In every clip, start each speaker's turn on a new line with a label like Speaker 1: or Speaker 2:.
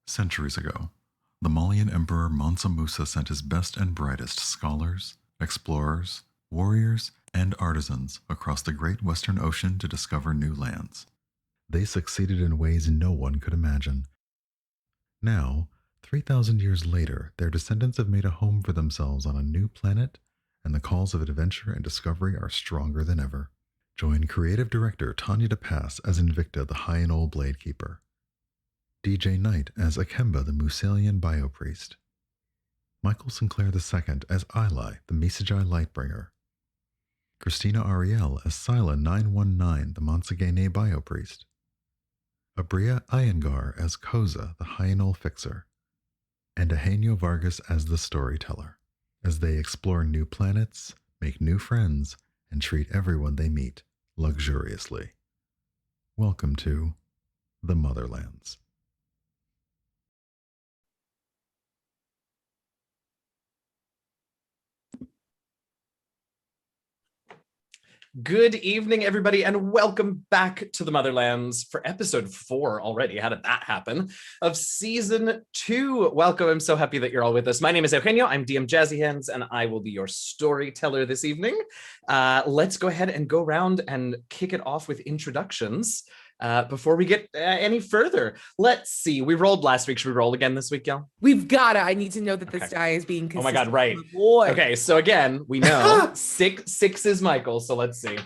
Speaker 1: Centuries ago, the Malian Emperor Mansa Musa sent his best and brightest scholars, explorers, warriors, and artisans across the great Western Ocean to discover new lands. They succeeded in ways no one could imagine. Now, 3,000 years later, their descendants have made a home for themselves on a new planet, and the calls of adventure and discovery are stronger than ever. Join creative director Tanya DePass as Invicta, the High-and-Old Blade Keeper, DJ Knight as Ikemba, the Musalian Biopriest, Michael Sinclair II as Ilay, the Misajai Lightbringer, Christina Ariel as Cyla 919, the Monsagene Biopriest, Abria Iyengar as Koseh, the Hyanol Fixer, and Eugenio Vargas as the Storyteller, as they explore new planets, make new friends, and treat everyone they meet luxuriously. Welcome to the Motherlands.
Speaker 2: Good evening, everybody, and welcome back to the Motherlands for episode 4 already. How did that happen? Of season 2. Welcome. I'm so happy that you're all with us. My name is Eugenio. I'm DM Jazzy Hands, and I will be your storyteller this evening. Let's go ahead and go around and kick it off with introductions. Before we get any further, let's see. We rolled last week. Should we roll again this week, y'all?
Speaker 3: We've got to. I need to know that this die is being consistent.
Speaker 2: Oh my God, right.
Speaker 3: Boy.
Speaker 2: Okay, so again, we know six is Michael, so let's see.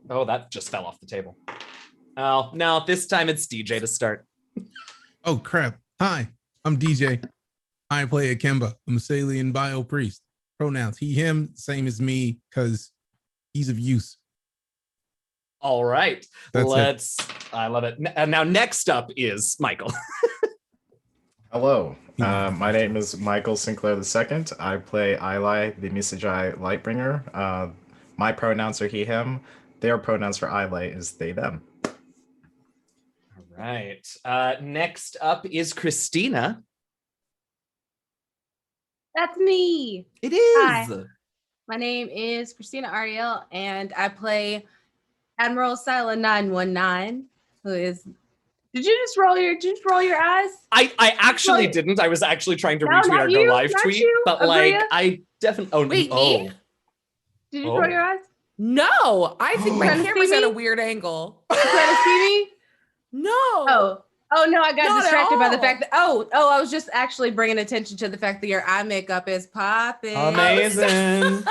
Speaker 2: Oh, that just fell off the table. Oh, no, this time it's DJ to start.
Speaker 4: Oh, crap. Hi, I'm DJ. I play Ikemba, a Musalian Biopriest. Pronouns he, him, same as me, because ease of use.
Speaker 2: All right, I love it. Now, next up is Michael.
Speaker 5: Hello, my name is Michael Sinclair II. I play Ilay, the Misajai Lightbringer. My pronouns are he, him. Their pronouns for Ilay is they, them.
Speaker 2: All right. Next up is Christina.
Speaker 6: That's me.
Speaker 2: It is.
Speaker 6: Hi. My name is Christina Ariel, and I play Admiral Cyla 919, who is. Did you just roll your eyes?
Speaker 2: I actually didn't. I was actually trying to retweet our Go Live tweet, but
Speaker 6: Abria?
Speaker 2: I definitely. Oh,
Speaker 3: Wait,
Speaker 2: me?
Speaker 6: Did you roll your eyes?
Speaker 3: No, I think my
Speaker 6: Trying to
Speaker 3: camera's
Speaker 6: see
Speaker 3: at a
Speaker 6: me?
Speaker 3: weird angle.
Speaker 6: You trying to see me?
Speaker 3: No.
Speaker 6: Oh no, I got
Speaker 3: Not at
Speaker 6: distracted by the
Speaker 3: all.
Speaker 6: fact that I was just actually bringing attention to the fact that your eye makeup is popping.
Speaker 2: Amazing.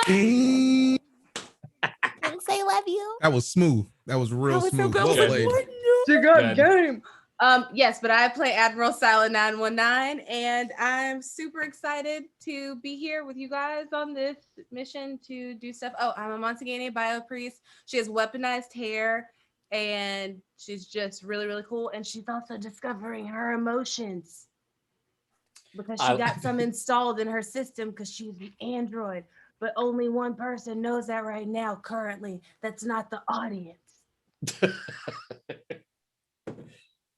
Speaker 7: Thanks, I love you.
Speaker 4: That was smooth. That was real
Speaker 3: That was so
Speaker 4: smooth.
Speaker 3: good. I
Speaker 4: Well
Speaker 3: was like,
Speaker 4: played.
Speaker 3: what?
Speaker 6: It's a
Speaker 2: Good.
Speaker 6: game. Yes, but I play Admiral Cyla 919, and I'm super excited to be here with you guys on this mission to do stuff. Oh, I'm a Monsagene Biopriest. She has weaponized hair, and she's just really, really cool. And she's also discovering her emotions because she got some installed in her system because she's the android. But only one person knows that right now, currently. That's not the audience.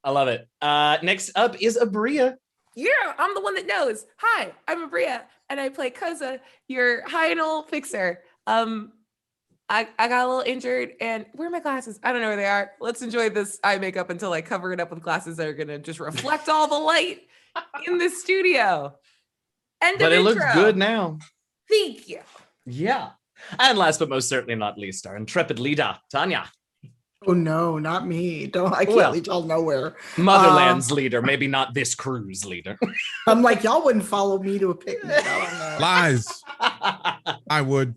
Speaker 2: I love it. Next up is Abria.
Speaker 3: Yeah, I'm the one that knows. Hi, I'm Abria, and I play Koseh, your Hyanol Fixer. I got a little injured, and where are my glasses? I don't know where they are. Let's enjoy this eye makeup until I cover it up with glasses that are gonna just reflect all the light in the studio.
Speaker 2: But it looks good now.
Speaker 3: Thank you.
Speaker 2: Yeah. And last but most certainly not least, our intrepid leader, Tanya.
Speaker 8: Oh no, not me. I can't
Speaker 2: Well,
Speaker 8: lead y'all nowhere.
Speaker 2: Motherland's leader, maybe not this crew's leader.
Speaker 8: I'm like, y'all wouldn't follow me to a picnic. I don't know.
Speaker 4: Lies. I would.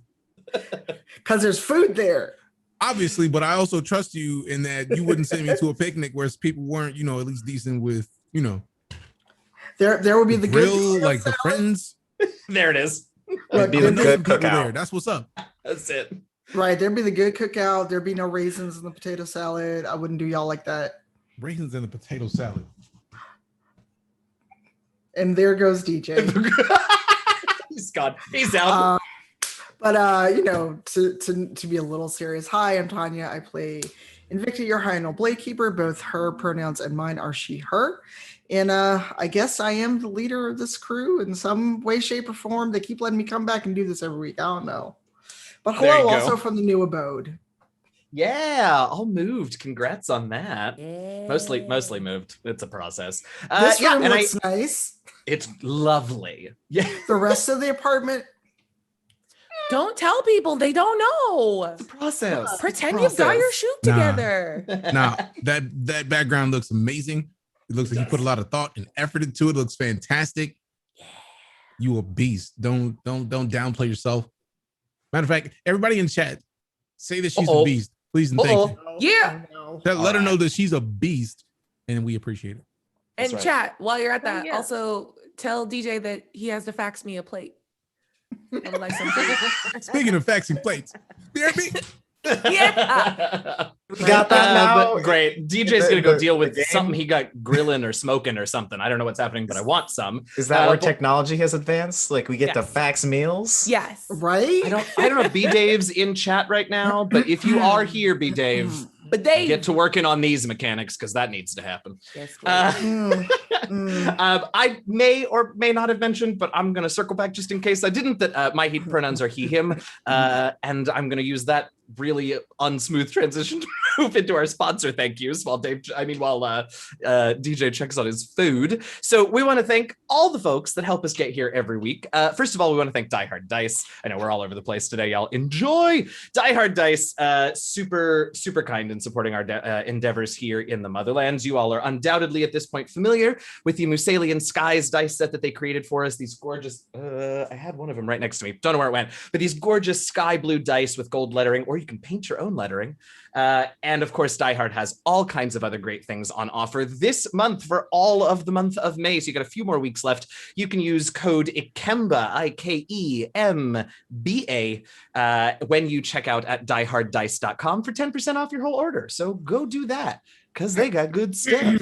Speaker 8: Because there's food there.
Speaker 4: Obviously, but I also trust you in that you wouldn't send me to a picnic where people weren't, at least decent with,
Speaker 8: There will be the
Speaker 4: grill,
Speaker 8: good
Speaker 4: like the
Speaker 8: salad.
Speaker 4: friends.
Speaker 2: There it is.
Speaker 5: It'd be
Speaker 4: I
Speaker 5: the
Speaker 4: know
Speaker 5: good
Speaker 4: some people
Speaker 5: cookout.
Speaker 4: there. That's what's up.
Speaker 2: That's it.
Speaker 8: Right, there'd be the good cookout. There'd be no raisins in the potato salad. I wouldn't do y'all like that.
Speaker 4: Raisins in a potato salad.
Speaker 8: And there goes DJ.
Speaker 2: He's gone. He's out.
Speaker 8: But to be a little serious, hi, I'm Tanya. I play Invicta, your Hyanol Blade Keeper. Both her pronouns and mine are she, her. And I guess I am the leader of this crew in some way, shape, or form. They keep letting me come back and do this every week. I don't know. But
Speaker 2: There you
Speaker 8: hello,
Speaker 2: go.
Speaker 8: also from the new abode.
Speaker 2: Yeah, all moved. Congrats on that.
Speaker 3: Yeah.
Speaker 2: Mostly moved. It's a process.
Speaker 8: This
Speaker 2: Yeah,
Speaker 8: room
Speaker 2: and
Speaker 8: looks nice.
Speaker 2: it's lovely. Yeah,
Speaker 8: The rest of the apartment,
Speaker 3: Don't tell people, they don't know.
Speaker 2: it's a process.
Speaker 3: Pretend you've got your shoot
Speaker 4: Nah.
Speaker 3: together.
Speaker 4: Now that background looks amazing. It looks like you put a lot of thought and effort into it. It looks fantastic. You a beast. Don't downplay yourself. Matter of fact, everybody in chat, say that she's a beast, please and thank you.
Speaker 3: Yeah.
Speaker 4: Let her know that she's a beast, and we appreciate it.
Speaker 3: And
Speaker 2: right.
Speaker 3: chat, while you're at
Speaker 6: Oh,
Speaker 3: that,
Speaker 6: yeah.
Speaker 3: also tell DJ that he has to fax me a plate. I would like some food.
Speaker 4: Speaking of faxing plates, BRB.
Speaker 3: Yeah.
Speaker 5: You got that now?
Speaker 2: Great. DJ's gonna go
Speaker 5: The-
Speaker 2: deal with
Speaker 5: the game?
Speaker 2: something he got grilling or smoking or something. I don't know what's happening, but I want some.
Speaker 5: Is that where
Speaker 2: but-
Speaker 5: technology has advanced? Like we get to
Speaker 3: Yes.
Speaker 5: fax meals?
Speaker 3: Yes.
Speaker 8: right?
Speaker 2: I don't know if B Dave's in chat right now, but if you are here, B Dave,
Speaker 3: But they
Speaker 2: get to working on these mechanics because that needs to happen.
Speaker 3: Yes,
Speaker 8: Mm, mm.
Speaker 2: I may or may not have mentioned, but I'm going to circle back just in case I didn't, that my he pronouns are he, him. And I'm going to use that really unsmooth transition to move into our sponsor thank yous while DJ checks on his food. So we want to thank all the folks that help us get here every week. First of all, we want to thank Die Hard Dice. I know we're all over the place today, y'all. Enjoy. Die Hard Dice, super kind in supporting our endeavors here in the Motherlands. You all are undoubtedly at this point familiar with the Musalian Skies dice set that they created for us. These gorgeous, I had one of them right next to me. Don't know where it went, but these gorgeous sky blue dice with gold lettering, or you can paint your own lettering. And of course, Die Hard has all kinds of other great things on offer this month for all of the month of May. So you got a few more weeks left. You can use code Ikemba, IKEMBA, when you check out at dieharddice.com for 10% off your whole order. So go do that because they got good stuff.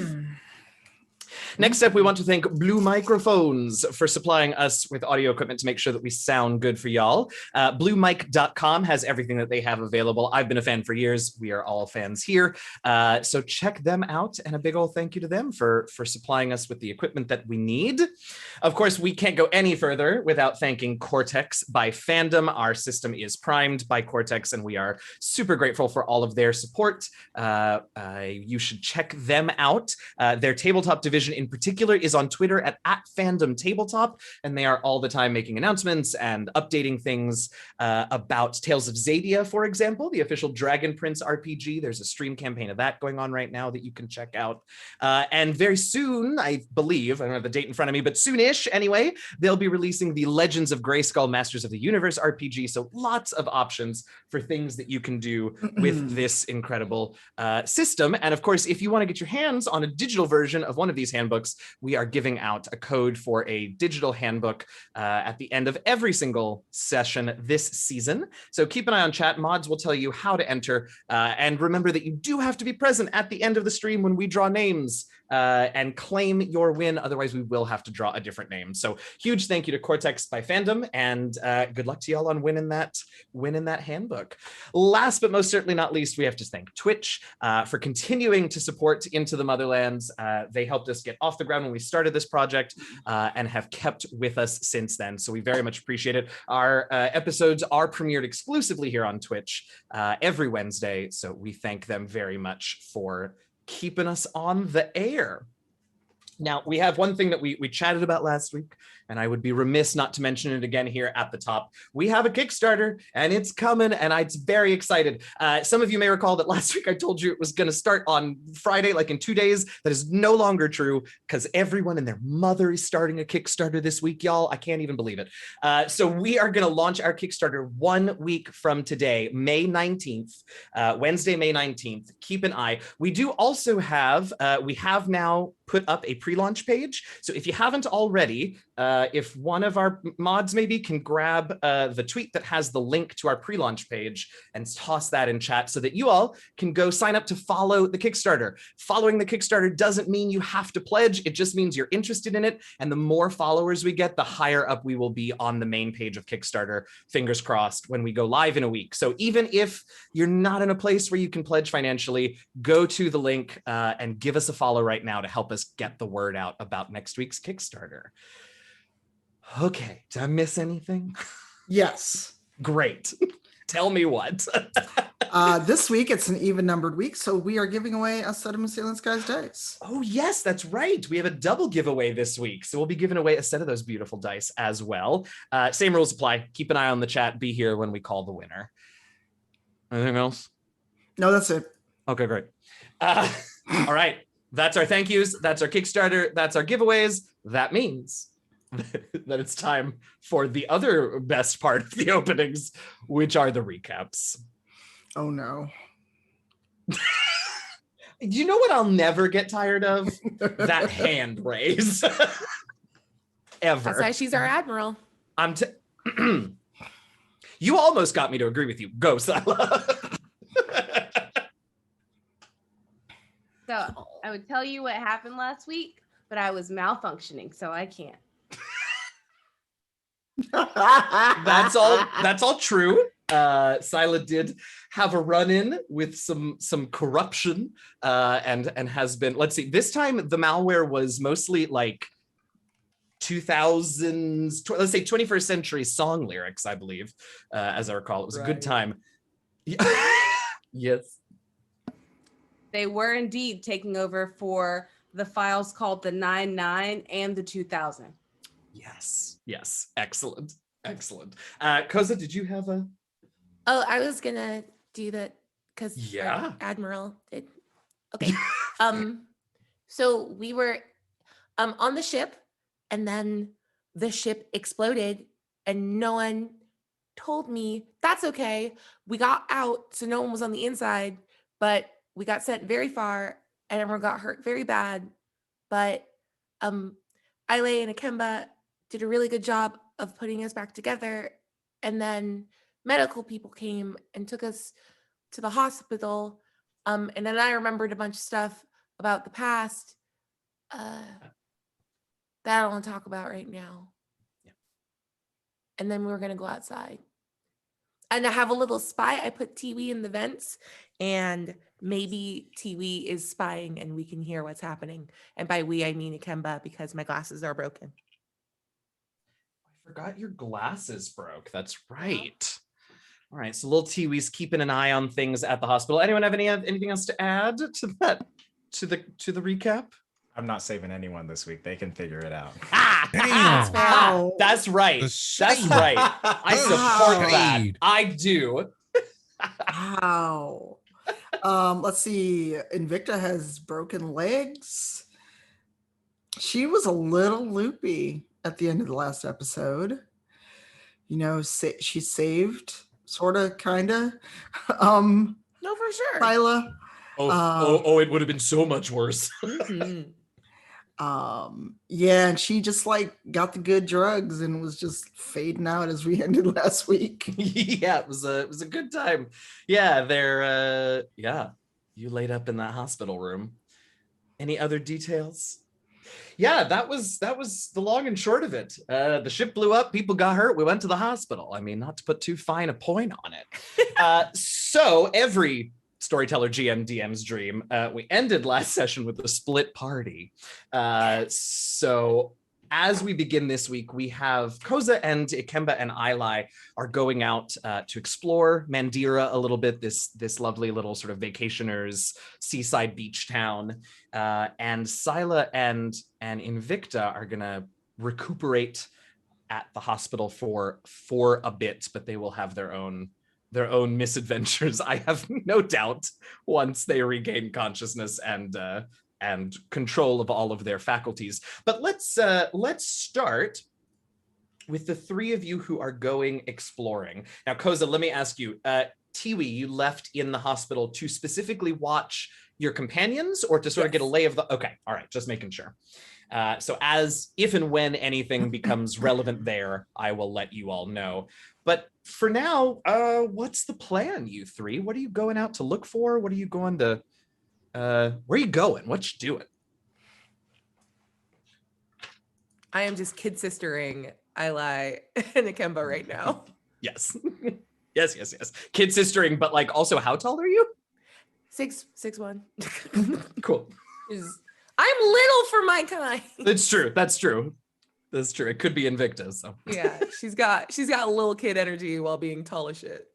Speaker 2: Next up, we want to thank Blue Microphones for supplying us with audio equipment to make sure that we sound good for y'all. BlueMic.com has everything that they have available. I've been a fan for years. We are all fans here. So check them out. And a big old thank you to them for supplying us with the equipment that we need. Of course, we can't go any further without thanking Cortex by Fandom. Our system is primed by Cortex, and we are super grateful for all of their support. You should check them out. Their tabletop division in particular is on Twitter at Fandom Tabletop, and they are all the time making announcements and updating things about Tales of Xadia, for example, the official Dragon Prince RPG. There's a stream campaign of that going on right now that you can check out. And very soon, I believe, I don't have the date in front of me, but soonish anyway, they'll be releasing the Legends of Grayskull Masters of the Universe RPG. So lots of options for things that you can do with this incredible system. And of course, if you want to get your hands on a digital version of one of these handbooks, we are giving out a code for a digital handbook at the end of every single session this season. So keep an eye on chat. Mods will tell you how to enter. And remember that you do have to be present at the end of the stream when we draw names and claim your win. Otherwise, we will have to draw a different name. So huge thank you to Cortex by Fandom, and good luck to y'all on winning that handbook. Last but most certainly not least, we have to thank Twitch for continuing to support Into the Motherlands. They helped us get off the ground when we started this project and have kept with us since then. So we very much appreciate it. Our episodes are premiered exclusively here on Twitch every Wednesday. So we thank them very much for keeping us on the air. Now, we have one thing that we chatted about last week, and I would be remiss not to mention it again here at the top. We have a Kickstarter, and it's coming, and I'm very excited. Some of you may recall that last week I told you it was going to start on Friday, like in 2 days. That is no longer true, because everyone and their mother is starting a Kickstarter this week, y'all. I can't even believe it. So we are going to launch our Kickstarter 1 week from today, May 19th, Wednesday, May 19th. Keep an eye. We do also have, we have now put up a pre-launch page. So if you haven't already, if one of our mods maybe can grab the tweet that has the link to our pre-launch page and toss that in chat so that you all can go sign up to follow the Kickstarter. Following the Kickstarter doesn't mean you have to pledge. It just means you're interested in it. And the more followers we get, the higher up we will be on the main page of Kickstarter, fingers crossed, when we go live in a week. So even if you're not in a place where you can pledge financially, go to the link and give us a follow right now to help us get the word out about next week's Kickstarter. Okay, did I miss anything?
Speaker 8: Yes.
Speaker 2: Great. Tell me what.
Speaker 8: This week it's an even numbered week, so we are giving away a set of Assailant Skies dice.
Speaker 2: Oh, yes, that's right. We have a double giveaway this week. So we'll be giving away a set of those beautiful dice as well. Same rules apply. Keep an eye on the chat. Be here when we call the winner. Anything else?
Speaker 8: No, that's it.
Speaker 2: Okay, great. All right. That's our thank yous. That's our Kickstarter. That's our giveaways. That means that it's time for the other best part of the openings, which are the recaps.
Speaker 8: Oh no.
Speaker 2: You know what I'll never get tired of? That hand raise. Ever.
Speaker 3: That's why she's our admiral.
Speaker 2: You almost got me to agree with you. Go, Cyla.
Speaker 6: So I would tell you what happened last week, but I was malfunctioning, so I can't.
Speaker 2: That's all true. Cyla did have a run-in with some corruption and has been, let's see, this time the malware was mostly like 2000s, let's say 21st century song lyrics, I believe, as I recall. It was a good time. Yes.
Speaker 6: They were indeed taking over for the files called the 99 and the 2000.
Speaker 2: Yes. Excellent. Koseh, did you have a...
Speaker 3: Oh, I was gonna do that because Admiral did. Okay. So we were on the ship, and then the ship exploded, and no one told me. That's okay. We got out, so no one was on the inside, but we got sent very far, and everyone got hurt very bad. But Ilay and Ikemba did a really good job of putting us back together, and then medical people came and took us to the hospital. And then I remembered a bunch of stuff about the past that I don't want to talk about right now.
Speaker 2: Yeah.
Speaker 3: And then we were going to go outside. And I have a little spy. I put Tiwi in the vents, and maybe Tiwi is spying and we can hear what's happening. And by we, I mean Ikemba, because my glasses are broken.
Speaker 2: I forgot your glasses broke. That's right. All right, so little Tiwi's keeping an eye on things at the hospital. Anyone have anything else to add to that, to the recap?
Speaker 5: I'm not saving anyone this week. They can figure it out.
Speaker 4: Damn.
Speaker 2: That's right. That's right. I support that. I do.
Speaker 8: Wow. Let's see. Invicta has broken legs. She was a little loopy at the end of the last episode. You know, she saved, sort of, kind of.
Speaker 3: No, for sure.
Speaker 8: Cyla.
Speaker 2: It would have been so much worse.
Speaker 3: Mhm.
Speaker 8: Yeah, and she just like got the good drugs and was just fading out as we ended last week.
Speaker 2: Yeah, it was a good time. Yeah, you laid up in that hospital room. Any other details? Yeah, that was the long and short of it. The ship blew up, people got hurt, we went to the hospital. I mean, not to put too fine a point on it. So every Storyteller GM DM's dream, we ended last session with a split party. So as we begin this week, we have Koseh and Ikemba and Ilay are going out to explore Mandyra a little bit, this lovely little sort of vacationers seaside beach town. And Cyla and Invicta are gonna recuperate at the hospital for a bit, but they will have their own misadventures, I have no doubt, once they regain consciousness and control of all of their faculties. But let's start with the three of you who are going exploring. Now, Koseh, let me ask you, Tiwi, you left in the hospital to specifically watch your companions or to sort of get a lay of the... Okay, all right, just making sure. So as if and when anything becomes relevant there, I will let you all know. But for now, what's the plan, you three? What are you going out to look for? What are you going to... where are you going? What you doing?
Speaker 3: I am just kid sistering Ilay and Ikemba right now.
Speaker 2: Yes. yes. Kid sistering, but like also how tall are you?
Speaker 3: 6'1".
Speaker 2: Cool.
Speaker 3: I'm little for my kind.
Speaker 2: That's true. It could be Invicta, so.
Speaker 3: Yeah, she's got little kid energy while being tall as shit.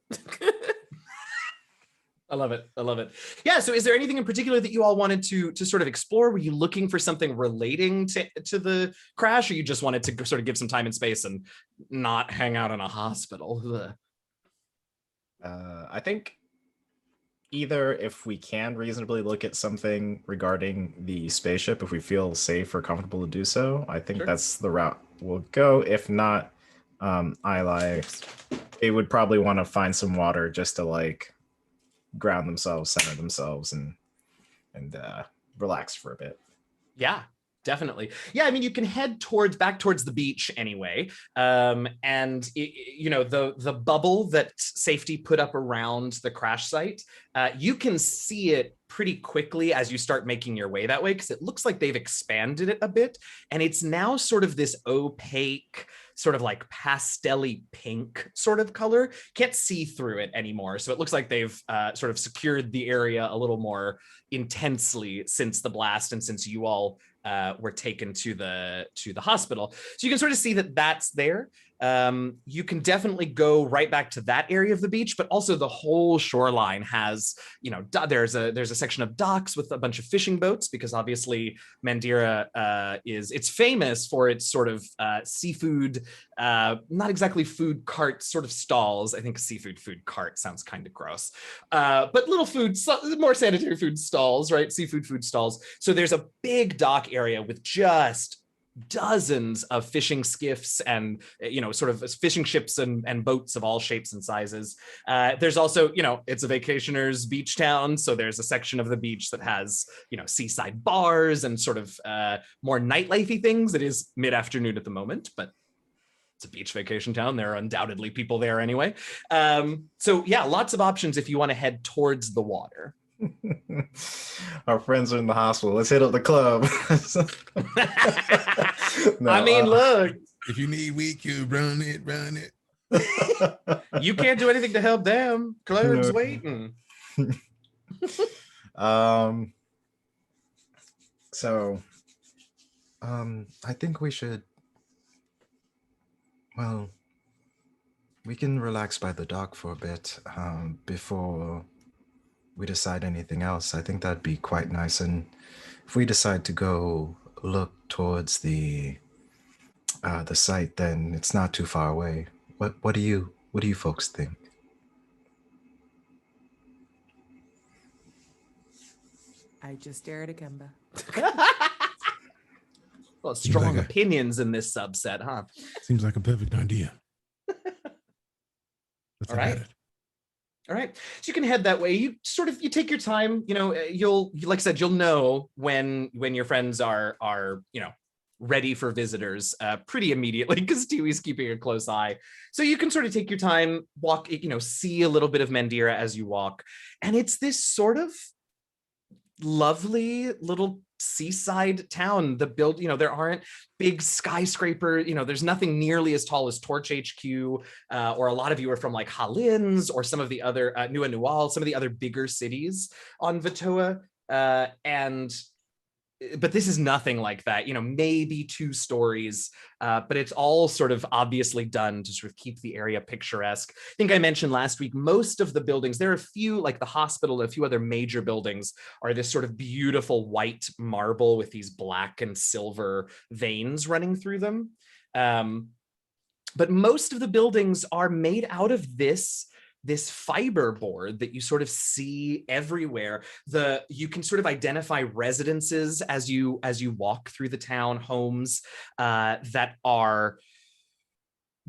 Speaker 2: I love it. I love it. Yeah. So is there anything in particular that you all wanted to sort of explore? Were you looking for something relating to the crash, or you just wanted to sort of give some time and space and not hang out in a hospital? Ugh.
Speaker 5: I think either if we can reasonably look at something regarding the spaceship, if we feel safe or comfortable to do so, I think
Speaker 2: Sure.
Speaker 5: that's the route we'll go. If not, Ilay, they would probably want to find some water just to like ground themselves, center themselves, and relax for a bit.
Speaker 2: Yeah, definitely. Yeah, I mean, you can head back towards the beach anyway. And you know, the bubble that safety put up around the crash site, you can see it pretty quickly as you start making your way that way, because it looks like they've expanded it a bit, and it's now sort of this opaque, sort of like pastel-y pink sort of color. Can't see through it anymore. So it looks like they've sort of secured the area a little more intensely since the blast and since you all were taken to the hospital. So you can sort of see that that's there. You can definitely go right back to that area of the beach, but also the whole shoreline has, you know, there's a section of docks with a bunch of fishing boats, because obviously Mandyra it's famous for its sort of seafood, not exactly food cart sort of stalls. I think seafood food cart sounds kind of gross, but little food, more sanitary food stalls, right? Seafood food stalls. So there's a big dock area with just dozens of fishing skiffs and, you know, sort of fishing ships and boats of all shapes and sizes. There's also, you know, it's a vacationers beach town, so there's a section of the beach that has, you know, seaside bars and sort of more nightlifey things. It is mid-afternoon at the moment, but it's a beach vacation town. There are undoubtedly people there anyway. So yeah, lots of options if you want to head towards the water.
Speaker 5: Our friends are in the hospital. Let's hit up the club. No,
Speaker 2: I mean, look,
Speaker 4: If you need weed cube, run it.
Speaker 2: you can't do anything to help them. Club's
Speaker 5: No.
Speaker 2: waiting.
Speaker 5: So, I think we should. Well, we can relax by the dock for a bit before we decide anything else. I think that'd be quite nice. And if we decide to go look towards the site, then it's not too far away. What do you folks think?
Speaker 3: I just stare at Ikemba.
Speaker 2: Well, strong
Speaker 4: like a-
Speaker 2: opinions in this subset, huh?
Speaker 4: Seems like a perfect idea. Let's
Speaker 2: All right.
Speaker 4: have it.
Speaker 2: All right. So you can head that way. You take your time. You know, you'll, like I said, you'll know when your friends are, you know, ready for visitors pretty immediately, because Tiwi's keeping a close eye. So you can sort of take your time, walk, you know, see a little bit of Mandyra as you walk. And it's this sort of lovely little seaside town. You know, there aren't big skyscraper, you know, there's nothing nearly as tall as Torch HQ, or a lot of you are from like Halins or some of the other Nua Nual, some of the other bigger cities on Vatoa, but this is nothing like that, you know, maybe 2 stories, but it's all sort of obviously done to sort of keep the area picturesque. I think I mentioned last week, most of the buildings, there are a few, like the hospital, and a few other major buildings are this sort of beautiful white marble with these black and silver veins running through them. But most of the buildings are made out of this fiber board that you sort of see everywhere. You can sort of identify residences as you walk through the town, homes that are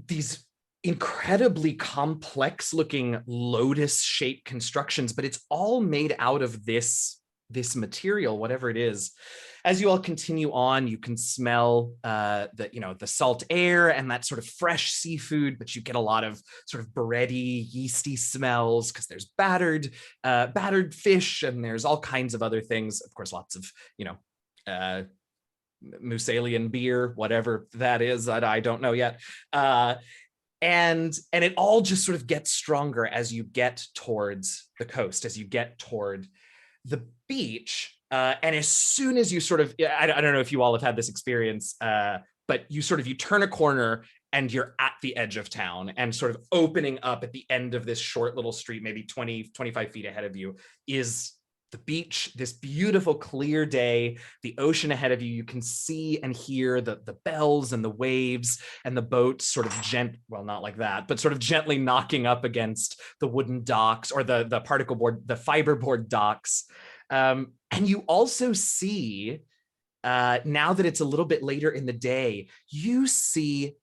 Speaker 2: these incredibly complex looking lotus shaped constructions, but it's all made out of this material, whatever it is. As you all continue on, you can smell the salt air and that sort of fresh seafood, but you get a lot of sort of bready, yeasty smells because there's battered fish, and there's all kinds of other things. Of course, lots of, you know, Musalian beer, whatever that is, I don't know yet. And it all just sort of gets stronger as you get towards the coast, as you get toward the beach. And as soon as you sort of, I don't know if you all have had this experience, but you turn a corner and you're at the edge of town, and sort of opening up at the end of this short little street, maybe 20, 25 feet ahead of you, is the beach, this beautiful clear day, the ocean ahead of you. You can see and hear the bells and the waves and the boats sort of well, not like that, but sort of gently knocking up against the wooden docks, or the particle board, the fiberboard docks. And you also see, now that it's a little bit later in the day, you see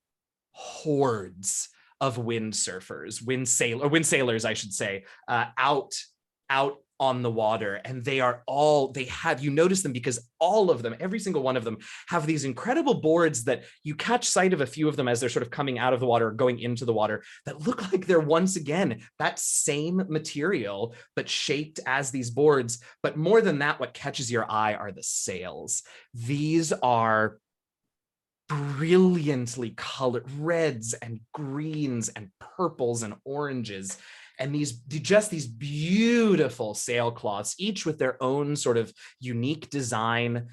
Speaker 2: hordes of windsurfers, wind sailors, I should say, out on the water. And you notice them because all of them, every single one of them, have these incredible boards that you catch sight of a few of them as they're sort of coming out of the water, going into the water, that look like they're once again that same material, but shaped as these boards. But more than that, what catches your eye are the sails. These are brilliantly colored reds and greens and purples and oranges, and these beautiful sailcloths, each with their own sort of unique design,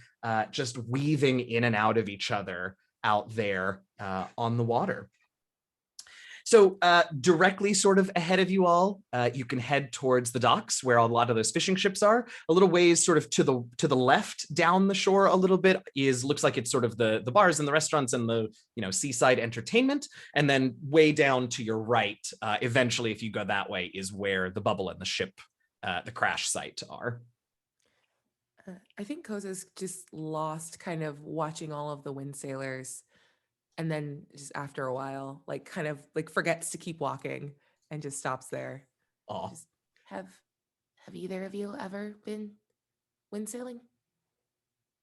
Speaker 2: just weaving in and out of each other out there on the water. So directly sort of ahead of you all, you can head towards the docks where a lot of those fishing ships are. A little ways sort of to the left down the shore a little bit looks like it's sort of the bars and the restaurants and the seaside entertainment. And then way down to your right, eventually if you go that way, is where the bubble and the ship, the crash site are.
Speaker 3: I think Koseh's just lost kind of watching all of the wind sailors. And then just after a while, like kind of like forgets to keep walking and just stops there.
Speaker 2: Oh,
Speaker 3: Have either of you ever been wind sailing?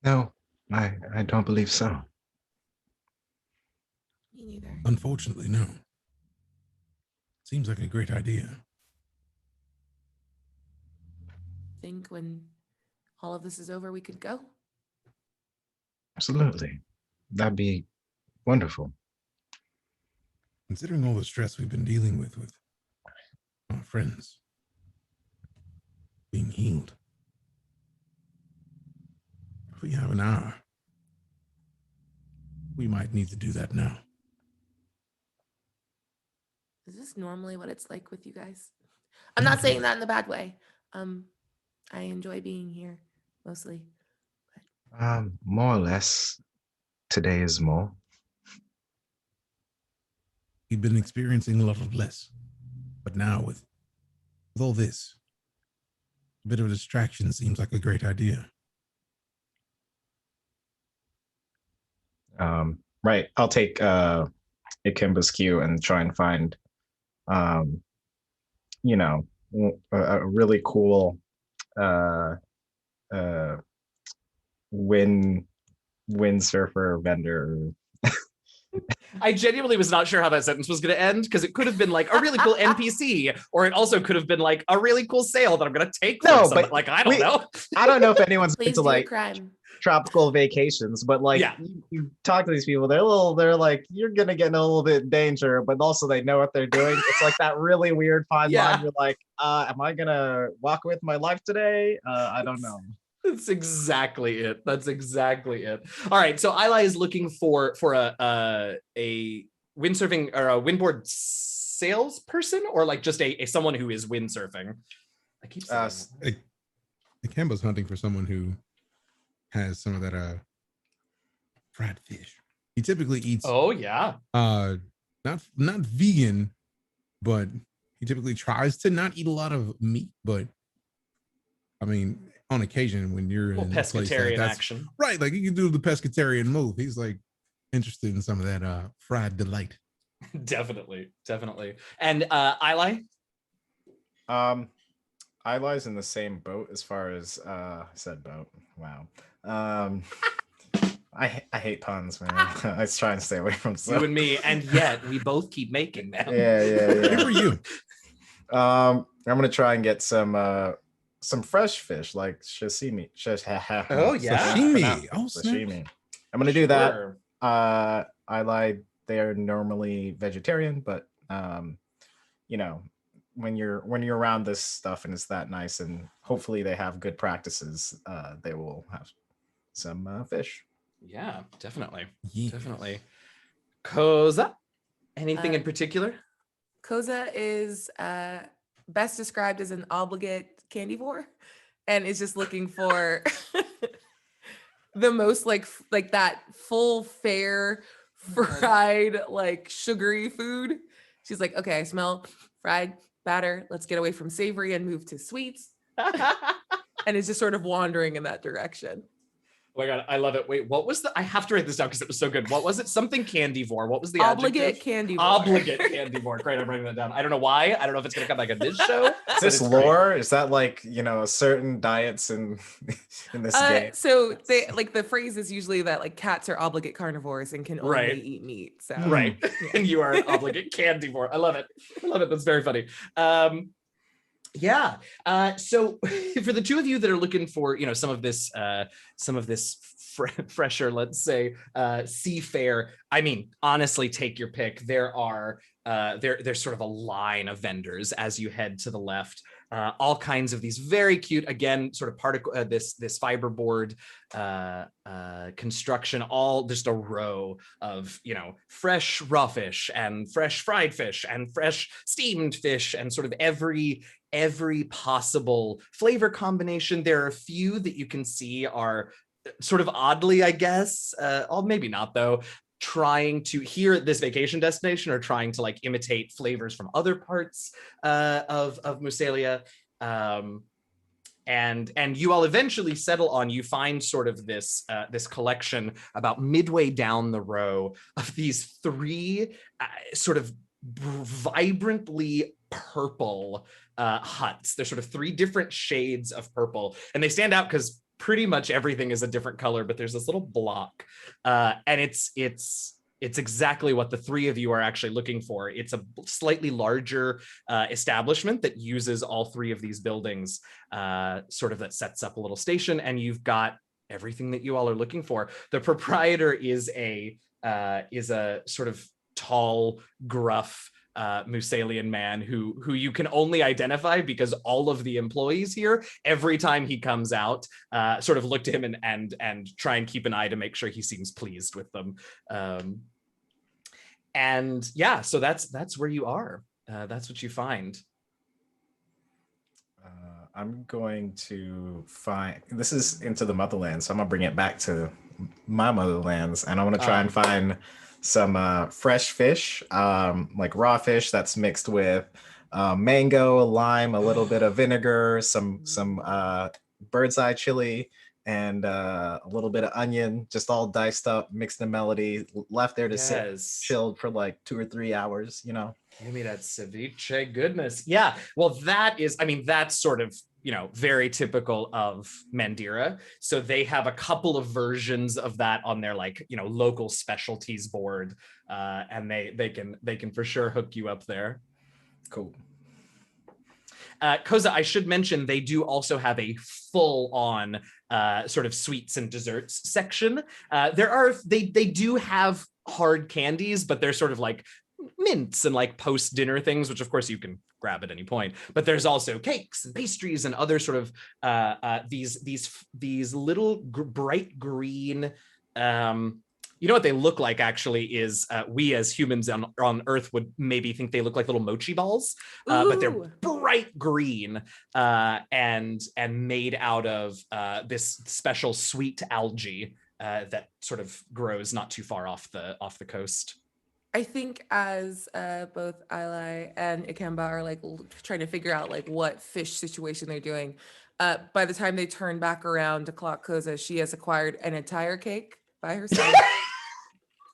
Speaker 5: No, I don't believe so.
Speaker 3: Me neither.
Speaker 4: Unfortunately, no. Seems like a great idea.
Speaker 3: Think when all of this is over, we could go?
Speaker 5: Absolutely. That'd be wonderful.
Speaker 4: Considering all the stress we've been dealing with our friends being healed, if we have an hour, we might need to do that now.
Speaker 3: Is this normally what it's like with you guys? I'm not saying that in the bad way. I enjoy being here mostly.
Speaker 5: More or less. Today is more.
Speaker 4: We've been experiencing a lot of less, but now with all this, a bit of a distraction seems like a great idea.
Speaker 5: Right. I'll take Ikemba's cue and try and find, a really cool windsurfer vendor.
Speaker 2: I genuinely was not sure how that sentence was going to end, because it could have been like a really cool NPC, or it also could have been like a really cool sail that I'm going to take from someone. But like, I don't know.
Speaker 5: I don't know if anyone's
Speaker 3: Please
Speaker 5: into
Speaker 3: do a
Speaker 5: like
Speaker 3: crime.
Speaker 5: tropical vacations, but like,
Speaker 2: Yeah.
Speaker 5: you talk to these people, they're like, you're going to get in a little bit of danger, but also they know what they're doing. It's like that really weird fine
Speaker 2: Yeah.
Speaker 5: line. You're like, am I going to walk with my life today? I don't know.
Speaker 2: That's exactly it. That's exactly it. All right. So Ilay is looking for a windsurfing or a windboard salesperson, or like just a someone who is windsurfing. I keep saying
Speaker 4: Ikemba's hunting for someone who has some of that fried fish. He typically eats
Speaker 2: Oh yeah.
Speaker 4: not vegan, but he typically tries to not eat a lot of meat, but I mean, on occasion when you're in a place
Speaker 2: pescatarian
Speaker 4: that's
Speaker 2: action.
Speaker 4: right, like you can do the pescatarian move. He's like interested in some of that fried delight.
Speaker 2: Definitely. And Ilay?
Speaker 5: Ilay's in the same boat as far as I said boat. Wow. I hate puns, man. I was trying to stay away from stuff.
Speaker 2: You and me, and yet we both keep making them.
Speaker 5: Yeah.
Speaker 4: Who are you?
Speaker 5: I'm gonna try and get some fresh fish like sashimi.
Speaker 2: Oh, yeah.
Speaker 4: Sashimi. Oh, snap.
Speaker 5: Sashimi. I'm gonna do that.
Speaker 2: Sure.
Speaker 5: I lied. They are normally vegetarian, but when you're around this stuff and it's that nice, and hopefully they have good practices, they will have some fish.
Speaker 2: Yeah, definitely.
Speaker 4: Yeah.
Speaker 2: Definitely. Koseh? Anything in particular?
Speaker 3: Koseh is best described as an obligate candyvore, and is just looking for the most like that full fare fried like sugary food. She's like, okay, I smell fried batter. Let's get away from savory and move to sweets. And is just sort of wandering in that direction.
Speaker 2: Oh my God, I love it. Wait, what was I have to write this down because it was so good. What was it? Something candyvore. What was the
Speaker 3: Obligate
Speaker 2: adjective?
Speaker 3: candyvore.
Speaker 2: Obligate candyvore. Great, I'm writing that down. I don't know why. I don't know if it's going to come back in this show.
Speaker 5: Is this lore? Is that like, certain diets in this game?
Speaker 3: So they like the phrase is usually that like cats are obligate carnivores and can only
Speaker 2: Right.
Speaker 3: eat meat. So
Speaker 2: Right. And you are an obligate candyvore. I love it. I love it. That's very funny. Yeah. So for the two of you that are looking for, some of this fresher, let's say, sea fare, I mean, honestly, take your pick. There are there's sort of a line of vendors as you head to the left. All kinds of these very cute, again, sort of particle, this fiberboard construction, all just a row of, fresh raw fish and fresh fried fish and fresh steamed fish and sort of every possible flavor combination. There are a few that you can see are sort of oddly, I guess, maybe not though, trying to here at this vacation destination or trying to like imitate flavors from other parts of Musalia. And you all eventually settle on, you find sort of this collection about midway down the row of these three sort of vibrantly purple huts. There's sort of three different shades of purple, and they stand out because pretty much everything is a different color, but there's this little block, and it's exactly what the three of you are actually looking for. It's a slightly larger establishment that uses all three of these buildings, sort of that sets up a little station, and you've got everything that you all are looking for. The proprietor is a sort of tall, gruff Musalian man who you can only identify because all of the employees here, every time he comes out, sort of look to him and try and keep an eye to make sure he seems pleased with them. And yeah, so that's where you are. That's what you find.
Speaker 5: I'm going to find, this is into the motherland, so I'm gonna bring it back to my motherlands, and I want to try and find some fresh fish, like raw fish that's mixed with mango, lime, a little bit of vinegar, some bird's eye chili, and a little bit of onion, just all diced up, mixed in melody, left there to sit chilled for like 2 or 3 hours,
Speaker 2: Give me that ceviche goodness. Yeah, well, that's sort of, very typical of Mandyra. So they have a couple of versions of that on their local specialties board, and they can for sure hook you up there.
Speaker 5: Cool.
Speaker 2: Koseh, I should mention they do also have a full-on sort of sweets and desserts section. They do have hard candies, but they're sort of like mints and like post-dinner things, which of course you can grab at any point. But there's also cakes and pastries and other sort of these little bright green. What they look like actually is we as humans on Earth would maybe think they look like little mochi balls, but they're bright green and made out of this special sweet algae that sort of grows not too far off the coast.
Speaker 3: I think as both Ilay and Ikemba are like trying to figure out like what fish situation they're doing, by the time they turn back around to clock Koseh, she has acquired an entire cake by herself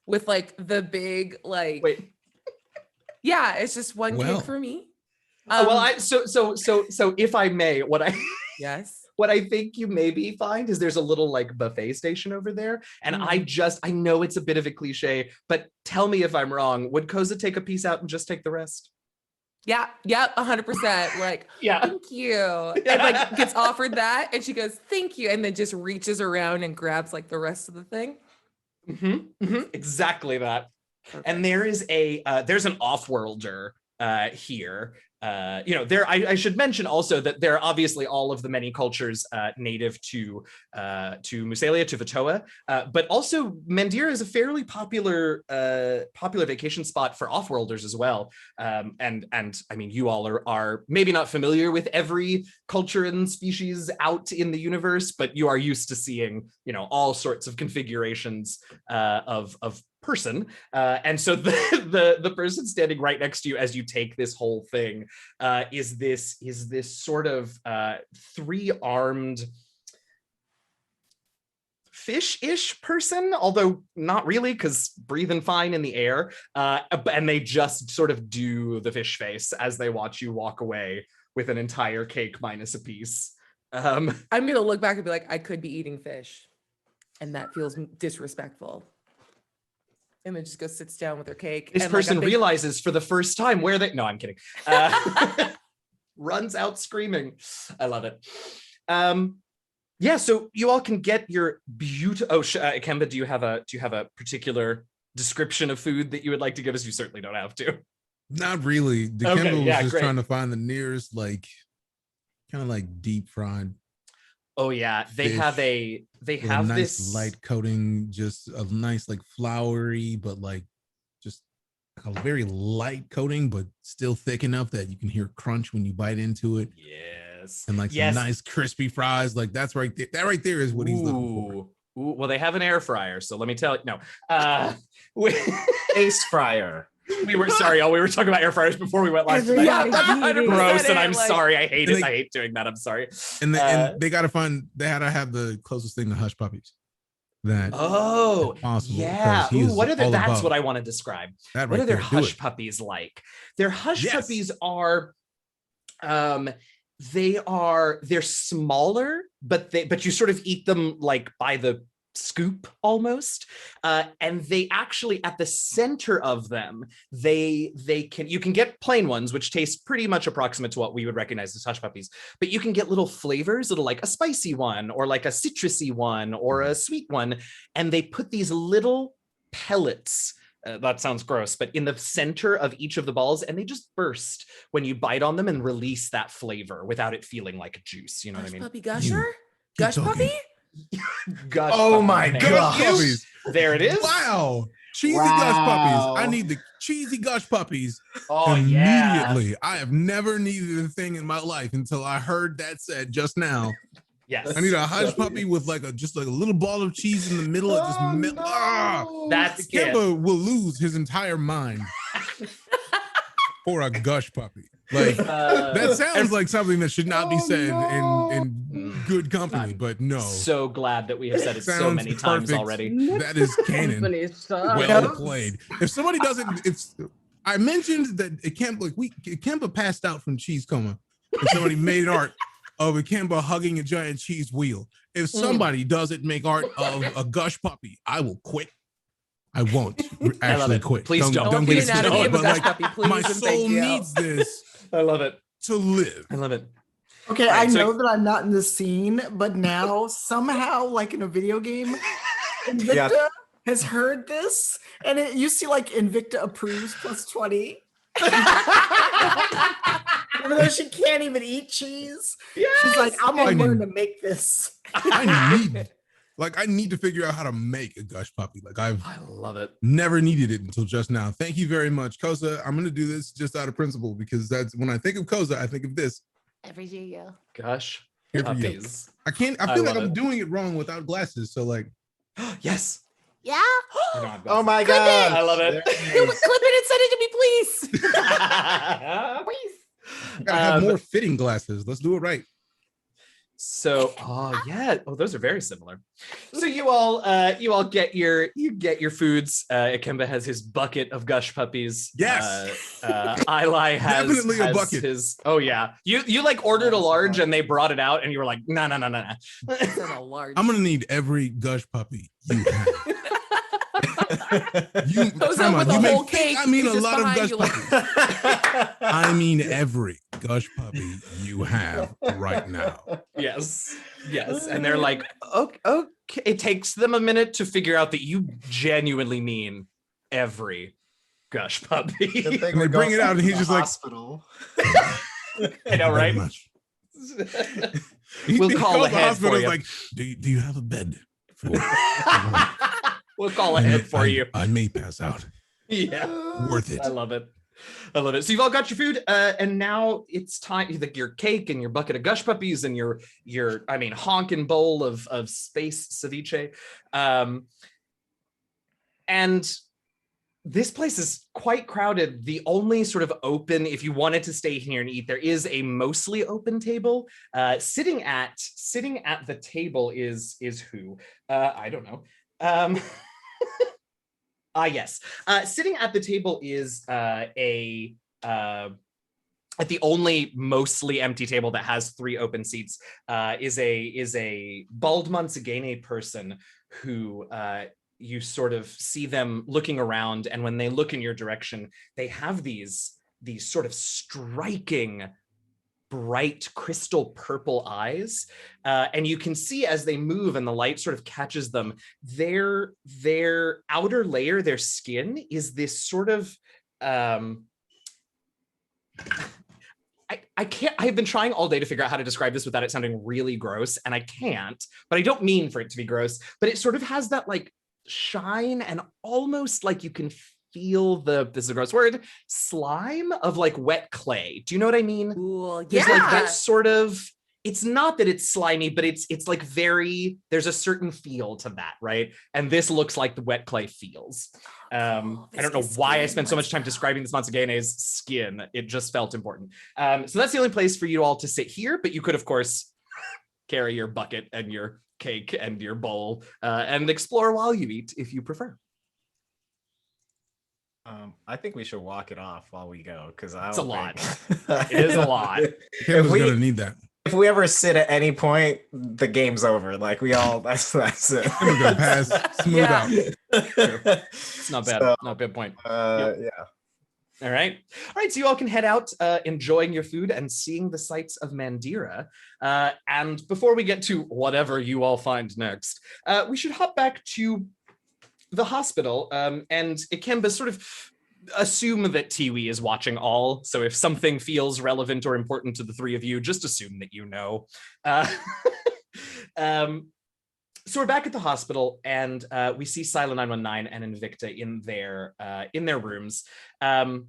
Speaker 3: with like the big like.
Speaker 2: Wait.
Speaker 3: Yeah, it's just one cake for me.
Speaker 2: So if I may,
Speaker 3: yes.
Speaker 2: What I think you maybe find is there's a little like buffet station over there. And I know it's a bit of a cliche, but tell me if I'm wrong. Would Koseh take a piece out and just take the rest?
Speaker 3: Yeah. Yep. 100%. Like,
Speaker 2: yeah.
Speaker 3: Thank you. And like gets offered that. And she goes, thank you. And then just reaches around and grabs like the rest of the thing.
Speaker 2: Exactly that. Okay. And there is there's an off-worlder here I should mention also that there are obviously all of the many cultures native to Musalia, to Vitoa, but also Mandyra is a fairly popular vacation spot for off-worlders as well. And I mean, you all are maybe not familiar with every culture and species out in the universe, but you are used to seeing, all sorts of configurations of person, and so the person standing right next to you as you take this whole thing is this sort of three-armed fish-ish person, although not really, because breathing fine in the air, and they just sort of do the fish face as they watch you walk away with an entire cake minus a piece.
Speaker 3: I'm gonna look back and be like, I could be eating fish, and that feels disrespectful. And then just sits down with her cake.
Speaker 2: This person realizes for the first time where they... No, I'm kidding. Runs out screaming. I love it. Yeah, so you all can get your beautiful... Oh, Ikemba, do you have a particular description of food that you would like to give us? You certainly don't have to.
Speaker 4: Not really. Ikemba was just
Speaker 2: great.
Speaker 4: trying to find the nearest, kind of deep fried.
Speaker 2: Oh yeah, they
Speaker 4: fish
Speaker 2: have a
Speaker 4: nice
Speaker 2: this
Speaker 4: light coating, just a nice floury, but just a very light coating, but still thick enough that you can hear crunch when you bite into it.
Speaker 2: Yes,
Speaker 4: and some nice crispy fries. That's right there. That right there is what he's looking for.
Speaker 2: Ooh, well, they have an air fryer, so let me tell you. No,
Speaker 5: Ace fryer.
Speaker 2: We were talking about air fryers before we went live. Gross, and I'm sorry. I hate it. I hate doing that. I'm sorry.
Speaker 4: And they had to have the closest thing to hush puppies.
Speaker 2: Possible. Yeah. Ooh, that's what I want to describe. What are their hush puppies like? Their hush puppies are, they're smaller, but you sort of eat them by the scoop almost, and they actually, at the center of them, you can get plain ones which taste pretty much approximate to what we would recognize as hush puppies, but you can get little flavors, like a spicy one or like a citrusy one or a sweet one, and they put these little pellets, that sounds gross, but in the center of each of the balls, and they just burst when you bite on them and release that flavor without it feeling like juice. You know what I mean?
Speaker 3: Puppy gusher? Gush puppy?
Speaker 2: Gush
Speaker 5: oh
Speaker 2: puppy
Speaker 5: my gosh.
Speaker 2: There it is.
Speaker 4: Wow. Cheesy gush puppies. I need the cheesy gush puppies
Speaker 2: immediately.
Speaker 4: Yeah. I have never needed a thing in my life until I heard that said just now.
Speaker 2: Yes.
Speaker 4: I need a hush puppy with just a little ball of cheese in the middle of just
Speaker 2: That's
Speaker 4: Ikemba will lose his entire mind for a gush puppy. That sounds like something that should not be said in good company, but no.
Speaker 2: So glad that we have said it so many times already.
Speaker 4: That is canon. Well played. If somebody doesn't, I mentioned that Ikemba passed out from cheese coma, and somebody made art of Ikemba hugging a giant cheese wheel. If somebody doesn't make art of a gush puppy, I will quit. I won't actually quit.
Speaker 2: Please don't
Speaker 4: get
Speaker 2: it
Speaker 4: started. But my soul needs this.
Speaker 2: I love it.
Speaker 4: To live.
Speaker 2: I love it.
Speaker 8: Okay, I know that I'm not in the scene, but now somehow, in a video game, Invicta has heard this, and you see Invicta approves +20. Even though she can't even eat cheese, she's like, I'm gonna learn to make this.
Speaker 4: I need to figure out how to make a gush puppy.
Speaker 2: I love it.
Speaker 4: Never needed it until just now. Thank you very much, Koseh. I'm gonna do this just out of principle because that's when I think of Koseh, I think of this.
Speaker 3: Every year, yeah.
Speaker 2: Gosh,
Speaker 4: puppies. I feel like I'm doing it wrong without glasses. So
Speaker 2: yes.
Speaker 3: Yeah.
Speaker 5: Oh my god!
Speaker 2: I love it.
Speaker 3: Clip it and send it to me, please.
Speaker 4: Please. Gotta have more fitting glasses. Let's do it right.
Speaker 2: So, those are very similar. So you all get your foods. Ikemba has his bucket of gush puppies.
Speaker 4: Yes.
Speaker 2: Ilay has
Speaker 4: definitely a bucket.
Speaker 2: You ordered a large and they brought it out and you were like, no.
Speaker 3: It's not a large.
Speaker 4: I'm gonna need every gush puppy you have.
Speaker 3: You whole cake.
Speaker 4: I mean a lot of gush puppies. I mean every gush puppy you have right now.
Speaker 2: Yes. And they're like, okay. It takes them a minute to figure out that you genuinely mean every gush puppy.
Speaker 5: Good thing
Speaker 4: And they
Speaker 5: we're
Speaker 4: bring
Speaker 5: going
Speaker 4: it out and
Speaker 5: to
Speaker 4: he's
Speaker 5: the
Speaker 4: just like-
Speaker 5: hospital.
Speaker 2: I know,
Speaker 4: Very
Speaker 2: right?
Speaker 4: much.
Speaker 2: We'll
Speaker 4: He
Speaker 2: call
Speaker 4: calls
Speaker 2: ahead
Speaker 4: hospital,
Speaker 2: for
Speaker 4: is
Speaker 2: you.
Speaker 4: like, do you have a bed?
Speaker 2: We'll call ahead for you.
Speaker 4: I may pass out.
Speaker 2: Yeah.
Speaker 4: Worth it.
Speaker 2: I love it. I love it. So you've all got your food, and now it's time. Your cake and your bucket of gush puppies and your honking bowl of space ceviche, and this place is quite crowded. The only sort of open, if you wanted to stay here and eat, there is a mostly open table. Sitting at the table is who? I don't know. Yes. Sitting at the table is at the only mostly empty table that has 3 open seats is a bald Montsegane person who you sort of see them looking around, and when they look in your direction, they have these sort of striking bright crystal purple eyes, and you can see as they move and the light sort of catches them, their outer layer, their skin is this sort of I've been trying all day to figure out how to describe this without it sounding really gross, and I can't, but I don't mean for it to be gross, but it sort of has that like shine and almost like you can feel this is a gross word, slime of like wet clay. Do you know what I mean?
Speaker 3: Cool.
Speaker 2: There's like that sort of, it's not that it's slimy, but it's like very, there's a certain feel to that, right? And this looks like the wet clay feels. I don't know why I spent so much time describing this Montsagane's skin. It just felt important. So that's the only place for you all to sit here, but you could, of course, carry your bucket and your cake and your bowl and explore while you eat if you prefer.
Speaker 5: I think we should walk it off while we go, because
Speaker 2: It's a lot. It is a lot.
Speaker 4: Kevin's gonna need that.
Speaker 5: If we ever sit at any point, the game's over. Like we all, that's it.
Speaker 4: Kevin's gonna pass smooth out.
Speaker 2: It's not bad.
Speaker 5: So,
Speaker 2: not a bad point.
Speaker 5: Yeah.
Speaker 2: All right. So you all can head out enjoying your food and seeing the sights of Mandyra. And before we get to whatever you all find next, we should hop back to the hospital, and Ikemba sort of assume that Tiwi is watching all. So if something feels relevant or important to the 3 of you, just assume that you know. So we're back at the hospital, and we see Cyla 919 and Invicta in their rooms. And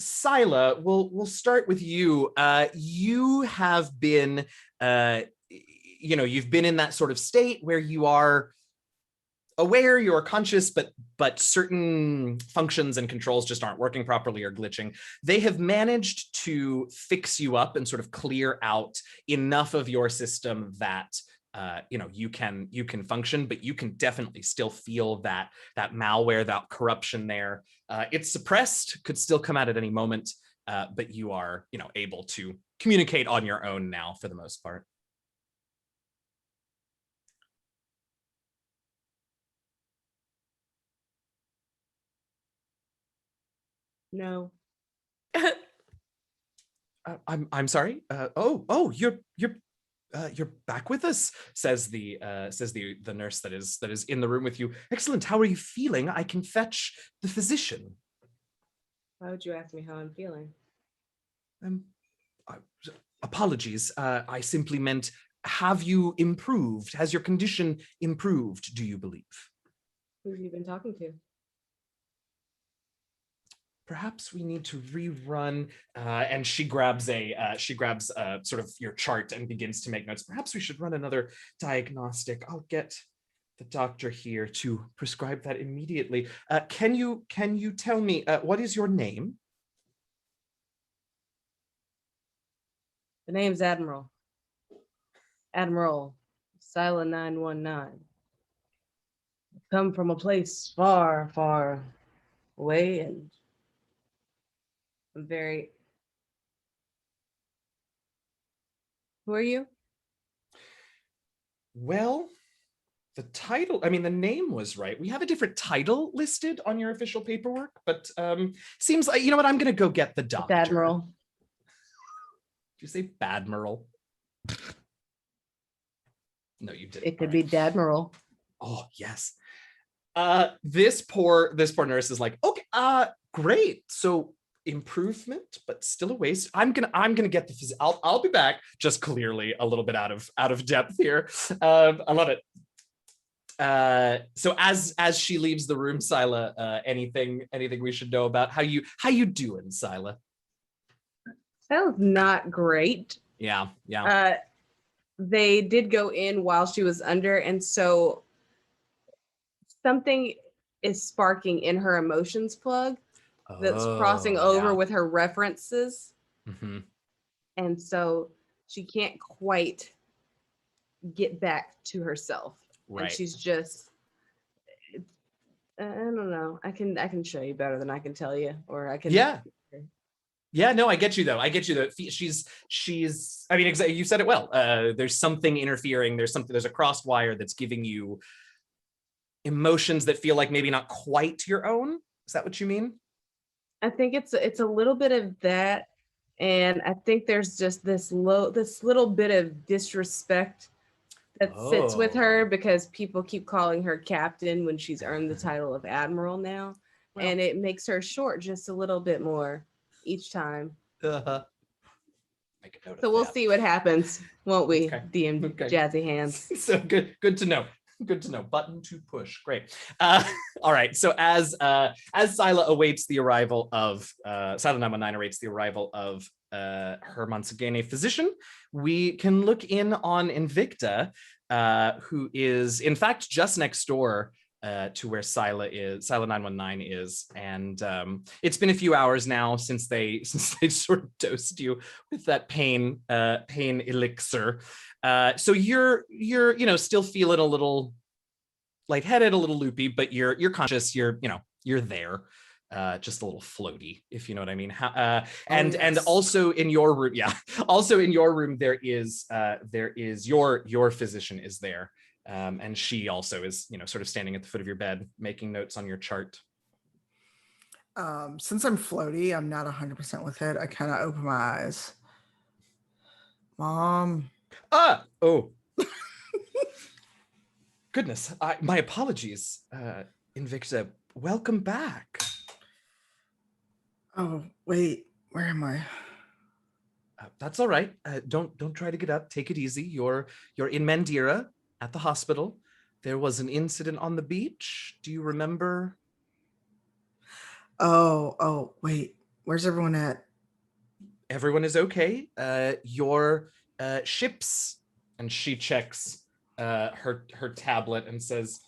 Speaker 2: Cyla, we'll start with you. You have been, you've been in that sort of state where you are aware, you're conscious, but certain functions and controls just aren't working properly or glitching. They have managed to fix you up and sort of clear out enough of your system that you can function, but you can definitely still feel that malware, that corruption there. It's suppressed, could still come out at any moment, but you are able to communicate on your own now for the most part.
Speaker 6: No.
Speaker 2: I'm sorry. You're back with us, says the nurse that is in the room with you. Excellent. How are you feeling? I can fetch the physician.
Speaker 6: Why would you ask me how I'm feeling?
Speaker 2: Apologies. I simply meant, have you improved? Has your condition improved, do you believe?
Speaker 6: Who have you been talking to?
Speaker 2: Perhaps we need to rerun, and she grabs sort of your chart and begins to make notes. Perhaps we should run another diagnostic. I'll get the doctor here to prescribe that immediately. Can you tell me what is your name?
Speaker 6: The name's Admiral Cyla 919. I come from a place far, far away, and I'm very... Who are you?
Speaker 2: Well, the title, the name was right. We have a different title listed on your official paperwork, but seems like, you know what, I'm going to go get the doctor.
Speaker 6: Admiral.
Speaker 2: Did you say Badmiral? No, you didn't.
Speaker 6: It could be Dadmiral.
Speaker 2: Oh, yes. This poor nurse is like, okay, great. So improvement, but still a waste. I'm gonna get the I'll be back. Just clearly a little bit out of depth here. I love it. So as she leaves the room, Cyla, anything we should know about how you doing, Cyla?
Speaker 6: Sounds not great.
Speaker 2: Yeah.
Speaker 6: They did go in while she was under, and so something is sparking in her emotions plug that's crossing over with her references.
Speaker 2: Mm-hmm.
Speaker 6: And so she can't quite get back to herself.
Speaker 2: Right.
Speaker 6: And she's just, I don't know. I can show you better than I can tell you, or I can.
Speaker 2: Yeah, no, I get you though. She's, I mean, you said it well. There's something interfering. There's a crossed wire that's giving you emotions that feel like maybe not quite your own. Is that what you mean?
Speaker 6: I think it's a little bit of that. And I think there's just this little bit of disrespect that sits with her because people keep calling her captain when she's earned the title of admiral now.
Speaker 2: Well,
Speaker 6: and it makes her short just a little bit more each time.
Speaker 2: So
Speaker 6: we'll see what happens, won't we?
Speaker 2: Okay.
Speaker 6: DM
Speaker 2: Okay.
Speaker 6: Jazzy hands.
Speaker 2: So good to know. Good to know. Button to push. Great. All right. So as Cyla awaits the arrival of Cyla 919 awaits the arrival of her Mansagene physician, we can look in on Invicta, who is in fact just next door to where Cyla 919 is, and it's been a few hours now since they sort of dosed you with that pain elixir. So you're still feeling a little lightheaded, a little loopy, but you're conscious. You're there, just a little floaty, if you know what I mean. And also in your room, there is your physician is there. And she also is, sort of standing at the foot of your bed, making notes on your chart.
Speaker 8: Since I'm floaty, I'm not 100% with it. I kind of open my eyes. Mom.
Speaker 2: Oh. Goodness. My apologies, Invicta. Welcome back.
Speaker 8: Oh, wait. Where am I?
Speaker 2: That's all right. Don't try to get up. Take it easy. You're in Mandyra. At the hospital. There was an incident on the beach. Do you remember?
Speaker 8: Oh, wait. Where's everyone at?
Speaker 2: Everyone is okay. Your ships, and she checks her tablet and says,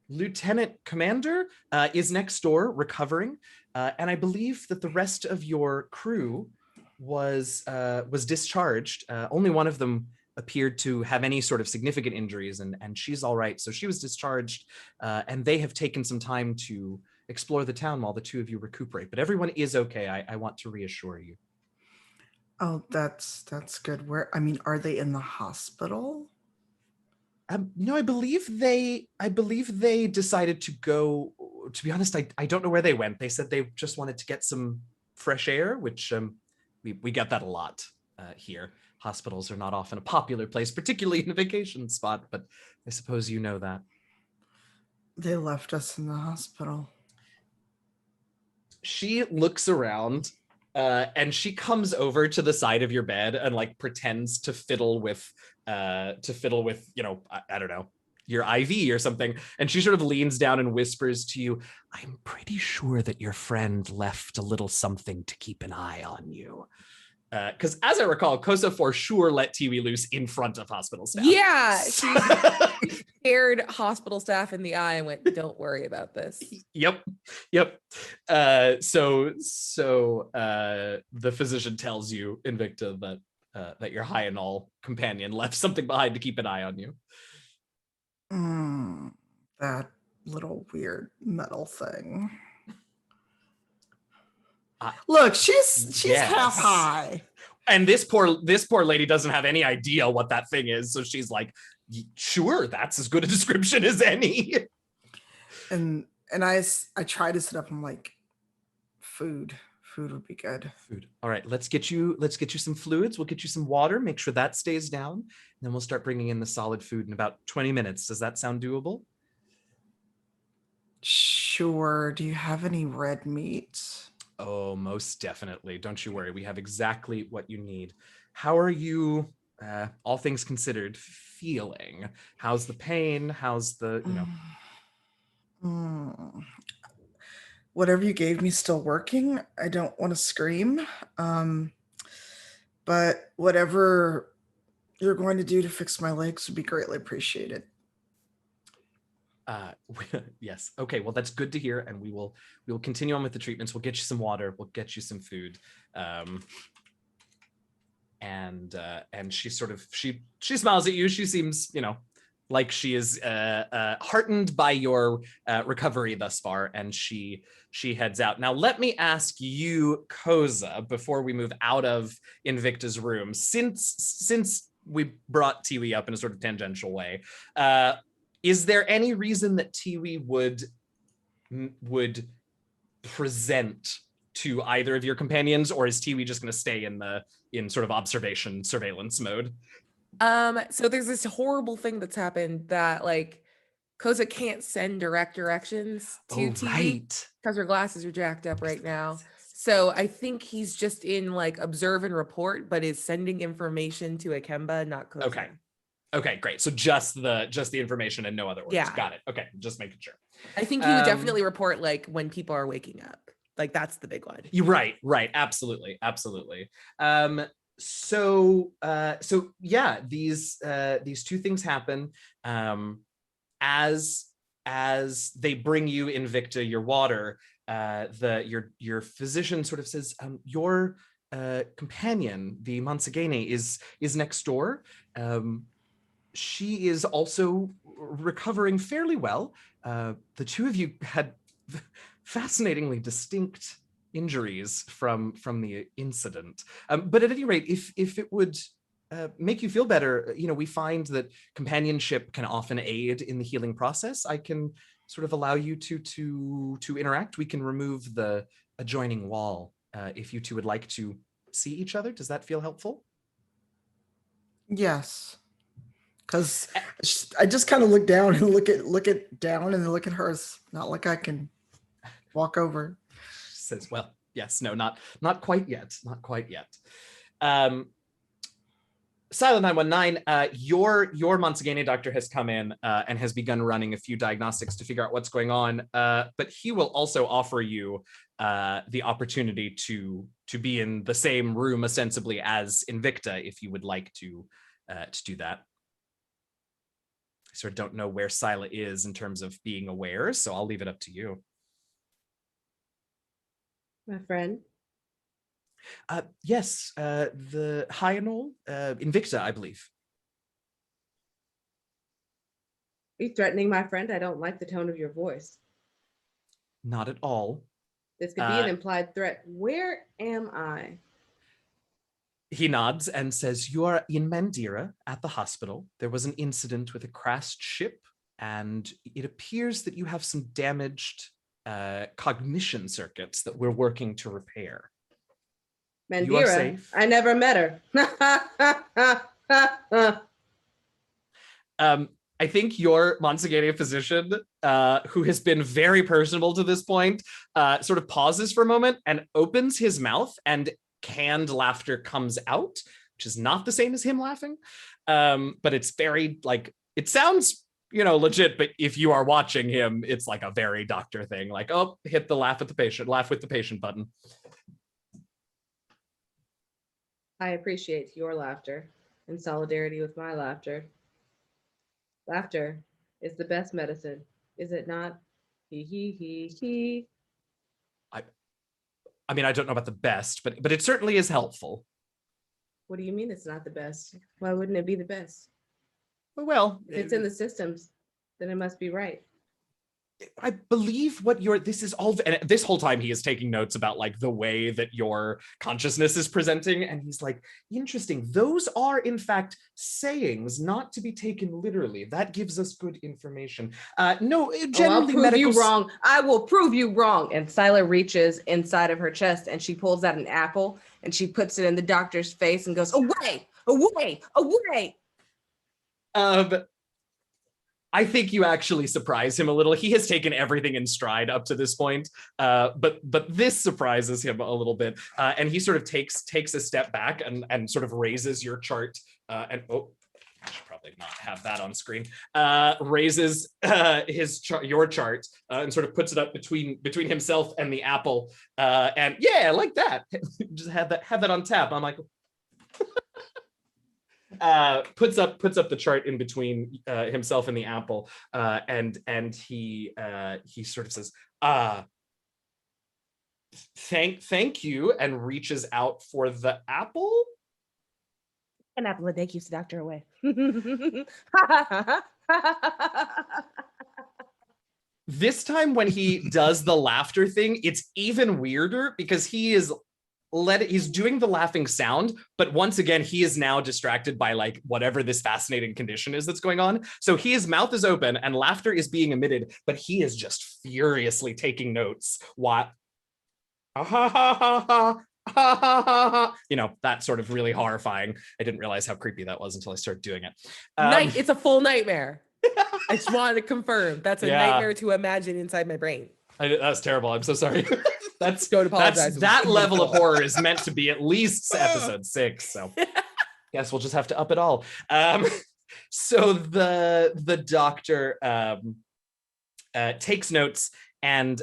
Speaker 2: Lieutenant Commander is next door recovering, and I believe that the rest of your crew was discharged. Only one of them appeared to have any sort of significant injuries, and she's all right. So she was discharged, and they have taken some time to explore the town while the two of you recuperate. But everyone is okay. I want to reassure you.
Speaker 8: Oh, that's good. Are they in the hospital?
Speaker 2: No, I believe they decided to go. To be honest, I don't know where they went. They said they just wanted to get some fresh air, which we get that a lot here. Hospitals are not often a popular place, particularly in a vacation spot, but I suppose you know that.
Speaker 8: They left us in the hospital.
Speaker 2: She looks around and she comes over to the side of your bed and pretends to fiddle with I don't know, your IV or something. And she sort of leans down and whispers to you, I'm pretty sure that your friend left a little something to keep an eye on you. Because as I recall, Koseh for sure let Tiwi loose in front of hospital staff.
Speaker 3: Yeah, she stared hospital staff in the eye and went, "Don't worry about this."
Speaker 2: Yep. So the physician tells you, Invicta, that your Hyanol companion left something behind to keep an eye on you.
Speaker 8: That little weird metal thing. Look, she's half high,
Speaker 2: and this poor lady doesn't have any idea what that thing is, so she's like, sure, that's as good a description as any. And
Speaker 8: I try to sit up. I'm like, food would be good.
Speaker 2: Food. All right, let's get you some fluids. We'll get you some water. Make sure that stays down, and then we'll start bringing in the solid food in about 20 minutes. Does that sound doable?
Speaker 8: sure. Do you have any red meat?
Speaker 2: Oh, most definitely. Don't you worry. We have exactly what you need. How are you, all things considered, feeling? How's the pain? How's the,
Speaker 8: Mm. Whatever you gave me still working. I don't want to scream. But whatever you're going to do to fix my legs would be greatly appreciated.
Speaker 2: Yes. Okay. Well, that's good to hear. And we will continue on with the treatments. We'll get you some water. We'll get you some food. And she sort of, she smiles at you. She seems, like she is heartened by your recovery thus far, and she heads out. Now, let me ask you, Koseh, before we move out of Invicta's room, since we brought Tiwi up in a sort of tangential way, is there any reason that Tiwi would present to either of your companions, or is Tiwi just going to stay in sort of observation surveillance mode?
Speaker 3: So there's this horrible thing that's happened that like Koseh can't send direct directions to TV because her glasses are jacked up right now. So I think he's just in like observe and report, but is sending information to Ikemba, not Koseh.
Speaker 2: Okay, great. So just the information and no other orders.
Speaker 3: Yeah.
Speaker 2: Got it. Okay, just making sure.
Speaker 3: I think he would definitely report like when people are waking up. Like that's the big one.
Speaker 2: You're right. Absolutely. So yeah, these two things happen as they bring you Invicta, your water. Your physician sort of says, your companion, the Mansagene, is next door. She is also recovering fairly well. The two of you had fascinatingly distinct injuries from the incident. But at any rate, if it would make you feel better, we find that companionship can often aid in the healing process. I can sort of allow you to interact. We can remove the adjoining wall if you two would like to see each other. Does that feel helpful?
Speaker 8: Yes. Because I just kind of look down and look at down and then look at her. It's not like I can walk over.
Speaker 2: Says, well, yes, no, not quite yet. Not quite yet. Cyla 919, your Mansagene doctor has come in and has begun running a few diagnostics to figure out what's going on. But he will also offer you the opportunity to be in the same room ostensibly as Invicta if you would like to do that. I sort of don't know where Cyla is in terms of being aware, so I'll leave it up to you.
Speaker 6: My friend?
Speaker 2: Yes, the Hyanol, Invicta, I believe.
Speaker 6: Are you threatening my friend? I don't like the tone of your voice.
Speaker 2: Not at all.
Speaker 6: This could be an implied threat. Where am I?
Speaker 2: He nods and says, you are in Mandyra at the hospital. There was an incident with a crashed ship, and it appears that you have some damaged cognition circuits that we're working to repair.
Speaker 6: Mandyra?
Speaker 2: You are safe.
Speaker 6: I never met her.
Speaker 2: I think your Mansagene physician, who has been very personable to this point, sort of pauses for a moment and opens his mouth, and canned laughter comes out, which is not the same as him laughing. But it's very like, it sounds, legit, but if you are watching him, it's like a very doctor thing. Like, oh, hit the laugh with the patient button.
Speaker 6: I appreciate your laughter in solidarity with my laughter. Laughter is the best medicine, is it not? He, he.
Speaker 2: I mean, I don't know about the best, but it certainly is helpful.
Speaker 6: What do you mean it's not the best? Why wouldn't it be the best?
Speaker 2: Well,
Speaker 6: if it's in the systems, then it must be right.
Speaker 2: I believe this is all, and this whole time he is taking notes about like the way that your consciousness is presenting. And he's like, interesting. Those are in fact sayings, not to be taken literally. That gives us good information. No, generally
Speaker 6: I'll prove you wrong. I will prove you wrong. And Cyla reaches inside of her chest and she pulls out an apple and she puts it in the doctor's face and goes, away, away, away.
Speaker 2: I think you actually surprise him a little. He has taken everything in stride up to this point, but this surprises him a little bit, and he sort of takes a step back and sort of raises your chart and I should probably not have that on screen. Raises your chart and sort of puts it up between himself and the apple, and yeah, like that. Just have that on tap. I'm like. Puts up the chart in between himself and the apple, and he sort of says, thank you, and reaches out for the apple.
Speaker 6: An apple a day keeps the doctor away.
Speaker 2: This time when he does the laughter thing, it's even weirder because he's doing the laughing sound, but once again, he is now distracted by like whatever this fascinating condition is that's going on. So his mouth is open and laughter is being emitted, but he is just furiously taking notes. What? You know, that sort of really horrifying. I didn't realize how creepy that was until I started doing it.
Speaker 3: It's a full nightmare. I just wanted to confirm that's a nightmare to imagine inside my brain.
Speaker 2: That's terrible. I'm so sorry. That's
Speaker 3: apologize.
Speaker 2: That level of horror is meant to be at least episode 6. So guess we'll just have to up it all. So the doctor takes notes and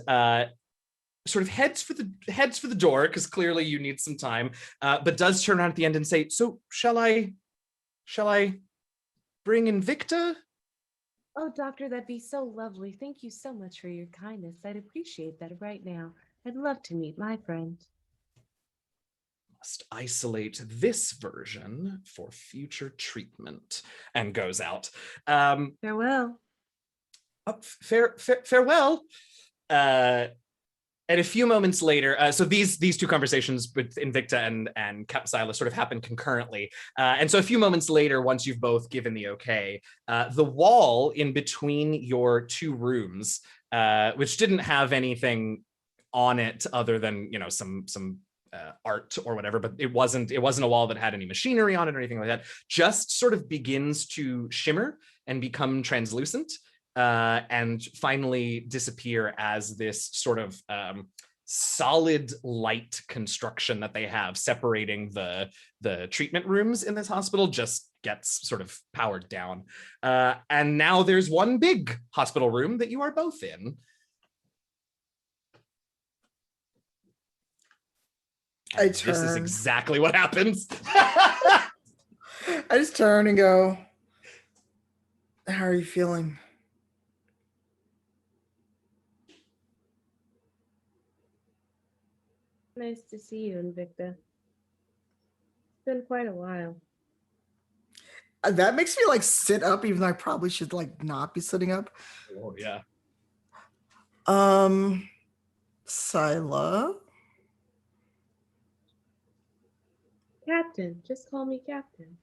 Speaker 2: sort of heads for the door because clearly you need some time, but does turn around at the end and say, "So shall I bring Invicta?"
Speaker 6: Oh, doctor, that'd be so lovely. Thank you so much for your kindness. I'd appreciate that right now. I'd love to meet my friend.
Speaker 2: Must isolate this version for future treatment, and goes out.
Speaker 6: Farewell.
Speaker 2: Farewell. And a few moments later, so these two conversations with Invicta and Cyla sort of happen concurrently. And so a few moments later, once you've both given the okay, the wall in between your two rooms, which didn't have anything on it other than, you know, some art or whatever, but it wasn't a wall that had any machinery on it or anything like that, just sort of begins to shimmer and become translucent, and finally disappear as this sort of solid light construction that they have separating the treatment rooms in this hospital just gets sort of powered down. And now there's one big hospital room that you are both in. This is exactly what happens.
Speaker 8: I just turn and go, "How are you feeling?"
Speaker 6: Nice to see you, Invicta. It's been quite a while.
Speaker 8: That makes me like sit up, even though I probably should like not be sitting up.
Speaker 2: Oh yeah.
Speaker 8: Cyla.
Speaker 6: Captain, just call me Captain.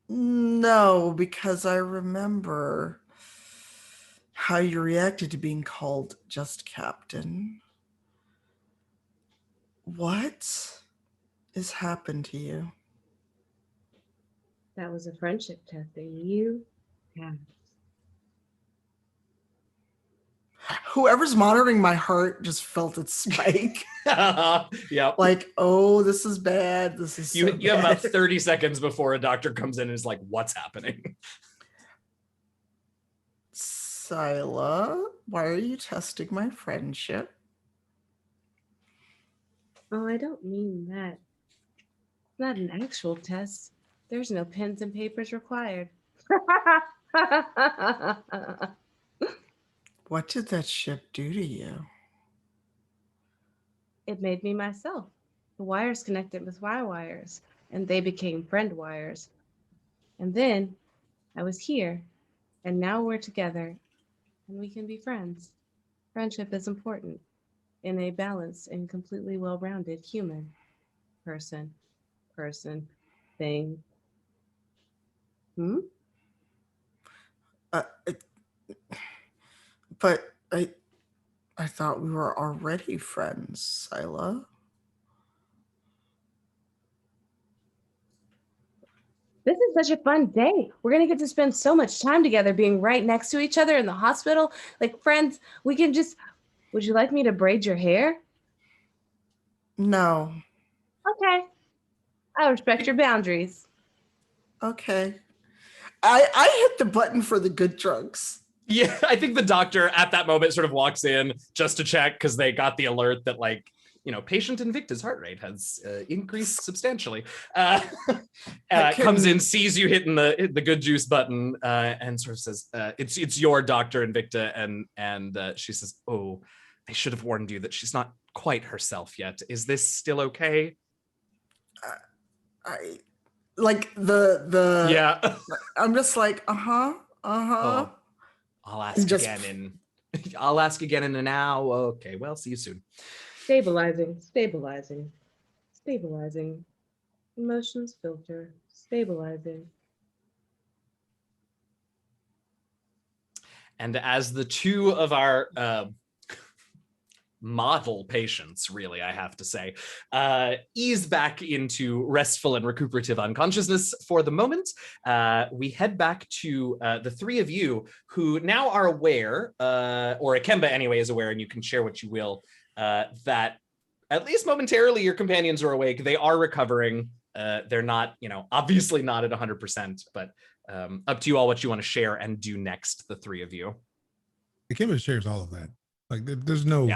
Speaker 8: No, because I remember how you reacted to being called just Captain. What has happened to you?
Speaker 6: That was a friendship test that you passed.
Speaker 8: Whoever's monitoring my heart just felt it spike.
Speaker 2: Yeah.
Speaker 8: Like, oh, this is bad. This is so
Speaker 2: you have about
Speaker 8: bad.
Speaker 2: 30 seconds before a doctor comes in and is like, "What's happening?"
Speaker 8: Cyla, why are you testing my friendship?
Speaker 6: Oh, I don't mean that. It's not an actual test. There's no pens and papers required.
Speaker 8: What did that ship do to you?
Speaker 6: It made me myself. The wires connected with my wires, and they became friend wires. And then I was here, and now we're together, and we can be friends. Friendship is important in a balanced and completely well-rounded human person, thing.
Speaker 8: But I thought we were already friends, Cyla.
Speaker 6: This is such a fun day. We're going to get to spend so much time together being right next to each other in the hospital. Like friends, we can just, would you like me to braid your hair?
Speaker 8: No.
Speaker 6: Okay. I respect your boundaries.
Speaker 8: Okay. I hit the button for the good drugs.
Speaker 2: Yeah, I think the doctor at that moment sort of walks in just to check because they got the alert that like, patient Invicta's heart rate has increased substantially. Comes in, sees you hitting the good juice button, and sort of says, "It's your Dr. Invicta," and she says, "Oh, I should have warned you that she's not quite herself yet. Is this still okay?"
Speaker 8: I like the
Speaker 2: Yeah.
Speaker 8: I'm just like
Speaker 2: Oh, I'll ask
Speaker 8: Just-
Speaker 2: again in I'll ask again in an hour. Okay, well, see you soon.
Speaker 6: Stabilizing. Emotions filter. Stabilizing.
Speaker 2: And as the two of our model patients, really, I have to say, ease back into restful and recuperative unconsciousness for the moment, we head back to the three of you who now are aware, or Ikemba anyway is aware, and you can share what you will, that at least momentarily your companions are awake. They are recovering. They're not, obviously not at 100%, but up to you all what you want to share and do next, the three of you.
Speaker 4: Ikemba shares all of that. Like there's no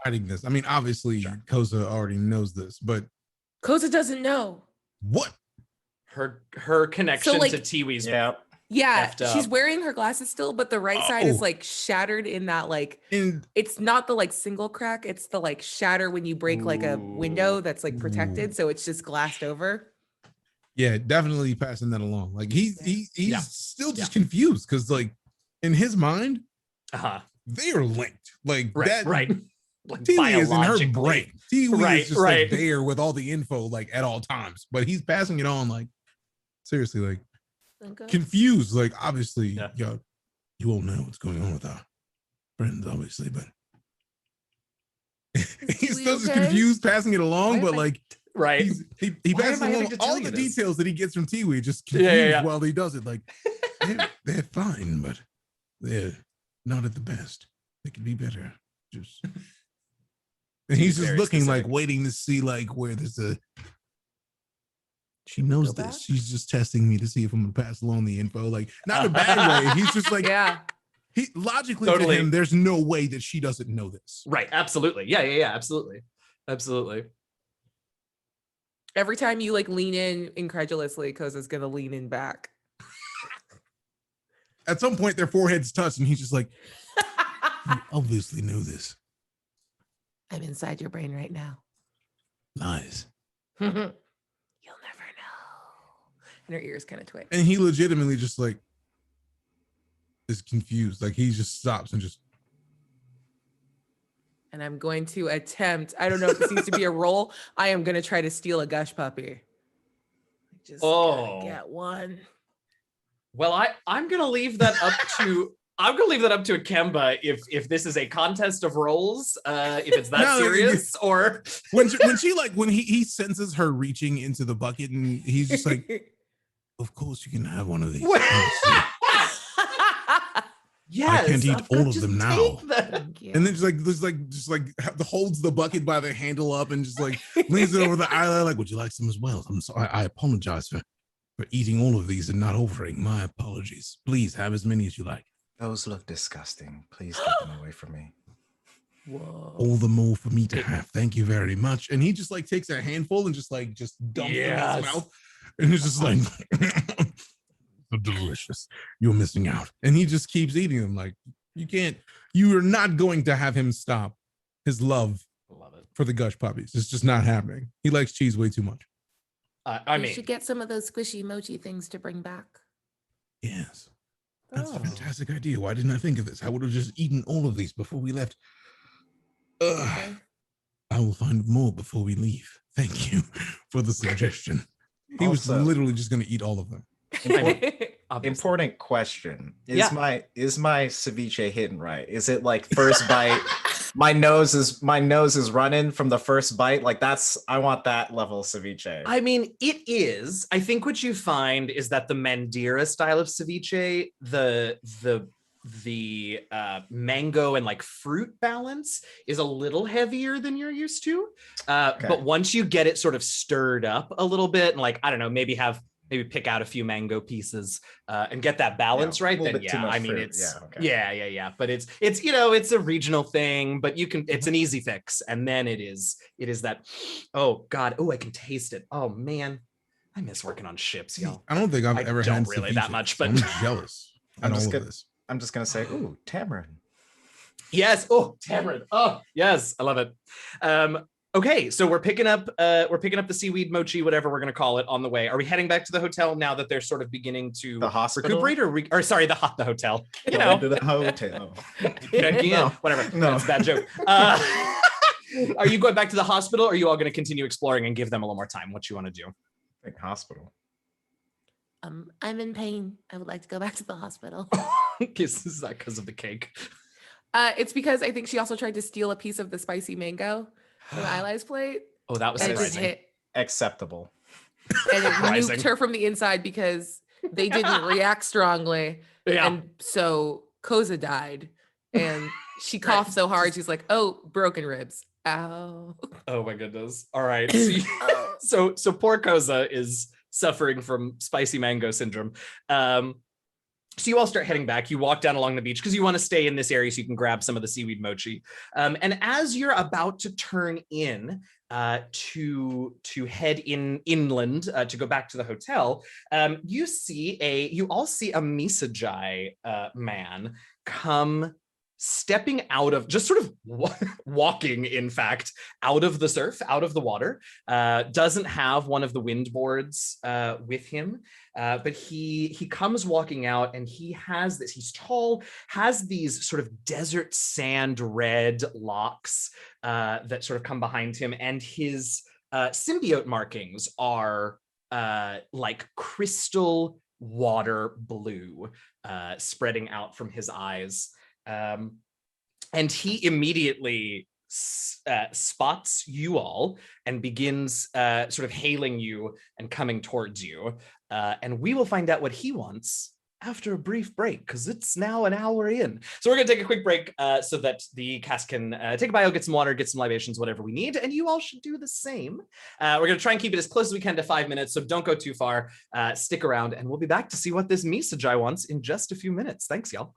Speaker 4: hiding this. I mean, obviously Koseh already knows this, but
Speaker 3: Koseh doesn't know.
Speaker 4: What?
Speaker 2: Her connection
Speaker 3: like-
Speaker 2: to Tiwi's
Speaker 3: Yeah,
Speaker 2: effed
Speaker 3: she's
Speaker 2: up.
Speaker 3: wearing her glasses still, but the right side is like shattered in that it's not the like single crack, it's the like shatter when you break like a window that's like protected, so it's just glassed over.
Speaker 4: Yeah, definitely passing that along. Like he's still just confused because like in his mind, they are linked. Like that,
Speaker 2: right. Like
Speaker 4: Tiwi is in her
Speaker 2: biologically.
Speaker 4: brain. Tiwi is just
Speaker 2: right.
Speaker 4: like there with all the info like at all times, but he's passing it on like seriously, like confused. Like obviously, you all know what's going on with our friends, obviously, but he's still just confused, passing it along. But like, he passes along all the details that he gets from Tiwi, just confused while he does it. Like they're fine, but they're not at the best. They could be better. Just and he's just looking like waiting to see like where there's a. She knows this. She's just testing me to see if I'm gonna pass along the info. Like not in a bad way. He's just like He logically to him, there's no way that she doesn't know this.
Speaker 2: Right. Absolutely. Yeah. Absolutely.
Speaker 3: Every time you like lean in incredulously, Koseh's gonna lean in back.
Speaker 4: At some point, their foreheads touch, and he's just like, "You obviously know this."
Speaker 3: I'm inside your brain right now.
Speaker 4: Lies.
Speaker 3: You'll never know. And her ears kind of twitch.
Speaker 4: And he legitimately just like is confused. Like he just stops and just.
Speaker 3: And I'm going to attempt. I don't know if this needs to be a roll. I am going to try to steal a gush puppy. Just gotta get one.
Speaker 2: Well, I'm gonna leave that up to Ikemba if this is a contest of rolls, if it's that serious, or
Speaker 4: when he senses her reaching into the bucket and he's just like, of course you can have one of these.
Speaker 2: Yes,
Speaker 4: I can't eat all of them now.
Speaker 3: And
Speaker 4: then just holds the bucket by the handle up and just like leans it over the eyelid like, would you like some as well? I'm sorry. I apologize for eating all of these and not offering. My apologies. Please have as many as you like.
Speaker 5: Those look disgusting. Please get them away from me.
Speaker 3: Whoa.
Speaker 4: All the more for me to have. Thank you very much. And he just like takes a handful and just dumps it in his mouth. And he's just like, so delicious. You're missing out. And he just keeps eating them. Like, you are not going to have him stop his love for the gush puppies. It's just not happening. He likes cheese way too much.
Speaker 3: You should get some of those squishy mochi things to bring back.
Speaker 4: Yes. That's a fantastic idea. Why didn't I think of this? I would have just eaten all of these before we left. I will find more before we leave. Thank you for the suggestion. He was literally just going to eat all of them.
Speaker 5: Important question. Is my ceviche hidden right? Is it like first bite my nose is running from the first bite. Like I want that level of ceviche.
Speaker 2: I mean, it is. I think what you find is that the Mandyra style of ceviche, the mango and like fruit balance is a little heavier than you're used to. But once you get it sort of stirred up a little bit, and like, I don't know, maybe pick out a few mango pieces and get that balance right, then yeah, I mean, fruit. Yeah. But it's it's a regional thing, but it's an easy fix. And then it is that, oh God, oh, I can taste it. Oh man, I miss working on ships, y'all.
Speaker 4: I don't think I've ever had
Speaker 2: really that much, but
Speaker 4: I'm jealous.
Speaker 5: I'm just gonna say, ooh, tamarind.
Speaker 2: Yes. Oh, tamarind. Oh, yes, I love it. Okay, so we're picking up the seaweed mochi, whatever we're gonna call it, on the way. Are we heading back to the hotel now that they're sort of beginning to recuperate, or sorry, the hotel? You know,
Speaker 5: to the hotel.
Speaker 2: No. Whatever. No, it's a bad joke. Are you going back to the hospital, or are you all going to continue exploring and give them a little more time? What you want to do?
Speaker 5: I think hospital.
Speaker 3: I'm in pain. I would like to go back to the hospital.
Speaker 2: Is that because of the cake?
Speaker 3: It's because I think she also tried to steal a piece of the spicy mango from Ilay's plate.
Speaker 2: Oh, that was surprising.
Speaker 5: Acceptable.
Speaker 3: And it nuked her from the inside because they didn't react strongly.
Speaker 2: Yeah.
Speaker 3: And so Koseh died. And she coughed so hard, she's like, oh, broken ribs. Ow.
Speaker 2: Oh my goodness. All right. So poor Koseh is suffering from spicy mango syndrome. So you all start heading back. You walk down along the beach because you want to stay in this area so you can grab some of the seaweed mochi. And as you're about to turn in to head inland to go back to the hotel, you all see a Misajai man come stepping out of, just sort of walking, in fact, out of the surf, out of the water. Doesn't have one of the wind boards with him, but he comes walking out, and he's tall, has these sort of desert sand red locks that sort of come behind him, and his symbiote markings are like crystal water blue spreading out from his eyes. And he immediately spots you all and begins sort of hailing you and coming towards you. And we will find out what he wants after a brief break, because it's now an hour in. So we're going to take a quick break so that the cast can take a bio, get some water, get some libations, whatever we need. And you all should do the same. We're going to try and keep it as close as we can to 5 minutes, so don't go too far. Stick around, and we'll be back to see what this Misajai wants in just a few minutes. Thanks, y'all.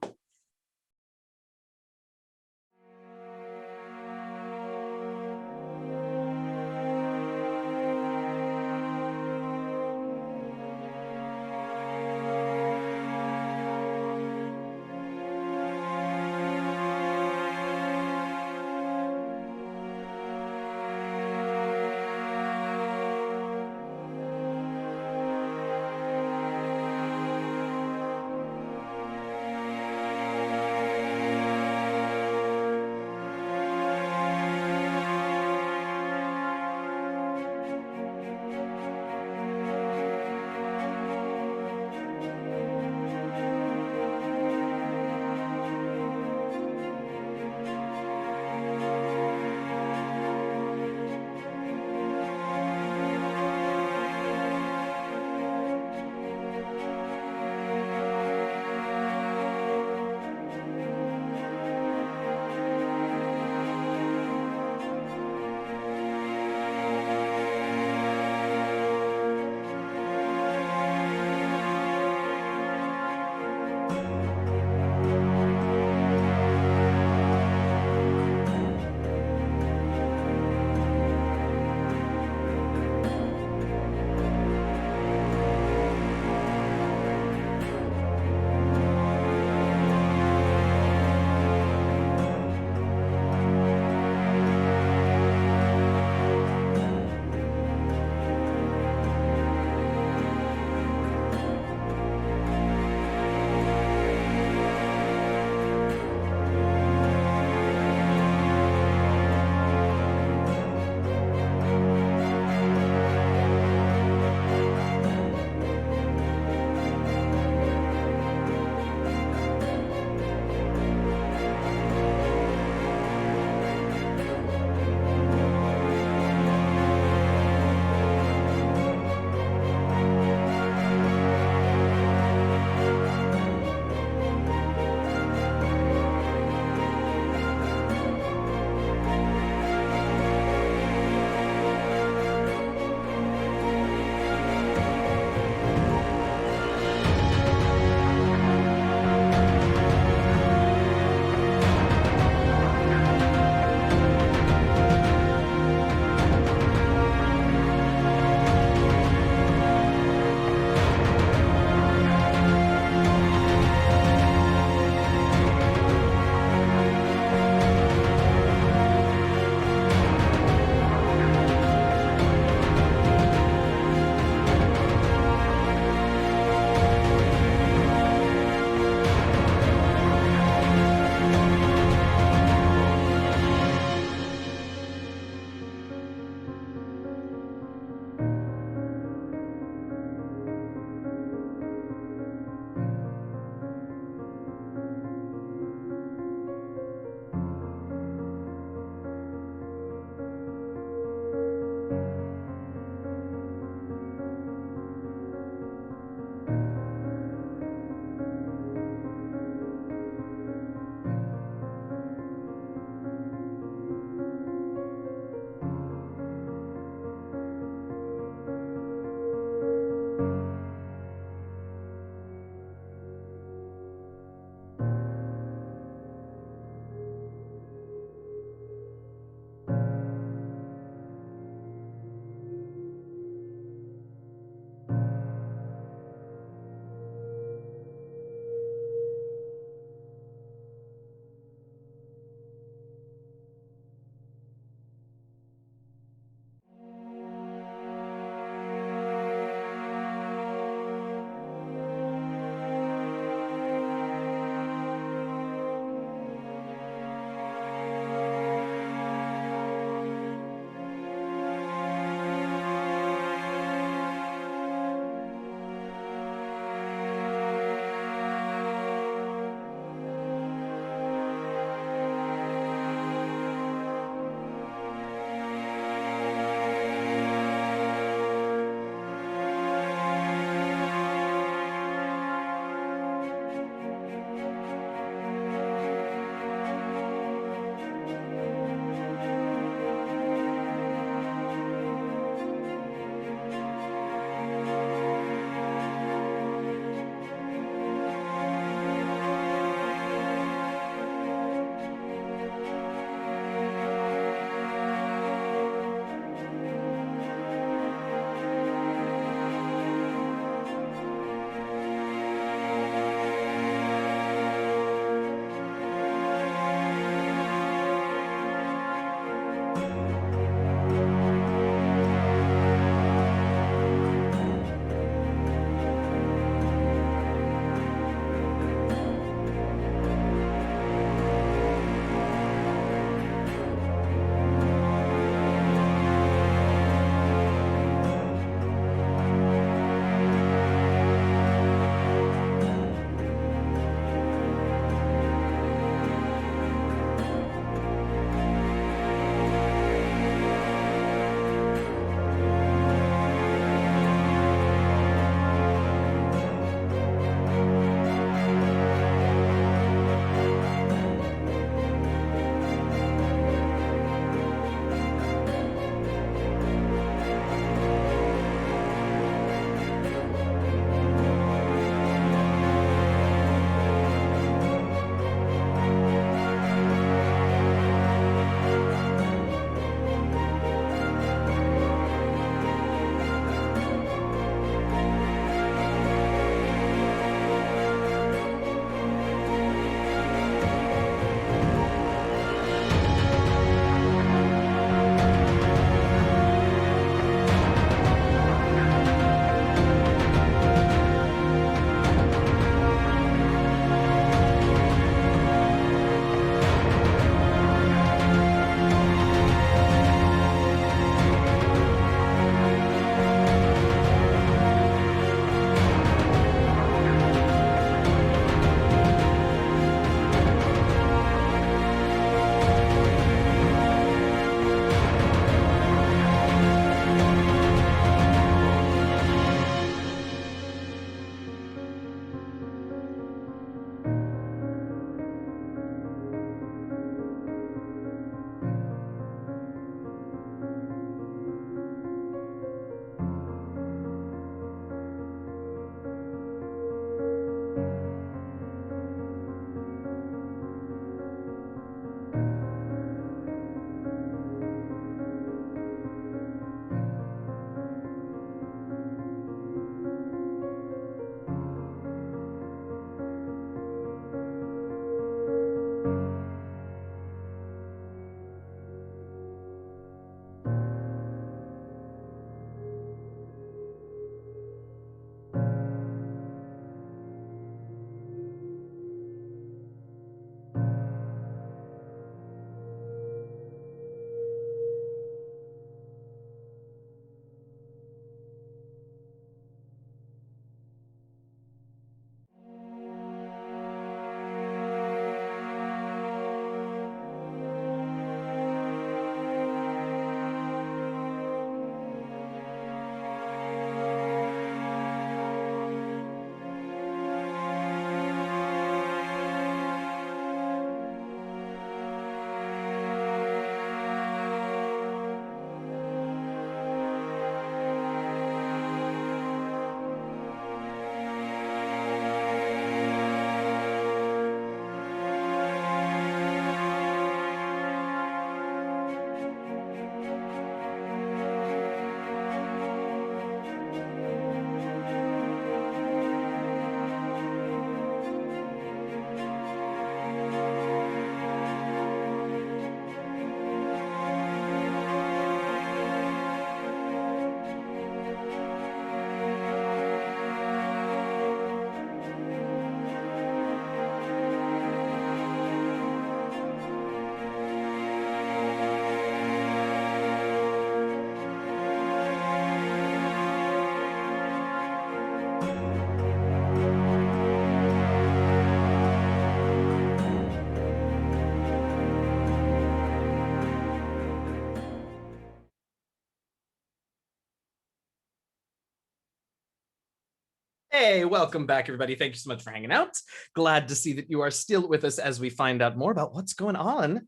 Speaker 2: Hey, welcome back, everybody. Thank you so much for hanging out. Glad to see that you are still with us as we find out more about what's going on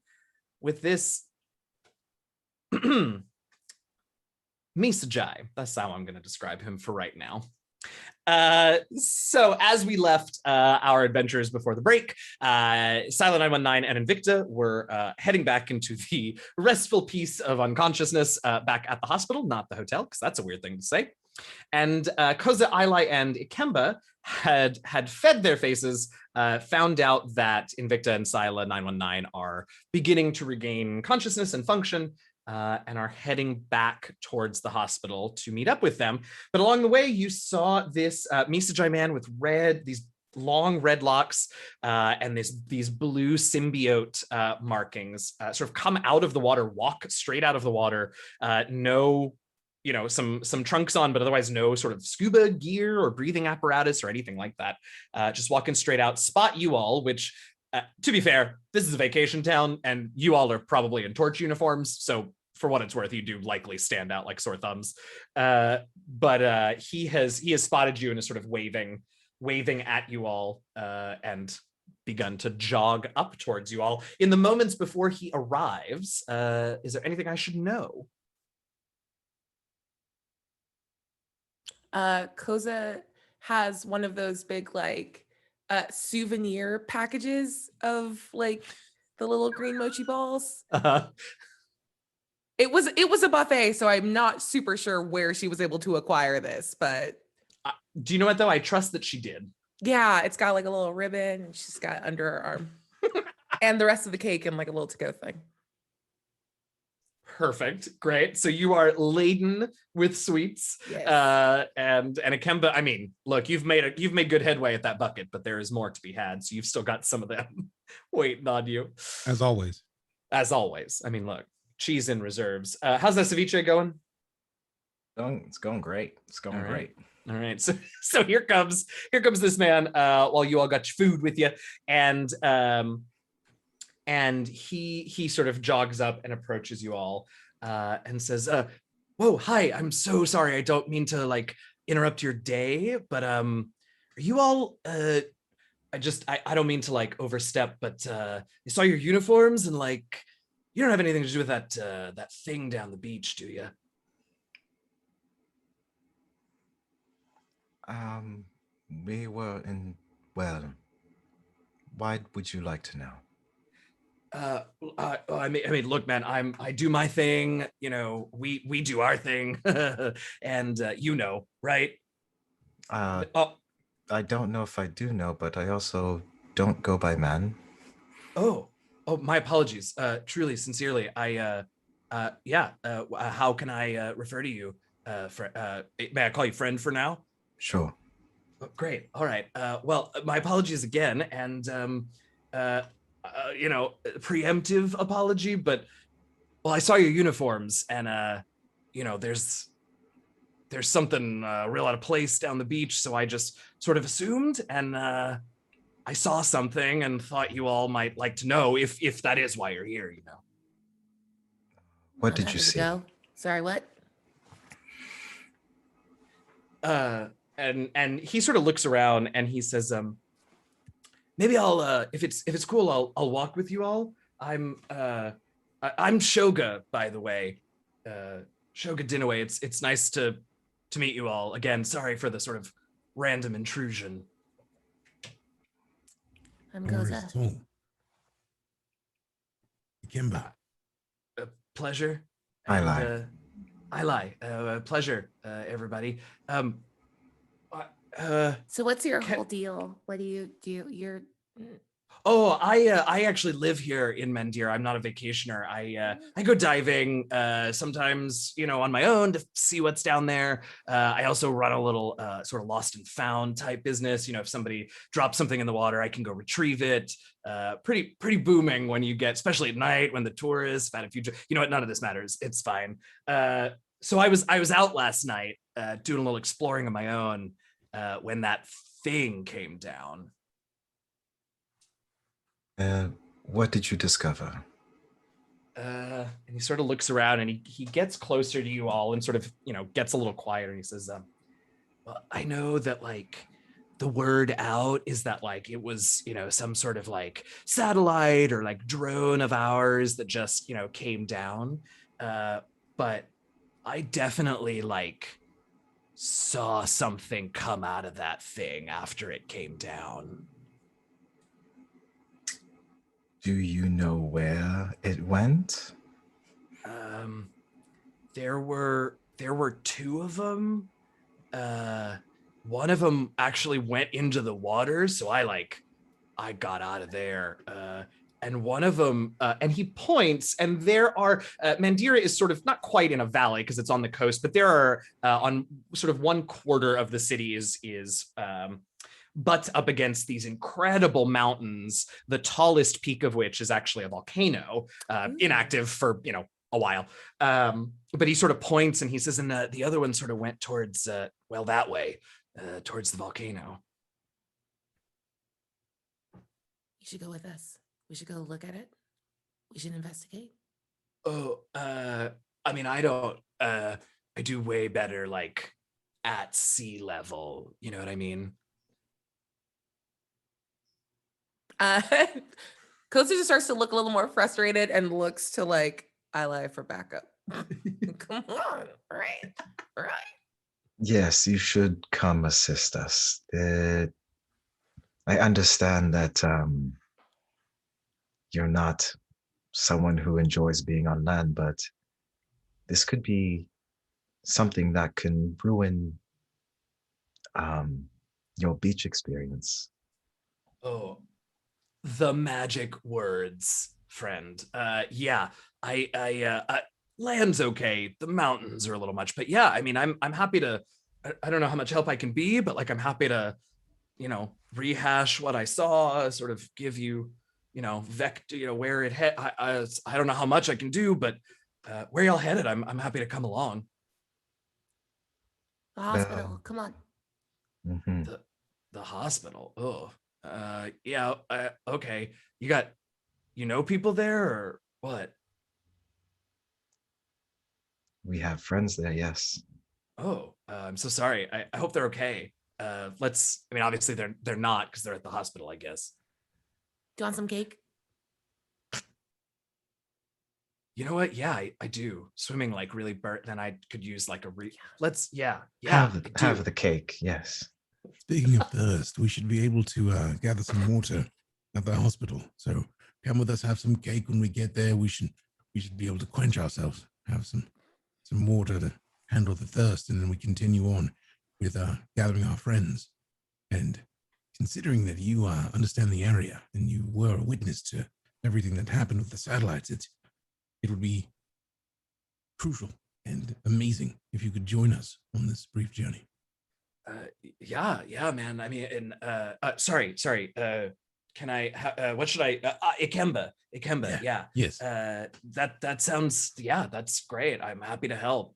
Speaker 2: with this Misajai. That's how I'm going to describe him for right now. So as we left our adventures before the break, Cyla 919 and Invicta were heading back into the restful peace of unconsciousness back at the hospital, not the hotel, because that's a weird thing to say. And Koseh, Ilay, and Ikemba had fed their faces, found out that Invicta and Cyla 919 are beginning to regain consciousness and function, and are heading back towards the hospital to meet up with them. But along the way, you saw this Misajai man with these long red locks and these blue symbiote markings sort of come out of the water, walk straight out of the water, no, some trunks on, but otherwise no sort of scuba gear or breathing apparatus or anything like that. Just walking straight out, spot you all, which to be fair, this is a vacation town and you all are probably in torch uniforms. So for what it's worth, you do likely stand out like sore thumbs. But he has spotted you and is sort of waving at you all and begun to jog up towards you all. In the moments before he arrives, is there anything I should know?
Speaker 3: Koseh has one of those big souvenir packages of the little green mochi balls. It was a buffet, so I'm not super sure where she was able to acquire this, but
Speaker 2: do you know what though? I trust that she did.
Speaker 3: Yeah, it's got a little ribbon and she's got it under her arm. And the rest of the cake in a little to-go thing.
Speaker 2: Perfect. Great. So you are laden with sweets.
Speaker 3: Yes.
Speaker 2: And Ikemba, I mean, look, you've made good headway at that bucket, but there is more to be had. So you've still got some of them waiting on you.
Speaker 4: As always.
Speaker 2: As always. I mean, look, cheese in reserves. How's that ceviche going?
Speaker 5: It's going great. It's going great.
Speaker 2: All right. So here comes this man while you all got your food with you. And he sort of jogs up and approaches you all and says, whoa, hi, I'm so sorry. I don't mean to interrupt your day, but are you all, I don't mean to overstep, but I saw your uniforms and you don't have anything to do with that thing down the beach, do you?
Speaker 7: We were in, well, why would you like to know?
Speaker 2: I mean, look, man, I do my thing, we do our thing, and right?
Speaker 7: I don't know if I do know, but I also don't go by man.
Speaker 2: Oh, my apologies. Truly, sincerely, how can I refer to you? May I call you friend for now?
Speaker 7: Sure.
Speaker 2: Oh, great. All right. Well, my apologies again, and preemptive apology, but I saw your uniforms and there's something real out of place down the beach, so I just sort of assumed, and I saw something and thought you all might like to know if that is why you're here,
Speaker 7: What did you see?
Speaker 3: Sorry, what?
Speaker 2: And he sort of looks around and he says, maybe I'll if it's cool, I'll walk with you all. I'm Shoga, by the way. Shoga Dinaway. It's nice to meet you all again. Sorry for the sort of random intrusion.
Speaker 3: I'm Koseh.
Speaker 4: Ikemba.
Speaker 2: Pleasure.
Speaker 7: Ilay.
Speaker 2: Ilay. Pleasure, everybody.
Speaker 3: So what's your whole deal? What do you do? You're
Speaker 2: I actually live here in Mandyra. I'm not a vacationer. I go diving sometimes, on my own to see what's down there. I also run a little sort of lost and found type business. If somebody drops something in the water, I can go retrieve it. Pretty booming when you get, especially at night when the tourists, bad if you know what, none of this matters. It's fine. So I was out last night doing a little exploring on my own when that thing came down.
Speaker 7: What did you discover?
Speaker 2: And he sort of looks around and he gets closer to you all and sort of, gets a little quieter. And he says, well, I know that the word out is that like it was, some sort of like satellite or like drone of ours that just, came down. But I definitely like saw something come out of that thing after it came down.
Speaker 5: Do you know where it went?
Speaker 2: There were two of them. One of them actually went into the water, so I got out of there. And one of them, and he points, and there are, Mandyra is sort of not quite in a valley because it's on the coast, but there are on sort of 1/4 of the city is butts up against these incredible mountains, the tallest peak of which is actually a volcano, inactive for, a while. But he sort of points and he says, and the other one sort of went towards, that way, towards the volcano.
Speaker 3: You should go with us. We should go look at it. We should investigate.
Speaker 2: Oh, I mean, I don't, I do way better like at sea level. You know what I mean?
Speaker 3: Koseh just starts to look a little more frustrated and looks to like Ilay for backup. Come on, right.
Speaker 7: Yes, you should come assist us. I understand that you're not someone who enjoys being on land, but this could be something that can ruin your beach experience.
Speaker 2: Oh, the magic words, friend. Yeah, I land's okay. The mountains are a little much, but yeah, I mean, I'm happy to. I don't know how much help I can be, but like I'm happy to, rehash what I saw, sort of give you, vector, where it head. I don't know how much I can do, but where y'all headed, I'm happy to come along.
Speaker 3: The hospital. Come on.
Speaker 7: Mm-hmm.
Speaker 2: The hospital. Oh, yeah. Okay. You know people there or what?
Speaker 7: We have friends there, yes.
Speaker 2: Oh, I'm so sorry. I hope they're okay. Obviously they're not because they're at the hospital, I guess.
Speaker 3: Do you want some cake?
Speaker 2: You know what? Yeah, I do. Swimming like really burnt. Then I could use like
Speaker 7: Have the cake, yes.
Speaker 4: Speaking of thirst, we should be able to gather some water at the hospital. So come with us, have some cake when we get there. We should be able to quench ourselves, have some water to handle the thirst, and then we continue on with gathering our friends. And considering that you understand the area and you were a witness to everything that happened with the satellites, it would be crucial and amazing if you could join us on this brief journey.
Speaker 2: Yeah, man. I mean, and sorry. Can I? What should I? Ikemba. Yeah.
Speaker 4: Yes.
Speaker 2: That sounds. Yeah, that's great. I'm happy to help.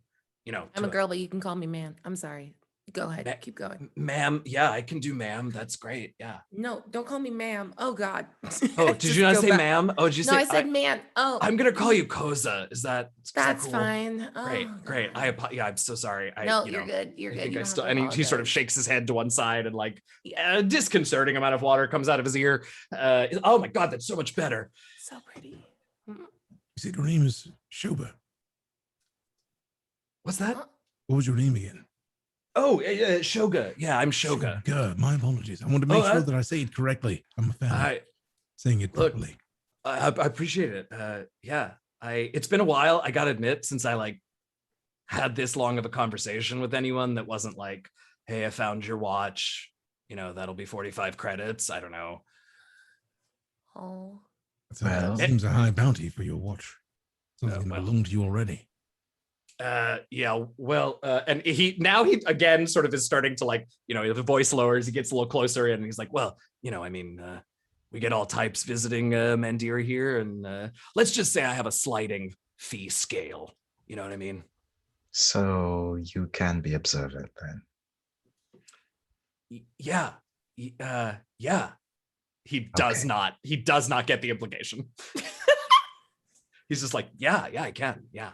Speaker 3: I'm a girl, but you can call me man. I'm sorry. Go ahead. Keep going.
Speaker 2: Ma'am. Yeah, I can do ma'am. That's great. Yeah.
Speaker 3: No, don't call me ma'am. Oh God.
Speaker 2: Oh, did you not say ma'am? Oh, did you say?
Speaker 3: No, I said man. Oh.
Speaker 2: I'm gonna call you Koseh. Is that?
Speaker 3: That's
Speaker 2: cool?
Speaker 3: Fine.
Speaker 2: Great. I'm so sorry.
Speaker 3: You're good. You're good.
Speaker 2: And he sort of shakes his head to one side and like a disconcerting amount of water comes out of his ear. Oh my God, that's so much better.
Speaker 3: So pretty.
Speaker 4: You said your name is Shoba.
Speaker 2: What's that?
Speaker 4: What was your name again?
Speaker 2: Oh, Shoga. Yeah, I'm Shoga.
Speaker 4: Shoga. My apologies. I want to make sure that I say it correctly. I'm a fan of saying it properly.
Speaker 2: I appreciate it. Yeah, it's been a while. I gotta admit, since I had this long of a conversation with anyone that wasn't like, "Hey, I found your watch. That'll be 45 credits." I don't know.
Speaker 3: Oh,
Speaker 4: that seems a high bounty for your watch. Something that belonged to you already.
Speaker 2: Yeah, well, and he again sort of is starting to the voice lowers, he gets a little closer and he's like, well, we get all types visiting Mandyra here, and let's just say I have a sliding fee scale. You know what I mean?
Speaker 7: So you can be observant then.
Speaker 2: Yeah. Yeah. He does not get the implication. He's just like, yeah, I can. Yeah.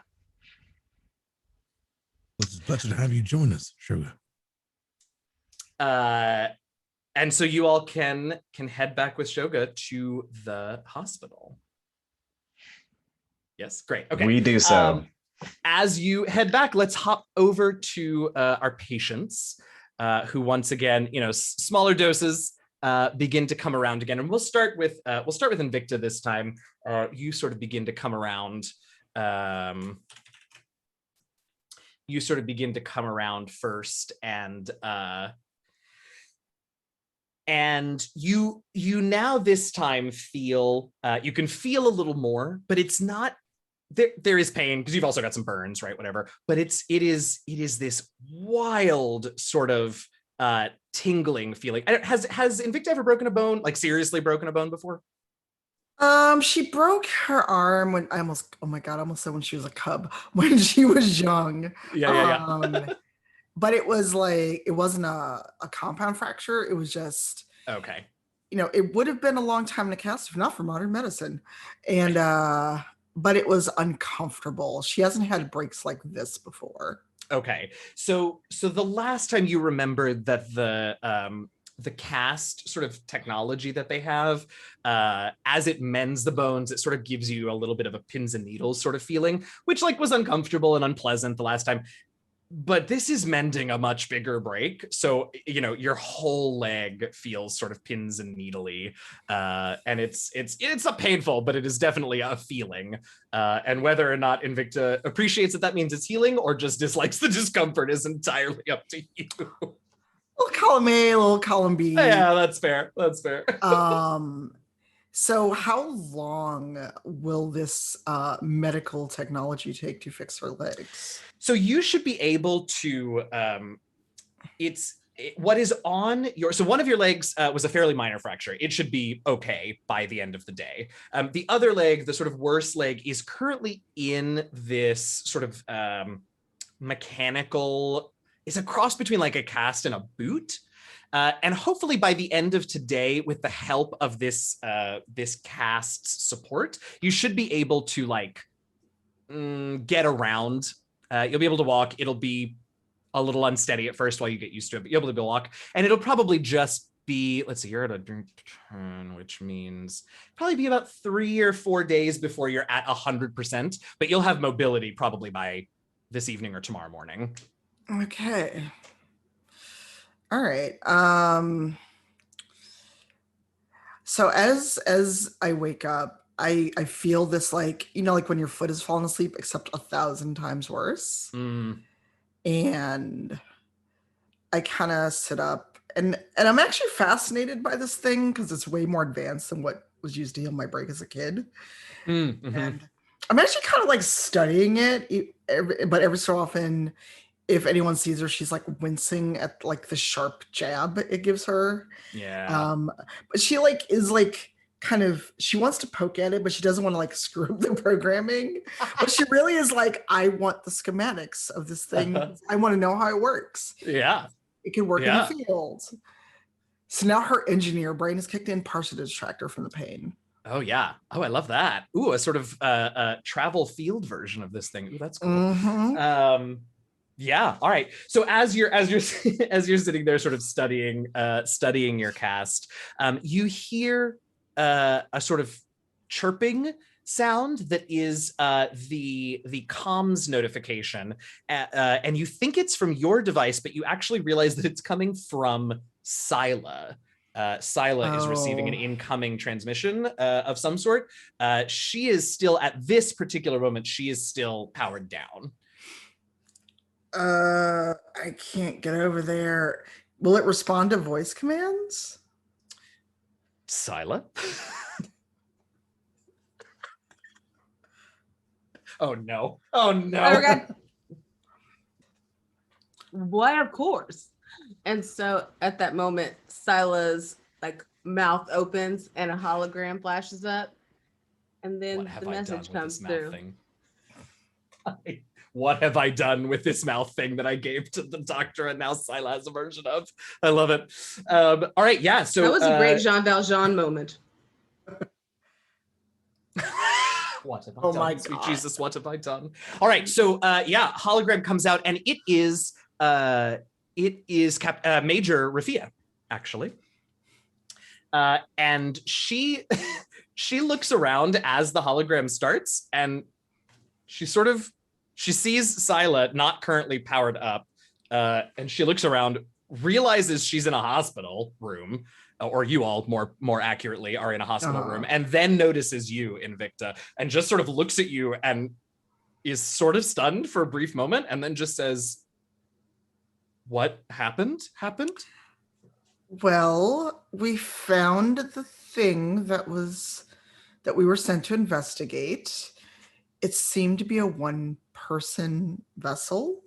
Speaker 4: It's a pleasure to have you join us, Sugar.
Speaker 2: And so you all can head back with Shoga to the hospital. Yes, great. Okay.
Speaker 5: We do so.
Speaker 2: As you head back, let's hop over to our patients, who once again, smaller doses begin to come around again. And we'll start with Invicta this time. You sort of begin to come around. You sort of begin to come around first, and you now this time feel you can feel a little more, but it's not. There is pain because you've also got some burns, right? Whatever, but it is this wild sort of tingling feeling. Has Invicta ever broken a bone, like seriously broken a bone before?
Speaker 8: She broke her arm when I almost said when she was a cub, when she was young.
Speaker 2: Yeah.
Speaker 8: But it was like, it wasn't a compound fracture. It was just,
Speaker 2: okay.
Speaker 8: It would have been a long time to cast if not for modern medicine. And, but it was uncomfortable. She hasn't had breaks like this before.
Speaker 2: Okay. So the last time you remembered that the cast sort of technology that they have, as it mends the bones, it sort of gives you a little bit of a pins and needles sort of feeling, which like was uncomfortable and unpleasant the last time. But this is mending a much bigger break. So, your whole leg feels sort of pins and needly. And it's not painful, but it is definitely a feeling. And whether or not Invicta appreciates that means it's healing or just dislikes the discomfort is entirely up to you.
Speaker 8: Little column A, little column B.
Speaker 2: Yeah, that's fair. That's fair.
Speaker 8: So how long will this medical technology take to fix her legs?
Speaker 2: So you should be able to, what is on your, so one of your legs was a fairly minor fracture. It should be okay by the end of the day. The other leg, the sort of worst leg, is currently in this sort of mechanical, it's a cross between like a cast and a boot. And hopefully by the end of today, with the help of this cast's support, you should be able to like get around. You'll be able to walk. It'll be a little unsteady at first while you get used to it, but you'll be able to walk. And it'll probably just be, let's see, you're at a turn, which means probably be about 3 or 4 days before you're at 100%, but you'll have mobility probably by this evening or tomorrow morning.
Speaker 8: Okay. All right. So as I wake up, I feel this like, like when your foot has fallen asleep, except 1,000 times worse. And I kind of sit up and I'm actually fascinated by this thing because it's way more advanced than what was used to heal my break as a kid.
Speaker 2: Mm-hmm.
Speaker 8: And I'm actually kind of like studying it, but every so often, if anyone sees her, she's like wincing at like the sharp jab it gives her.
Speaker 2: Yeah.
Speaker 8: But she like is like kind of, she wants to poke at it, but she doesn't want to like screw up the programming. But she really is like, I want the schematics of this thing. I want to know how it works.
Speaker 2: Yeah.
Speaker 8: It can work in the field. So now her engineer brain is kicked in, parse a distractor from the pain.
Speaker 2: Oh yeah. Oh, I love that. Ooh, a sort of travel field version of this thing. Ooh, that's cool.
Speaker 8: Mm-hmm.
Speaker 2: Yeah. All right. So as you're sitting there, sort of studying your cast, you hear a sort of chirping sound that is the comms notification, and you think it's from your device, but you actually realize that it's coming from Cyla. Cyla is receiving an incoming transmission of some sort. She is still, at this particular moment, she is still powered down.
Speaker 8: I can't get over there. Will it respond to voice commands?
Speaker 2: Cyla? Oh no. Oh no.
Speaker 6: Oh, God. Why, of course. And so at that moment, Cyla's like mouth opens and a hologram flashes up. And then the message comes through.
Speaker 2: What have I done with this mouth thing that I gave to the doctor and now Cyla has a version of? I love it. All right, yeah. So
Speaker 6: that was a great Jean Valjean moment.
Speaker 2: What have I
Speaker 8: oh
Speaker 2: done?
Speaker 8: My
Speaker 2: Sweet
Speaker 8: God.
Speaker 2: Jesus, what have I done? All right, so yeah, hologram comes out and it is Major Rafia, actually. And she she looks around as the hologram starts, and she sees Cyla not currently powered up, and she looks around, realizes she's in a hospital room, or you all more accurately are in a hospital room, and then notices you, Invicta, and just sort of looks at you and is sort of stunned for a brief moment, and then just says, "What happened?
Speaker 8: Well, we found the thing that we were sent to investigate. It seemed to be a one-person vessel,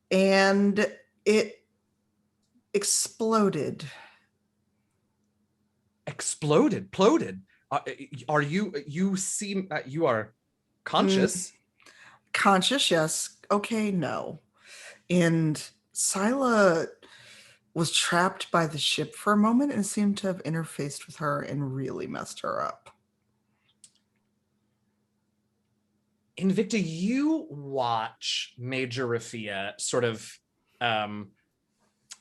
Speaker 8: and it exploded.
Speaker 2: Ploded. Are you seem you are conscious?
Speaker 8: Conscious, yes. Okay, no. And Cyla was trapped by the ship for a moment and seemed to have interfaced with her and really messed her up.
Speaker 2: Invicta, you watch Major Rafia sort of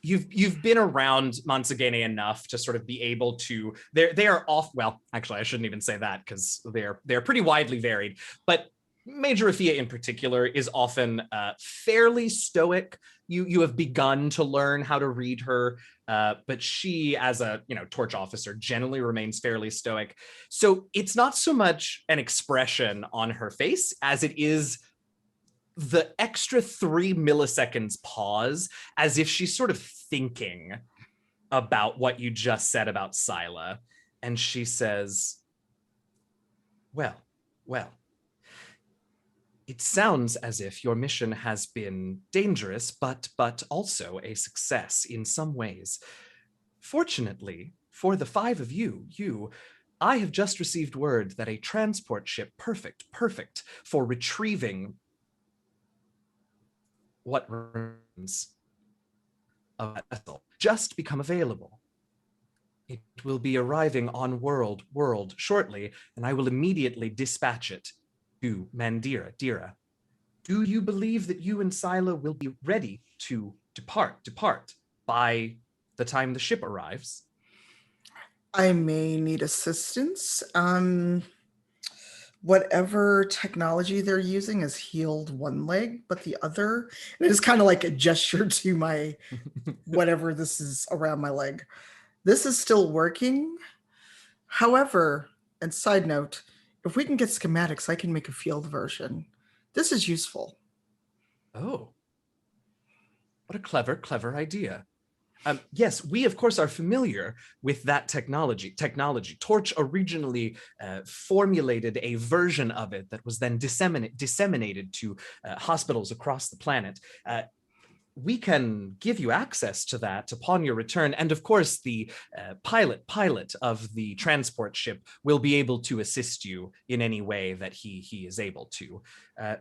Speaker 2: you've been around Monsegene enough to sort of be able to they are off, well, actually I shouldn't even say that because they're pretty widely varied, but Major Rafia in particular is often fairly stoic. You have begun to learn how to read her, but she, as a torch officer, generally remains fairly stoic. So it's not so much an expression on her face as it is the extra 3 milliseconds pause, as if she's sort of thinking about what you just said about Cyla. And she says, well, it sounds as if your mission has been dangerous, but also a success in some ways. Fortunately, for the 5 of you, I have just received word that a transport ship perfect for retrieving what remains of that vessel just become available. It will be arriving on world shortly, and I will immediately dispatch it to Mandyra. Dira, do you believe that you and Cyla will be ready to depart by the time the ship arrives?
Speaker 8: I may need assistance. Whatever technology they're using has healed one leg, but the other, and it's kind of like a gesture to my whatever this is around my leg. This is still working. However, and side note, if we can get schematics, I can make a field version. This is useful.
Speaker 2: Oh, what a clever idea. Yes, we of course are familiar with that technology. Torch originally formulated a version of it that was then disseminated to hospitals across the planet. We can give you access to that upon your return, and of course the pilot of the transport ship will be able to assist you in any way that he is able to.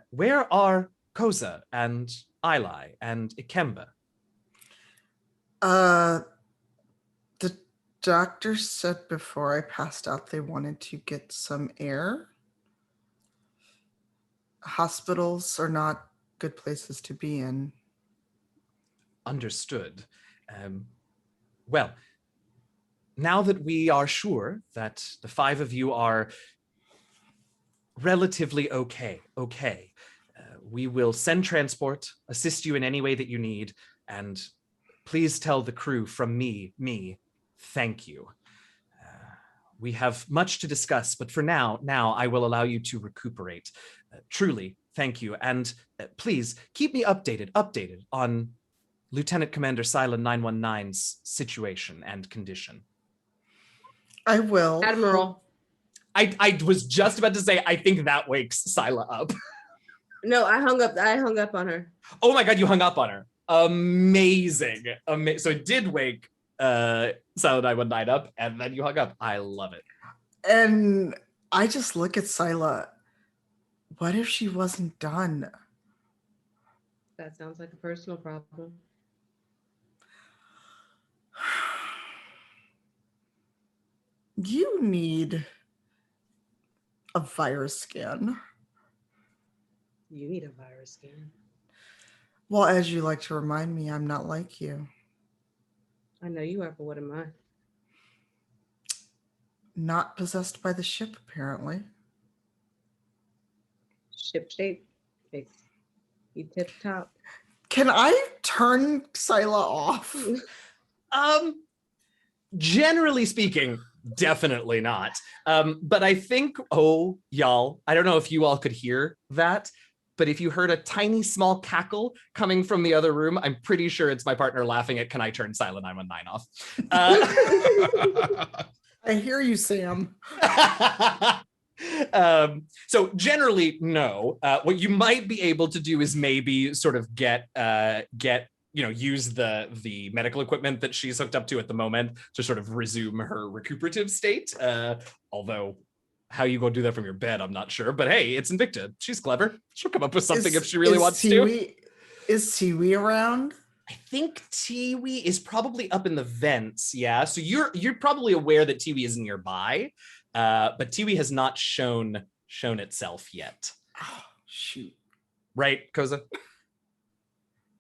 Speaker 2: Where are Koseh and Ilay and Ikemba?
Speaker 8: The doctor said before I passed out they wanted to get some air. Hospitals are not good places to be in.
Speaker 2: Understood. Well, now that we are sure that the 5 of you are relatively okay, we will send transport, assist you in any way that you need, and please tell the crew from me, thank you. We have much to discuss, but for now I will allow you to recuperate. Truly, thank you, and please keep me updated on Lieutenant Commander Cyla 919's situation and condition.
Speaker 8: I will.
Speaker 6: Admiral.
Speaker 2: I was just about to say, I think that wakes Cyla up.
Speaker 6: No, I hung up on her.
Speaker 2: Oh my God, you hung up on her. Amazing. So it did wake Cyla 919 up, and then you hung up. I love it.
Speaker 8: And I just look at Cyla. What if she wasn't done?
Speaker 6: That sounds like a personal problem.
Speaker 8: You need a virus scan.
Speaker 6: You need a virus scan.
Speaker 8: Well, as you like to remind me, I'm not like you.
Speaker 6: I know you are, but what am I?
Speaker 8: not possessed by the ship, apparently.
Speaker 6: Ship shape. Be tip top.
Speaker 8: Can I turn Cyla off?
Speaker 2: Generally speaking, definitely not. But I think, y'all, I don't know if you all could hear that, but if you heard a tiny small cackle coming from the other room, I'm pretty sure it's my partner laughing at, can I turn Cyla 919 off?
Speaker 8: I hear you, Sam.
Speaker 2: So generally, no. What you might be able to do is maybe sort of use the medical equipment that she's hooked up to at the moment to sort of resume her recuperative state. Although how you go do that from your bed, I'm not sure. But hey, it's Invicta. She's clever. She'll come up with something if she really wants to.
Speaker 8: Is Tiwi around?
Speaker 2: I think Tiwi is probably up in the vents. Yeah. So you're probably aware that Tiwi is nearby, but Tiwi has not shown itself yet.
Speaker 8: Oh, shoot.
Speaker 2: Right, Koseh?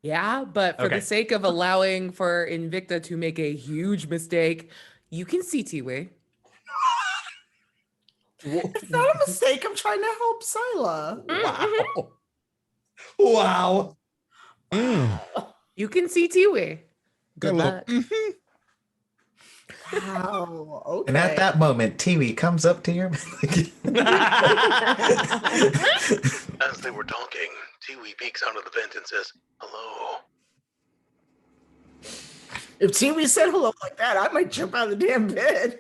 Speaker 3: Yeah, but for the sake of allowing for Invicta to make a huge mistake, you can see Tiwi.
Speaker 8: It's not a mistake. I'm trying to help Cyla.
Speaker 2: Wow.
Speaker 3: You can see Tiwi. Good luck.
Speaker 8: Wow. Okay.
Speaker 5: And at that moment, Tiwi comes up to your
Speaker 9: As they were talking, Tiwi peeks out of the vent and says, "Hello."
Speaker 8: If Tiwi said hello like that, I might jump out of the damn bed.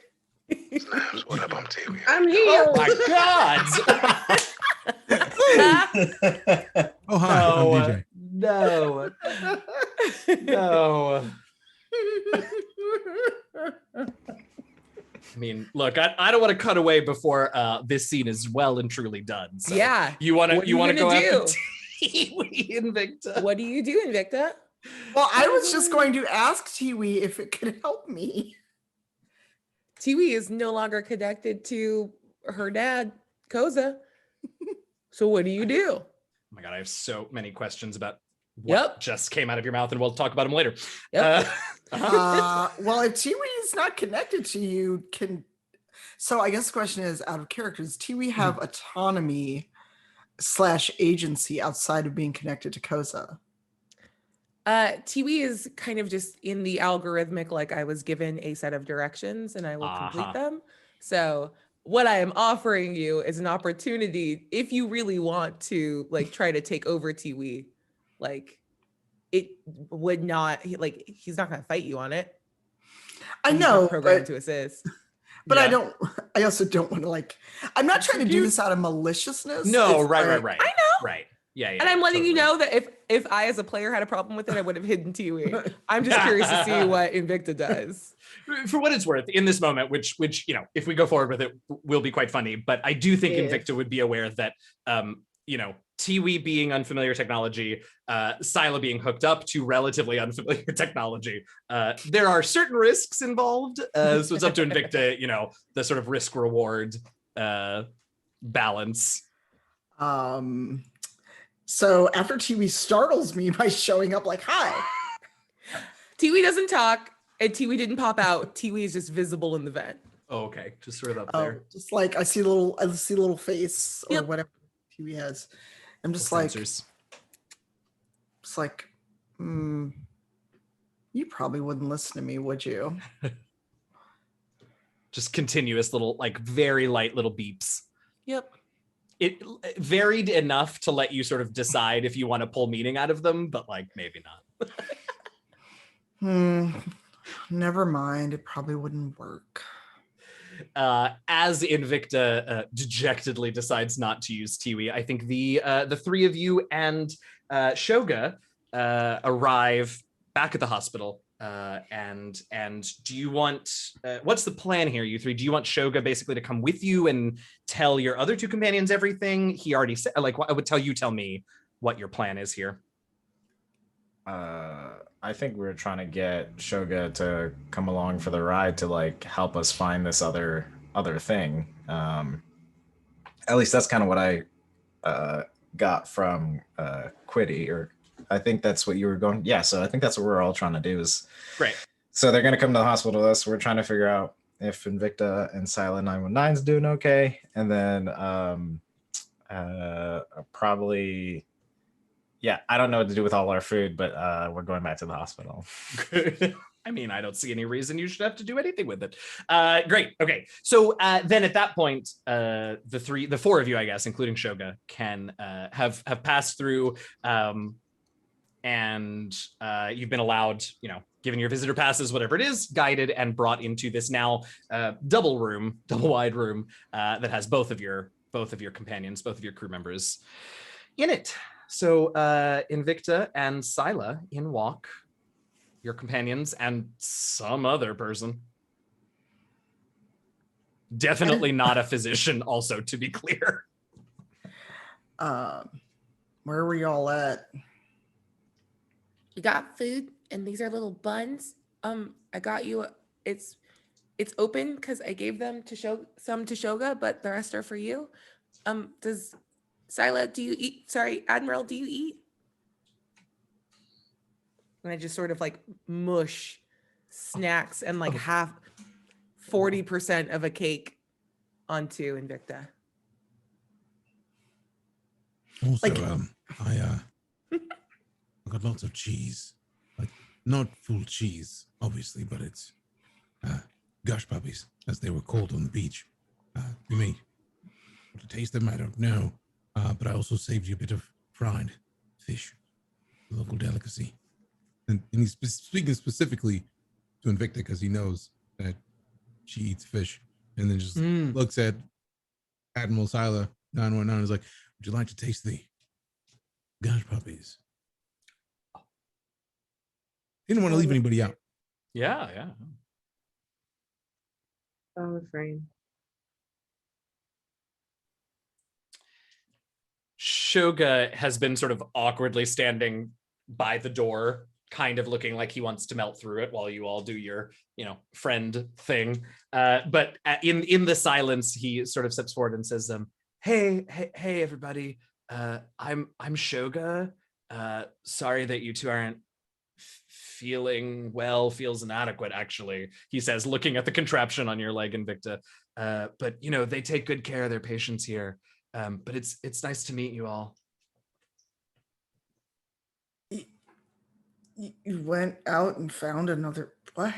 Speaker 9: Snaps, what up? I'm Tiwi.
Speaker 6: I'm here.
Speaker 2: Oh my God.
Speaker 4: Oh, hi. I'm DJ.
Speaker 2: No. No. I mean, look, I don't want to cut away before this scene is well and truly done. So
Speaker 3: Yeah.
Speaker 2: You want to go after Tiwi, Invicta?
Speaker 3: What do you do, Invicta?
Speaker 8: Well, I was just going to ask Tiwi if it could help me.
Speaker 3: Tiwi is no longer connected to her dad, Koseh. So what do you do?
Speaker 2: Oh my God, I have so many questions about what just came out of your mouth, and we'll talk about them later.
Speaker 3: Yep.
Speaker 8: Well, if Tiwi is not connected to you, so I guess the question is, out of character, does Tiwi have autonomy / agency outside of being connected to Koseh?
Speaker 3: Tiwi is kind of just in the algorithmic, like I was given a set of directions and I will complete them. So what I am offering you is an opportunity, if you really want to like try to take over Tiwi, like it would not, like he's not going to fight you on it.
Speaker 8: I know,
Speaker 3: programmed to assist.
Speaker 8: But yeah. I also don't want to I'm not trying to do this out of maliciousness.
Speaker 2: No, right.
Speaker 3: I know.
Speaker 2: Right. Yeah.
Speaker 3: And I'm letting you know that if I as a player had a problem with it, I would have hidden Tiwi. I'm just curious to see what Invicta does.
Speaker 2: For what it's worth, in this moment, which if we go forward with it, will be quite funny. But I do think Invicta would be aware that Tiwi being unfamiliar technology, Cyla being hooked up to relatively unfamiliar technology, there are certain risks involved. So it's up to Invicta, the sort of risk reward balance.
Speaker 8: So after Tiwi startles me by showing up like, hi.
Speaker 3: Tiwi doesn't talk and Tiwi didn't pop out. Tiwi is just visible in the vent.
Speaker 2: Oh, okay. Just sort of up there.
Speaker 8: Just like I see little face or whatever Tiwi has. I'm just
Speaker 2: sensors.
Speaker 8: It's like, you probably wouldn't listen to me, would you?
Speaker 2: Just continuous little, very light little beeps.
Speaker 3: Yep.
Speaker 2: It varied enough to let you sort of decide if you want to pull meaning out of them, but maybe
Speaker 8: not. Never mind. It probably wouldn't work.
Speaker 2: As Invicta dejectedly decides not to use Tiwi, I think the three of you and Shoga arrive back at the hospital. And do you want what's the plan here, you three? Do you want Shoga basically to come with you and tell your other two companions everything? He already said, I would tell me what your plan is here.
Speaker 5: I think we're trying to get Shoga to come along for the ride to help us find this other thing. At least that's kind of what I got from Quiddy, or I think that's what you were going. Yeah, so I think that's what we're all trying to do is.
Speaker 2: Right.
Speaker 5: So they're going to come to the hospital with us. We're trying to figure out if Invicta and Cyla 919's doing okay, and then probably, yeah, I don't know what to do with all our food, but we're going back to the hospital.
Speaker 2: I mean, I don't see any reason you should have to do anything with it. Great. Okay. So then at that point, the four of you, I guess, including Shoga, can have passed through, and you've been allowed, given your visitor passes, whatever it is, guided and brought into this now double wide room that has both of your companions, both of your crew members in it. So Invicta and Cyla in walk your companions and some other person. Definitely not a physician, also, to be clear.
Speaker 8: Where were y'all at?
Speaker 3: You got food, and these are little buns. I got you. It's open because I gave them to some to Shoga, but the rest are for you. Does Cyla, do you eat? Sorry, Admiral, do you eat? And I just sort of like mush snacks and like 40% of a cake onto Invicta.
Speaker 4: Also, I got lots of cheese, like not full cheese, obviously, but it's gush puppies, as they were called on the beach. You may want to taste them, I don't know, but I also saved you a bit of fried fish, a local delicacy. And he's speaking specifically to Invicta because he knows that she eats fish, and then just looks at Admiral Cyla 919 and is like, would you like to taste the gush puppies? He didn't want to leave anybody out.
Speaker 2: Yeah.
Speaker 6: I'll refrain.
Speaker 2: Shoga has been sort of awkwardly standing by the door, kind of looking like he wants to melt through it while you all do your, friend thing. But in the silence, he sort of steps forward and says, hey, everybody. I'm Shoga. Sorry that you two aren't feeling well, feels inadequate, actually, he says, looking at the contraption on your leg, Invicta. But, they take good care of their patients here. But it's nice to meet you all.
Speaker 8: You went out and found another what?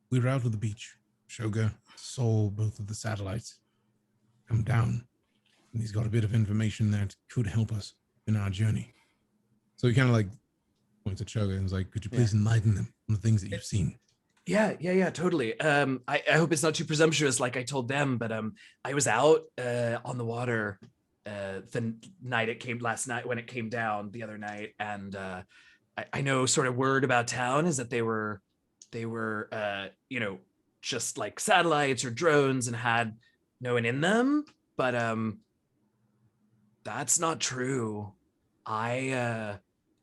Speaker 4: We were out on the beach. Shoga saw both of the satellites come down, and he's got a bit of information that could help us in our journey. So he kind of like points at Shoga and is like, could you please enlighten them on the things that you've seen?
Speaker 2: Yeah, totally. I hope it's not too presumptuous like I told them, but I was out on the water the night it came last night when it came down the other night, and I know sort of word about town is that they were just like satellites or drones and had no one in them, but that's not true. I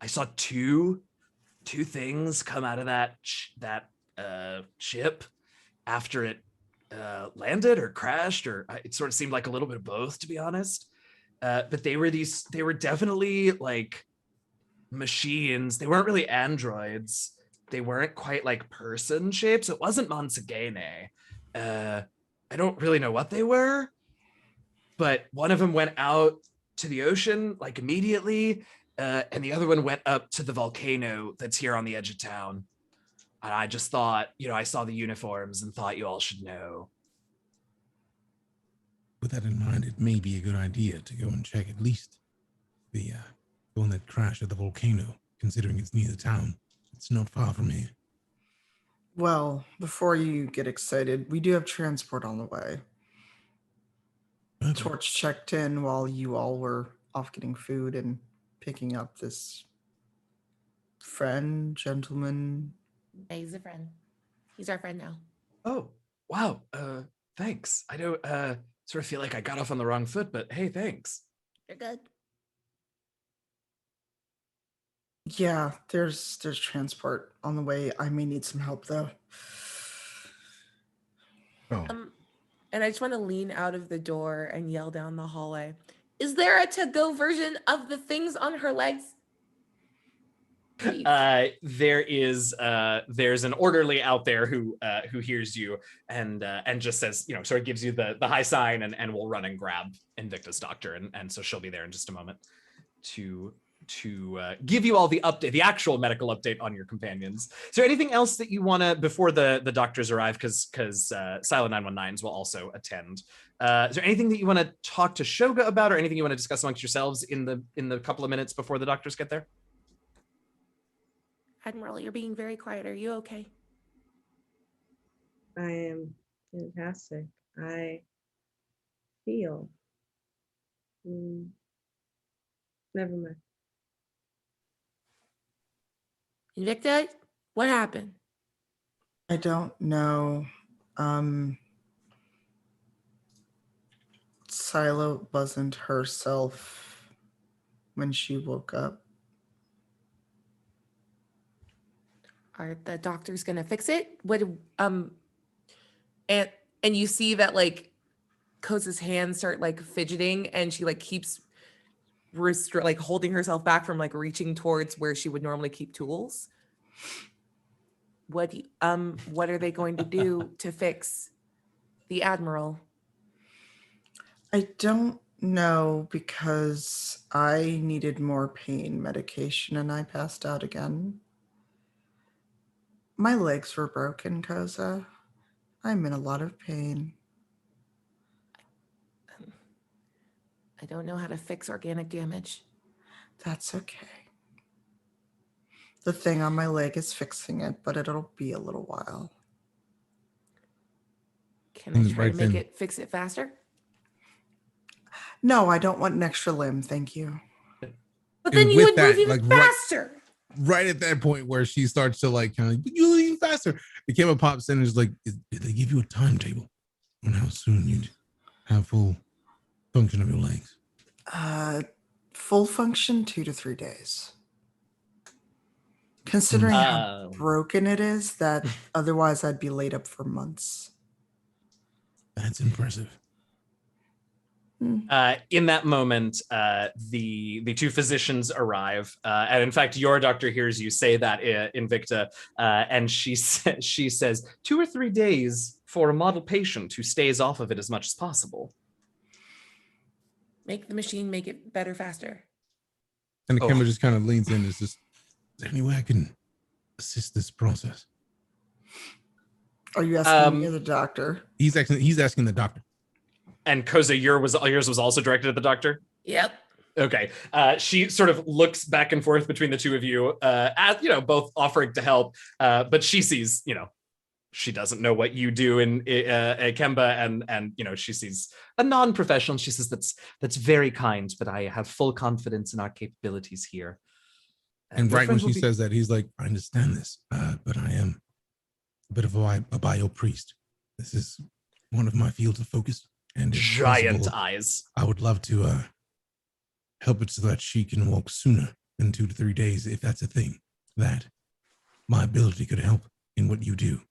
Speaker 2: saw two things come out of that ship after it landed or crashed, or it sort of seemed like a little bit of both, to be honest. But they were definitely like machines. They weren't really androids. They weren't quite like person shapes. It wasn't Mansagene. I don't really know what they were, but one of them went out to the ocean like immediately, and the other one went up to the volcano that's here on the edge of town. And I just thought, I saw the uniforms and thought you all should know.
Speaker 4: With that in mind, it may be a good idea to go and check at least the one that crashed at the volcano, considering it's near the town. It's not far from here.
Speaker 8: Well, before you get excited, we do have transport on the way.
Speaker 4: Okay.
Speaker 8: Torch checked in while you all were off getting food and picking up this gentleman.
Speaker 3: Yeah, he's a friend. He's our friend now.
Speaker 2: Oh, wow. Thanks. I don't sort of feel like I got off on the wrong foot, but hey, thanks.
Speaker 3: You're good.
Speaker 8: Yeah, there's transport on the way. I may need some help though.
Speaker 7: Oh,
Speaker 3: And I just want to lean out of the door and yell down the hallway. Is there a to-go version of the things on her legs?
Speaker 2: There's an orderly out there who hears you and just says, sort of gives you the high sign and will run and grab Invicta's doctor, and so she'll be there in just a moment to give you all the update, the actual medical update on your companions. Is there anything else that you want to, before the doctors arrive, because Cyla 919s will also attend? Is there anything that you want to talk to Shoga about, or anything you want to discuss amongst yourselves in the couple of minutes before the doctors get there?
Speaker 3: Admiral, you're being very quiet. Are you okay?
Speaker 6: I am fantastic. I feel. Never mind.
Speaker 3: Invicta, what happened?
Speaker 8: I don't know. Cyla wasn't herself when she woke up.
Speaker 3: Are the doctors gonna fix it? And you see that like Koseh's hands start like fidgeting, and she like keeps holding herself back from like reaching towards where she would normally keep tools. What are they going to do to fix the Admiral?
Speaker 8: I don't know, because I needed more pain medication and I passed out again. My legs were broken, Koseh. I'm in a lot of pain.
Speaker 3: I don't know how to fix organic damage.
Speaker 8: That's okay. The thing on my leg is fixing it, but it'll be a little while.
Speaker 3: Can I try to make it fix it faster?
Speaker 8: No, I don't want an extra limb, thank you.
Speaker 3: But then you would move even faster.
Speaker 4: Right at that point where she starts to like kind of, you even faster. Ikemba pops in and is like, did they give you a timetable on how soon you'd have full function of your legs?
Speaker 8: Full function, 2 to 3 days. Considering how broken it is, that otherwise I'd be laid up for months.
Speaker 4: That's impressive.
Speaker 2: In that moment, the two physicians arrive, and in fact, your doctor hears you say that, Invicta, and she says 2 or 3 days for a model patient who stays off of it as much as possible.
Speaker 3: Make the machine make it better faster.
Speaker 4: And the camera just kind of leans in. Is there any way I can assist this process?
Speaker 8: Are you asking me or the doctor?
Speaker 4: He's asking the doctor.
Speaker 2: And Koseh, yours was also directed at the doctor?
Speaker 3: Yep.
Speaker 2: Okay. She sort of looks back and forth between the two of you, as both offering to help, but she sees, she doesn't know what you do in Ikemba, and she sees a non-professional. She says, that's very kind, but I have full confidence in our capabilities here.
Speaker 4: And right when she says that, he's like, I understand this, but I am a bit of a bio priest. This is one of my fields of focus. And
Speaker 2: giant
Speaker 4: possible,
Speaker 2: eyes.
Speaker 4: I would love to help it so that she can walk sooner than 2 to 3 days, if that's a thing, that my ability could help in what you do.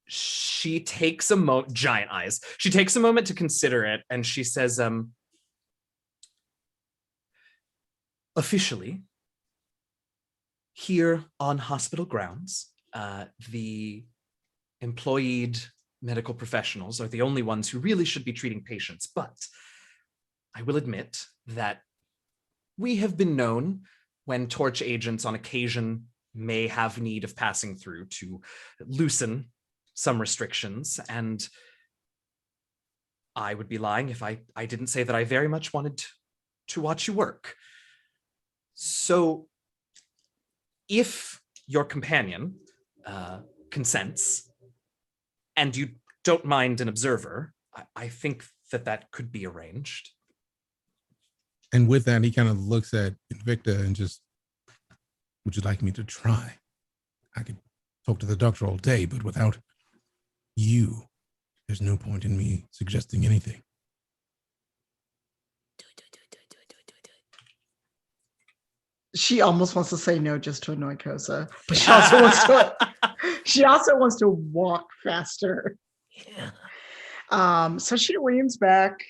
Speaker 2: She takes a moment, giant eyes. She takes a moment to consider it, and she says, officially, here on hospital grounds, the employed medical professionals are the only ones who really should be treating patients. But I will admit that we have been known, when torch agents on occasion may have need of passing through, to loosen some restrictions. And I would be lying if I didn't say that I very much wanted to watch you work. So if your companion consents, and you don't mind an observer, I think that could be arranged.
Speaker 4: And with that, he kind of looks at Invicta and just, would you like me to try? I could talk to the doctor all day, but without you, there's no point in me suggesting anything.
Speaker 8: She almost wants to say no just to annoy Koseh, but she also wants to walk faster.
Speaker 3: Yeah.
Speaker 8: So she leans back.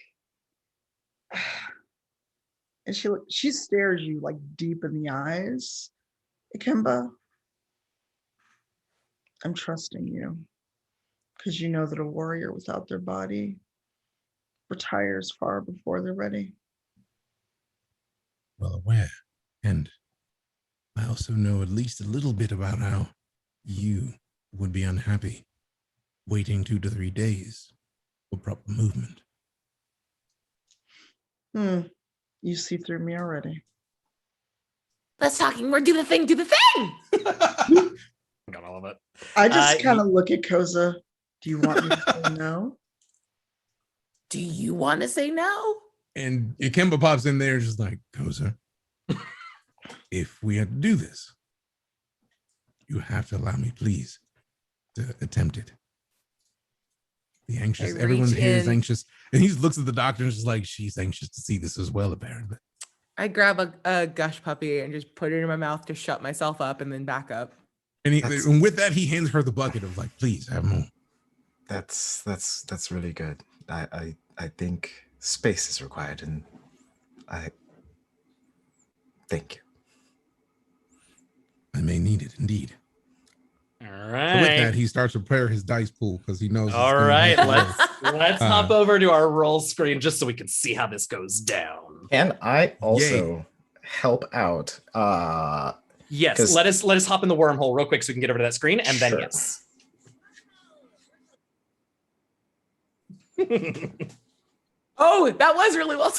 Speaker 8: And she stares you like deep in the eyes. Ikemba, I'm trusting you because you know that a warrior without their body retires far before they're ready.
Speaker 4: Well aware. And I also know at least a little bit about how you would be unhappy waiting 2 to 3 days for proper movement.
Speaker 8: You see through me already.
Speaker 3: Let's talking more. Do the thing. Do the thing.
Speaker 2: Got all of it.
Speaker 8: I just kind of look at Koseh. Do you want me to say no?
Speaker 3: Do you want to say no?
Speaker 4: And Ikemba pops in there just like, Koseh, if we had to do this, you have to allow me, please, to attempt it. The anxious, everyone here is anxious. And he looks at the doctor and is just like, she's anxious to see this as well, apparently.
Speaker 3: I grab a gush puppy and just put it in my mouth to shut myself up and then back up.
Speaker 4: And with that, he hands her the bucket of like, please have more.
Speaker 7: That's really good. I think space is required, and I thank you.
Speaker 4: I may need it indeed.
Speaker 2: All
Speaker 4: So with
Speaker 2: right.
Speaker 4: that, he starts to prepare his dice pool because he knows.
Speaker 2: All right. Let's hop over to our roll screen just so we can see how this goes down.
Speaker 5: Can I also help out?
Speaker 2: Yes. Let us hop in the wormhole real quick so we can get over to that screen, and then
Speaker 5: Sure.
Speaker 2: yes.
Speaker 3: Oh, that was really well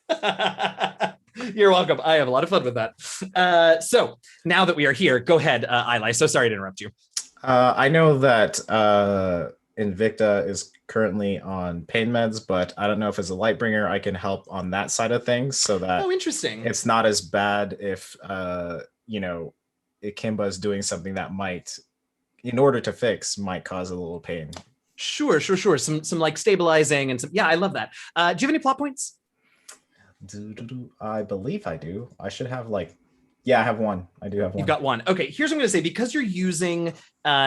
Speaker 2: done. You're welcome. I have a lot of fun with that. So now that we are here, go ahead, Ilay. So sorry to interrupt you.
Speaker 5: I know that Invicta is currently on pain meds, but I don't know if as a Lightbringer I can help on that side of things so that
Speaker 2: interesting.
Speaker 5: It's not as bad if Ikemba is doing something that might, in order to fix, might cause a little pain.
Speaker 2: Sure. Some like stabilizing and some. Yeah, I love that. Do you have any plot points?
Speaker 5: I believe I do. I should have I have one. I do have one.
Speaker 2: You've got one. Okay, here's what I'm going to say. Because you're using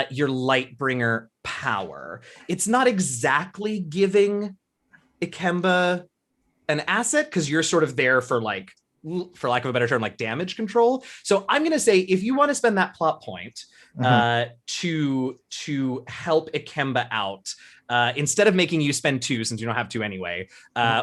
Speaker 2: your Lightbringer power, it's not exactly giving Ikemba an asset because you're sort of there for for lack of a better term, like damage control. So I'm going to say if you want to spend that plot point to help Ikemba out, instead of making you spend 2, since you don't have 2 anyway,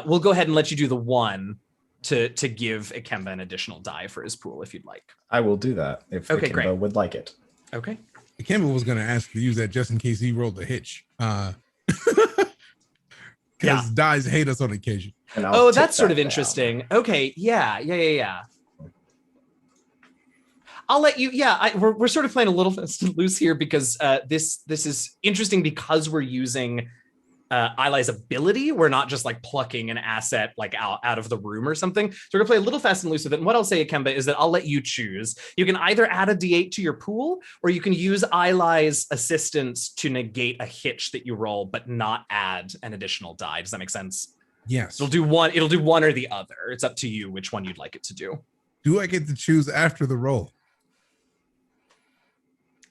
Speaker 2: we'll go ahead and let you do the 1 to give Ikemba an additional die for his pool if you'd like.
Speaker 5: I will do that if Ikemba would like it.
Speaker 4: Okay. Ikemba was going to ask to use that just in case he rolled a hitch. Because dies hate us on occasion.
Speaker 2: Oh, that's sort of interesting. Okay, yeah. I'll let you. Yeah, we're sort of playing a little loose here because this is interesting because we're using Ilay's ability. We're not just like plucking an asset like out of the room or something. So we're gonna play a little fast and loose with it. And what I'll say, Ikemba, is that I'll let you choose. You can either add a D8 to your pool, or you can use Ilay's assistance to negate a hitch that you roll, but not add an additional die. Does that make sense?
Speaker 4: Yes.
Speaker 2: It'll do one or the other. It's up to you which one you'd like it to do.
Speaker 4: Do I get to choose after the roll?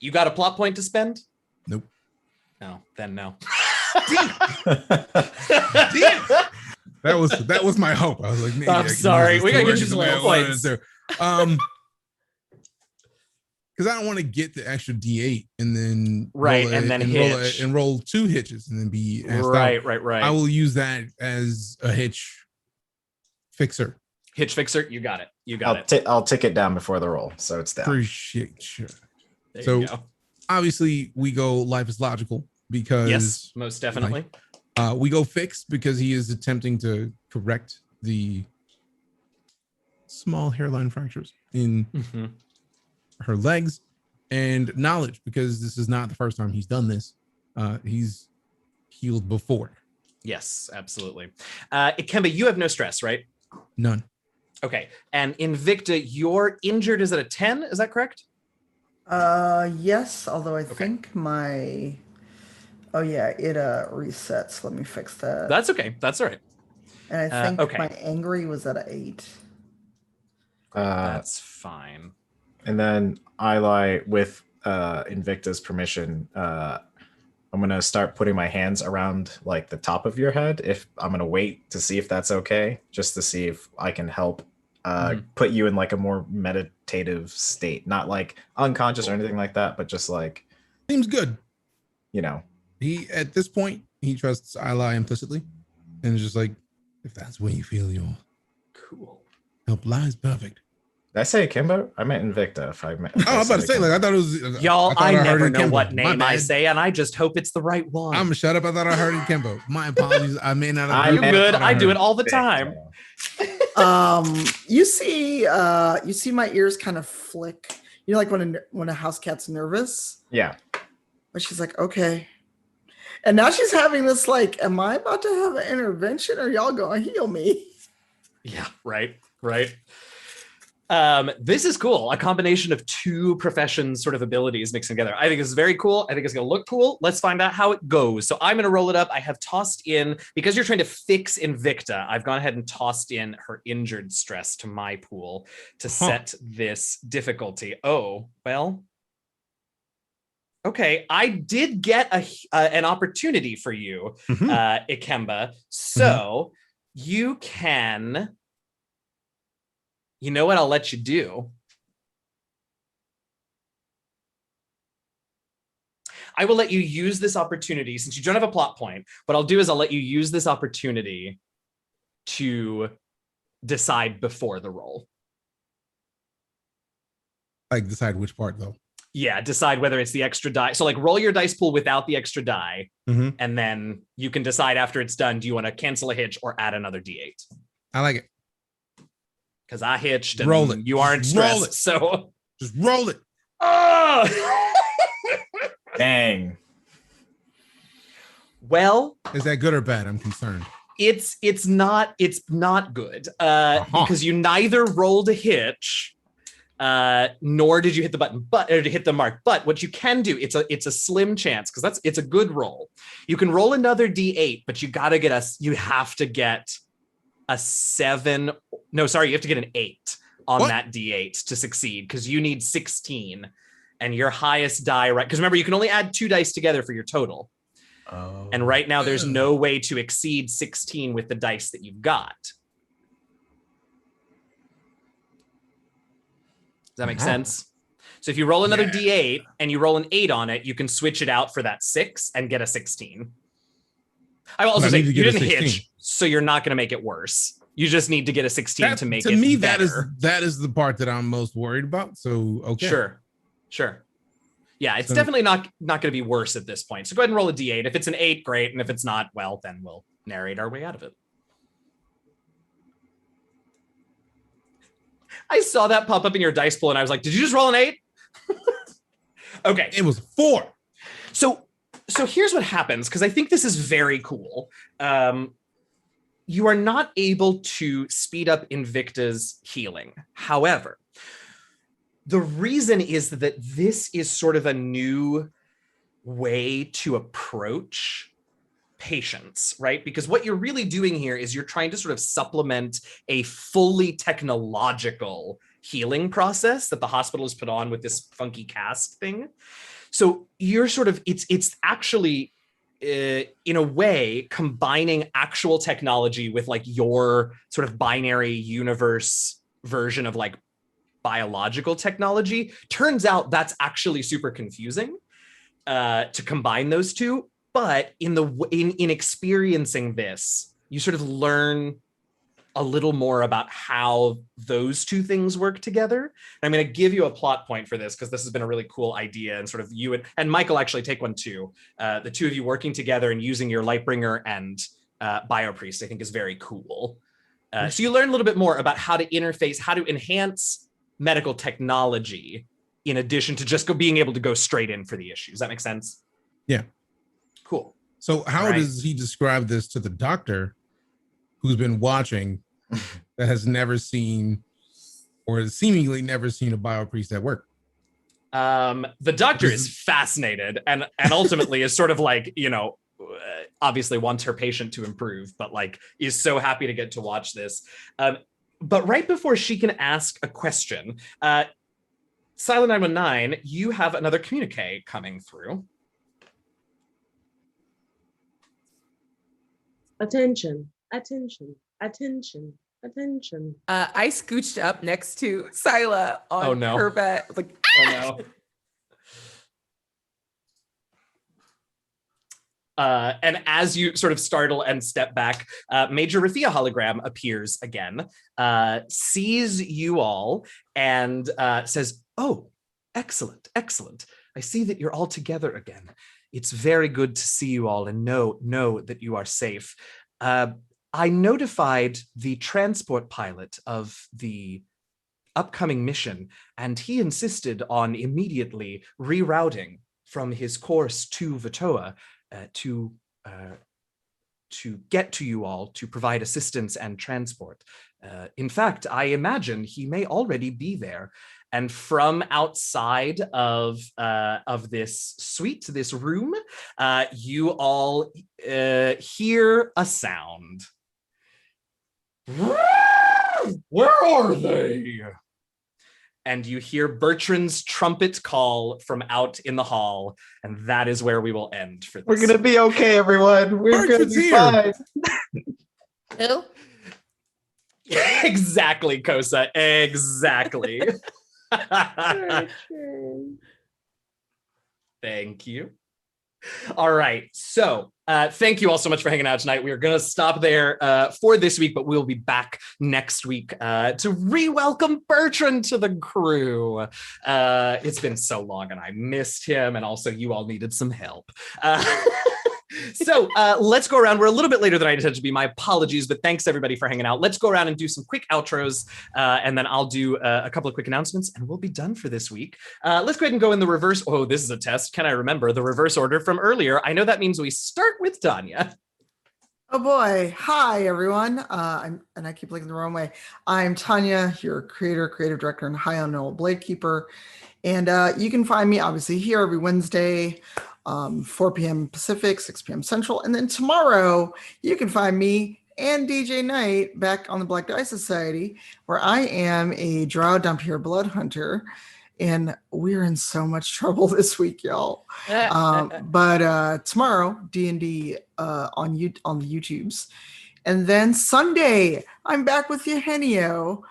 Speaker 2: You got a plot point to spend?
Speaker 4: Nope.
Speaker 2: No, then no.
Speaker 4: That was my hope. I was like,
Speaker 2: I'm sorry. We gotta get you some little points.
Speaker 4: Because I don't want to get the extra D8 and then roll 2 hitches and then be asked
Speaker 2: right.
Speaker 4: I will use that as a hitch fixer.
Speaker 2: Hitch fixer, you got it.
Speaker 5: I'll tick it down before the roll, so it's down.
Speaker 4: Appreciate you.
Speaker 2: There
Speaker 4: So
Speaker 2: you go.
Speaker 4: obviously we go life is logical because
Speaker 2: yes, most definitely.
Speaker 4: We go fix because he is attempting to correct the small hairline fractures in her legs, and knowledge because this is not the first time he's done this. He's healed before.
Speaker 2: Yes, absolutely. Ikemba, you have no stress, right?
Speaker 4: None.
Speaker 2: Okay. And Invicta, you're injured is at a 10, is that correct?
Speaker 8: Yes, although I think my it resets. Let me fix that.
Speaker 2: That's okay. That's all right.
Speaker 8: And I think my angry was at an 8.
Speaker 2: That's fine.
Speaker 5: And then Ilay, with Invicta's permission, I'm gonna start putting my hands around like the top of your head. If I'm gonna wait to see if that's okay, just to see if I can help put you in like a more meditative state, not like unconscious or anything like that, but just like
Speaker 4: Seems good.
Speaker 5: you know.
Speaker 4: He at this point he trusts Ilay implicitly, and is just like, if that's where you feel your help lies, perfect.
Speaker 5: Did I say Ikemba? I meant Invicta. If I meant,
Speaker 4: Oh, I was about to say, like, I thought it was
Speaker 2: Y'all, I
Speaker 4: heard
Speaker 2: never
Speaker 4: it
Speaker 2: know
Speaker 4: Ikemba.
Speaker 2: what
Speaker 4: My
Speaker 2: name I
Speaker 4: bad.
Speaker 2: say, and I just hope it's the right one.
Speaker 4: I'm shut up. I thought I heard Ikemba. My apologies. I may not have.
Speaker 2: You're
Speaker 4: heard
Speaker 2: good.
Speaker 4: what
Speaker 2: I do
Speaker 4: heard.
Speaker 2: it all the time.
Speaker 8: You see my ears kind of flick. You know, like when a house cat's nervous.
Speaker 5: Yeah.
Speaker 8: But she's like, okay. And now she's having this like, am I about to have an intervention or y'all gonna heal me?
Speaker 2: Yeah, right. This is cool. A combination of two professions sort of abilities mixing together. I think this is very cool. I think it's going to look cool. Let's find out how it goes. So I'm going to roll it up. I have tossed in, because you're trying to fix Invicta, I've gone ahead and tossed in her injured stress to my pool to set this difficulty. Oh, well. Okay, I did get an opportunity for you, Ikemba. So you can... You know what I'll let you do? I will let you use this opportunity, since you don't have a plot point. What I'll do is I'll let you use this opportunity to decide before the roll.
Speaker 4: Like, decide which part, though.
Speaker 2: Yeah, decide whether it's the extra die. So like roll your dice pool without the extra die, and then you can decide after it's done, do you want to cancel a hitch or add another D8?
Speaker 4: I like it.
Speaker 2: Because I hitched and
Speaker 4: roll it.
Speaker 2: You aren't
Speaker 4: Just
Speaker 2: stressed.
Speaker 4: roll it.
Speaker 2: So
Speaker 4: just roll it.
Speaker 2: Oh!
Speaker 5: Dang.
Speaker 2: Well,
Speaker 4: is that good or bad? I'm concerned.
Speaker 2: It's not good because you neither rolled a hitch nor did you hit the button, or to hit the mark. But what you can do, it's a slim chance, because it's a good roll. You can roll another D8, but you have to get a 7. No, sorry, you have to get an 8 on that D8 to succeed, because you need 16, and your highest die, right? Because remember, you can only add 2 dice together for your total. Oh. And right now, there's no way to exceed 16 with the dice that you've got. Does that make sense? So if you roll another D8 and you roll an 8 on it, you can switch it out for that 6 and get a 16. I will also say you didn't hitch, so you're not going to make it worse. You just need to get a 16 to make it better. To me,
Speaker 4: that is the part that I'm most worried about. So, okay.
Speaker 2: Sure. Yeah, it's definitely not going to be worse at this point. So go ahead and roll a D8. If it's an 8, great. And if it's not, well, then we'll narrate our way out of it. I saw that pop up in your dice pool and I was like, did you just roll an 8? Okay.
Speaker 4: It was 4.
Speaker 2: So here's what happens, because I think this is very cool. You are not able to speed up Invicta's healing. However, the reason is that this is sort of a new way to approach patients, right? Because what you're really doing here is you're trying to sort of supplement a fully technological healing process that the hospital has put on with this funky cast thing. So you're sort of, it's actually, in a way, combining actual technology with like your sort of binary universe version of like biological technology. Turns out that's actually super confusing to combine those two. But in experiencing this, you sort of learn a little more about how those two things work together. And I'm going to give you a plot point for this, because this has been a really cool idea, and sort of you and Michael actually take one too. The two of you working together and using your Lightbringer and Biopriest, I think, is very cool. So you learn a little bit more about how to interface, how to enhance medical technology in addition to just being able to go straight in for the issue. Does that make sense?
Speaker 4: Yeah.
Speaker 2: Cool.
Speaker 4: So how does he describe this to the doctor who's been watching that has never seen, or seemingly never seen, a Biopriest at work?
Speaker 2: The doctor is fascinated and ultimately is sort of like, obviously wants her patient to improve, but like is so happy to get to watch this. But right before she can ask a question, Cyla 919, you have another communique coming through.
Speaker 10: Attention, attention, attention, attention.
Speaker 3: I scooched up next to Cyla on
Speaker 2: Oh, no.
Speaker 3: her bed. Like,
Speaker 2: Oh no. And as you sort of startle and step back, Major Rathia hologram appears again, sees you all, and says, "Oh, excellent, excellent. I see that you're all together again. It's very good to see you all and know that you are safe. I notified the transport pilot of the upcoming mission, and he insisted on immediately rerouting from his course to Vatoa to get to you all to provide assistance and transport. In fact, I imagine he may already be there." And from outside of this suite, this room, you all hear a sound. Where are they? And you hear Bertrand's trumpet call from out in the hall, and that is where we will end for this.
Speaker 5: We're gonna be okay, everyone. We're gonna
Speaker 4: Bertrand's
Speaker 5: be
Speaker 4: here.
Speaker 5: fine.
Speaker 3: who?
Speaker 2: Exactly, Koseh. Exactly. Thank you. All right. So thank you all so much for hanging out tonight. We are going to stop there for this week, but we'll be back next week to re-welcome Bertrand to the crew. It's been so long and I missed him, and also you all needed some help. So let's go around. We're a little bit later than I intended to be. My apologies, but thanks everybody for hanging out. Let's go around and do some quick outros, and then I'll do a couple of quick announcements, and we'll be done for this week. Let's go ahead and go in the reverse. Oh, this is a test. Can I remember the reverse order from earlier? I know that means we start with Tanya.
Speaker 8: Oh boy. Hi, everyone. And I keep looking the wrong way. I'm Tanya, your creative director, and High on Old Blade Keeper. And you can find me obviously here every Wednesday, 4 p.m. Pacific, 6 p.m. Central. And then tomorrow you can find me and DJ Knight back on the Black Die Society, where I am a drow Dhampir blood hunter. And we're in so much trouble this week, y'all. But tomorrow, D&D on the YouTubes. And then Sunday, I'm back with Eugenio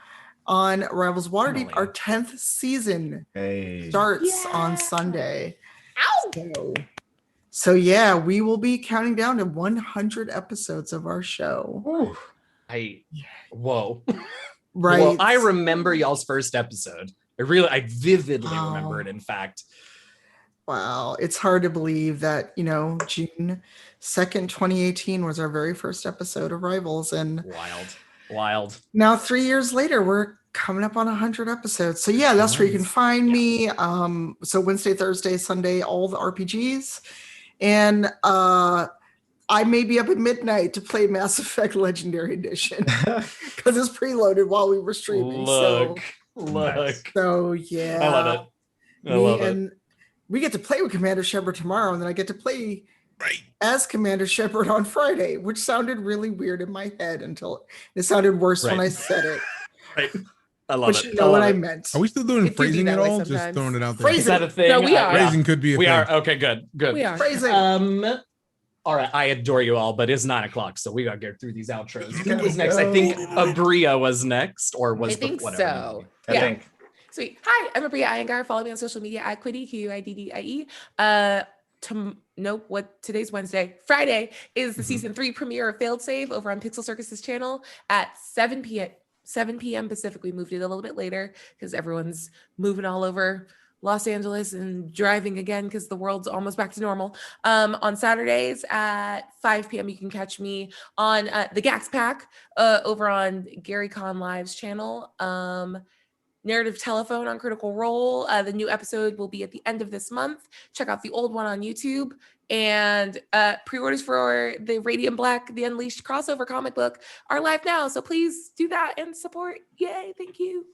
Speaker 8: on Rivals Waterdeep. Our 10th season starts on Sunday.
Speaker 3: Ow!
Speaker 8: So yeah, we will be counting down to 100 episodes of our show.
Speaker 2: Ooh. Whoa.
Speaker 8: Right.
Speaker 2: Well, I remember y'all's first episode. I vividly remember it, in fact.
Speaker 8: Wow. It's hard to believe that, June 2nd, 2018 was our very first episode of Rivals. And
Speaker 2: Wild.
Speaker 8: Now 3 years later, we're coming up on 100 episodes. So yeah, that's where you can find me. So Wednesday, Thursday, Sunday, all the RPGs. And I may be up at midnight to play Mass Effect Legendary Edition because it's preloaded while we were streaming.
Speaker 2: Look.
Speaker 8: So yeah.
Speaker 2: I love it.
Speaker 8: And we get to play with Commander Shepard tomorrow, and then I get to play as Commander Shepard on Friday, which sounded really weird in my head until it sounded worse when I said it.
Speaker 2: Right. I love
Speaker 8: but
Speaker 2: it.
Speaker 8: you know what I meant.
Speaker 4: Are we still doing
Speaker 3: It do
Speaker 4: phrasing
Speaker 3: be
Speaker 4: at
Speaker 3: that way
Speaker 4: all? Just
Speaker 3: sometimes.
Speaker 4: throwing it out there.
Speaker 8: Phrasing.
Speaker 2: Is that a thing?
Speaker 3: No, we are.
Speaker 4: Phrasing could be a
Speaker 2: We
Speaker 4: thing.
Speaker 2: are. Okay, good.
Speaker 3: We are.
Speaker 8: Phrasing.
Speaker 2: All right, I adore you all, but it's 9:00, so we gotta get through these outros. Who was next? I think Abria was next, or was
Speaker 3: I think
Speaker 2: whatever.
Speaker 3: so.
Speaker 5: I
Speaker 3: Yeah.
Speaker 5: think.
Speaker 3: Sweet. Hi, I'm Abria Iyengar. Follow me on social media at Quiddy, Q-I-D-D-I-E. Today's Wednesday. Friday is the season 3 premiere of Failed Save over on Pixel Circus's channel at 7 p.m. Pacific. We moved it a little bit later because everyone's moving all over Los Angeles and driving again because the world's almost back to normal. On Saturdays at 5 p.m. you can catch me on the Gax Pack over on Gary Con Live's channel. Narrative Telephone on Critical Role. The new episode will be at the end of this month. Check out the old one on YouTube. And pre-orders for the Radiant Black, The Unleashed crossover comic book are live now. So please do that and support. Yay, thank you.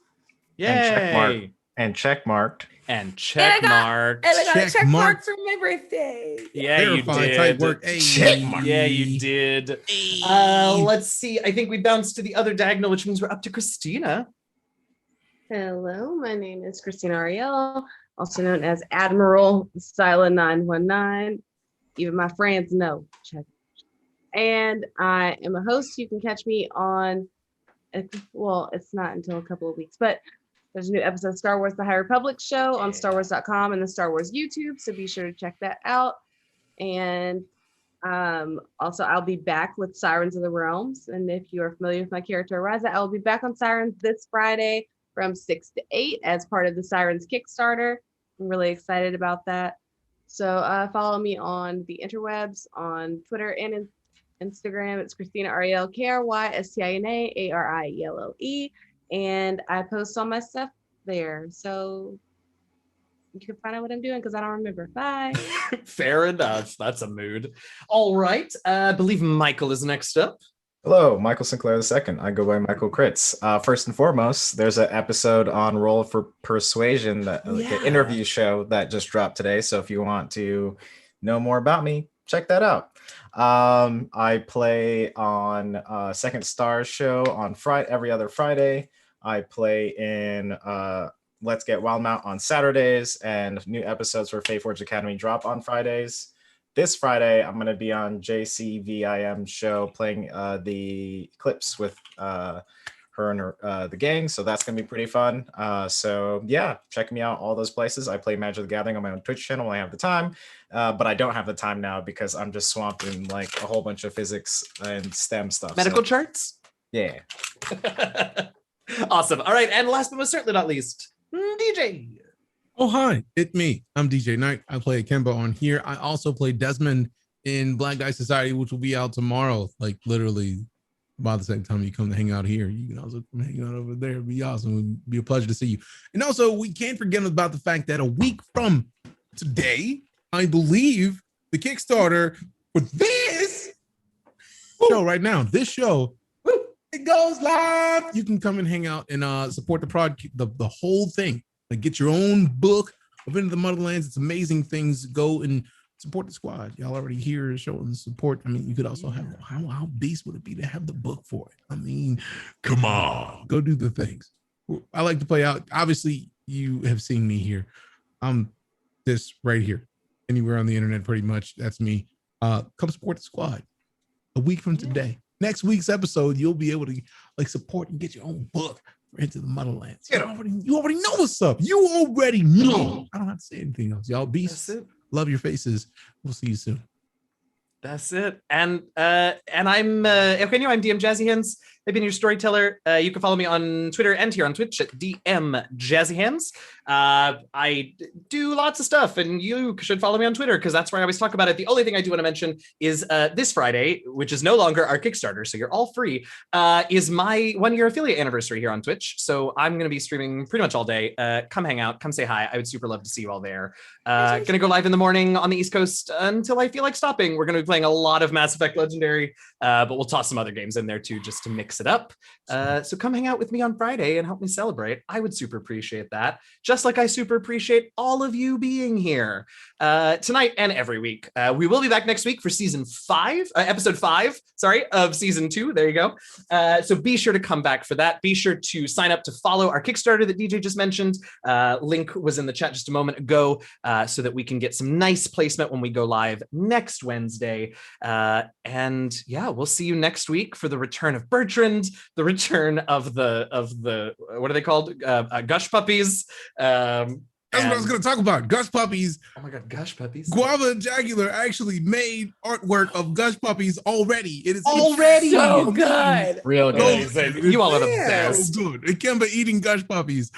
Speaker 2: Yay!
Speaker 5: And check marked.
Speaker 2: And check mark.
Speaker 3: And I got a
Speaker 4: Check
Speaker 3: check
Speaker 4: mark.
Speaker 3: mark for my birthday.
Speaker 2: Yeah, you
Speaker 4: Verified
Speaker 2: did.
Speaker 4: type work. Hey.
Speaker 2: Check mark. Yeah, you did. Let's see. I think we bounced to the other diagonal, which means we're up to Christina.
Speaker 10: Hello, my name is Christina Ariel, also known as Admiral Cyla 919. Even my friends know. Check. And I am a host. You can catch me on, well, it's not until a couple of weeks, but there's a new episode of Star Wars The High Republic show on StarWars.com and the Star Wars YouTube. So be sure to check that out. And also, I'll be back with Sirens of the Realms. And if you are familiar with my character, Riza, I will be back on Sirens this Friday from 6 to 8 as part of the Sirens Kickstarter. I'm really excited about that. So follow me on the interwebs, on Twitter and Instagram. It's Christina Ariel, KRYSTINA ARIELLE. And I post all my stuff there. So you can find out what I'm doing because I don't remember. Bye.
Speaker 2: Fair enough. That's a mood. All right. I believe Michael is next up.
Speaker 5: Hello, Michael Sinclair II. I go by Michael Kritz. First and foremost, there's an episode on Roll for Persuasion, that like an interview show that just dropped today. So if you want to know more about me, check that out. I play on Second Star show on every other Friday. I play in Let's Get Wildmount on Saturdays, and new episodes for Fateforge Academy drop on Fridays. This Friday, I'm going to be on JCVIM show playing the Eclipse with her and the gang, so that's going to be pretty fun. So yeah, check me out all those places. I play Magic the Gathering on my own Twitch channel when I have the time, but I don't have the time now because I'm just swamped in like a whole bunch of physics and STEM stuff.
Speaker 2: Medical charts?
Speaker 5: Yeah.
Speaker 2: Awesome. All right, and last but most certainly not least, DJ.
Speaker 4: Oh, hi, it's me. I'm DJ Knight. I play Ikemba on here. I also play Desmond in Black Dice Society, which will be out tomorrow. Like literally by the same time you come to hang out here. You can also come hang out over there. It'd be awesome. It would be a pleasure to see you. And also, we can't forget about the fact that a week from today, I believe the Kickstarter for this show right now, this show, it goes live. You can come and hang out and support the whole thing. Like get your own book of Into the Motherlands. It's amazing things. Go and support the squad. Y'all already here showing support. I mean, you could also have how beast would it be to have the book for it? I mean, come on, go do the things. I like to play out. Obviously, you have seen me here. This right here, anywhere on the internet, pretty much. That's me. Come support the squad. A week from today, next week's episode, you'll be able to like support and get your own book. Into the Motherlands. You already know what's up. You already know. I don't have to say anything else. Y'all beasts. Love your faces. We'll see you soon.
Speaker 2: That's it. And I'm Eugenio. I'm DM Jazzy Hands. I've been your storyteller. You can follow me on Twitter and here on Twitch at DM Jazzy Hands. I do lots of stuff, and you should follow me on Twitter because that's where I always talk about it. The only thing I do want to mention is this Friday, which is no longer our Kickstarter, so you're all free, is my 1-year affiliate anniversary here on Twitch. So I'm going to be streaming pretty much all day. Come hang out. Come say hi. I would super love to see you all there. Going to go live in the morning on the East Coast until I feel like stopping. We're going to be playing a lot of Mass Effect Legendary, but we'll toss some other games in there too, just to mix it up. So come hang out with me on Friday and help me celebrate. I would super appreciate that. Just like I super appreciate all of you being here tonight and every week. We will be back next week for episode 5, of season 2. There you go. So be sure to come back for that. Be sure to sign up to follow our Kickstarter that DJ just mentioned. Link was in the chat just a moment ago, so that we can get some nice placement when we go live next Wednesday. And yeah, we'll see you next week for the return of Bertrand, the return of the what are they called? Gush puppies.
Speaker 4: That's what I was going to talk about. Gush puppies.
Speaker 2: Oh my God, Gush puppies.
Speaker 4: Guava and Jagular actually made artwork of Gush puppies already. It is
Speaker 3: already so good.
Speaker 2: Real good. You all are the best.
Speaker 4: So good. Ikemba eating Gush puppies.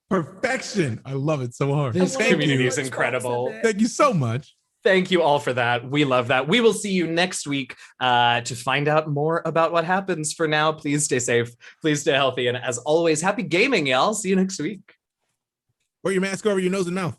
Speaker 4: Perfection. I love it so hard.
Speaker 2: This community is incredible.
Speaker 4: Thank you so much.
Speaker 2: Thank you all for that. We love that. We will see you next week to find out more about what happens. For now, please stay safe. Please stay healthy. And as always, happy gaming, y'all. See you next week.
Speaker 4: Wear your mask over your nose and mouth.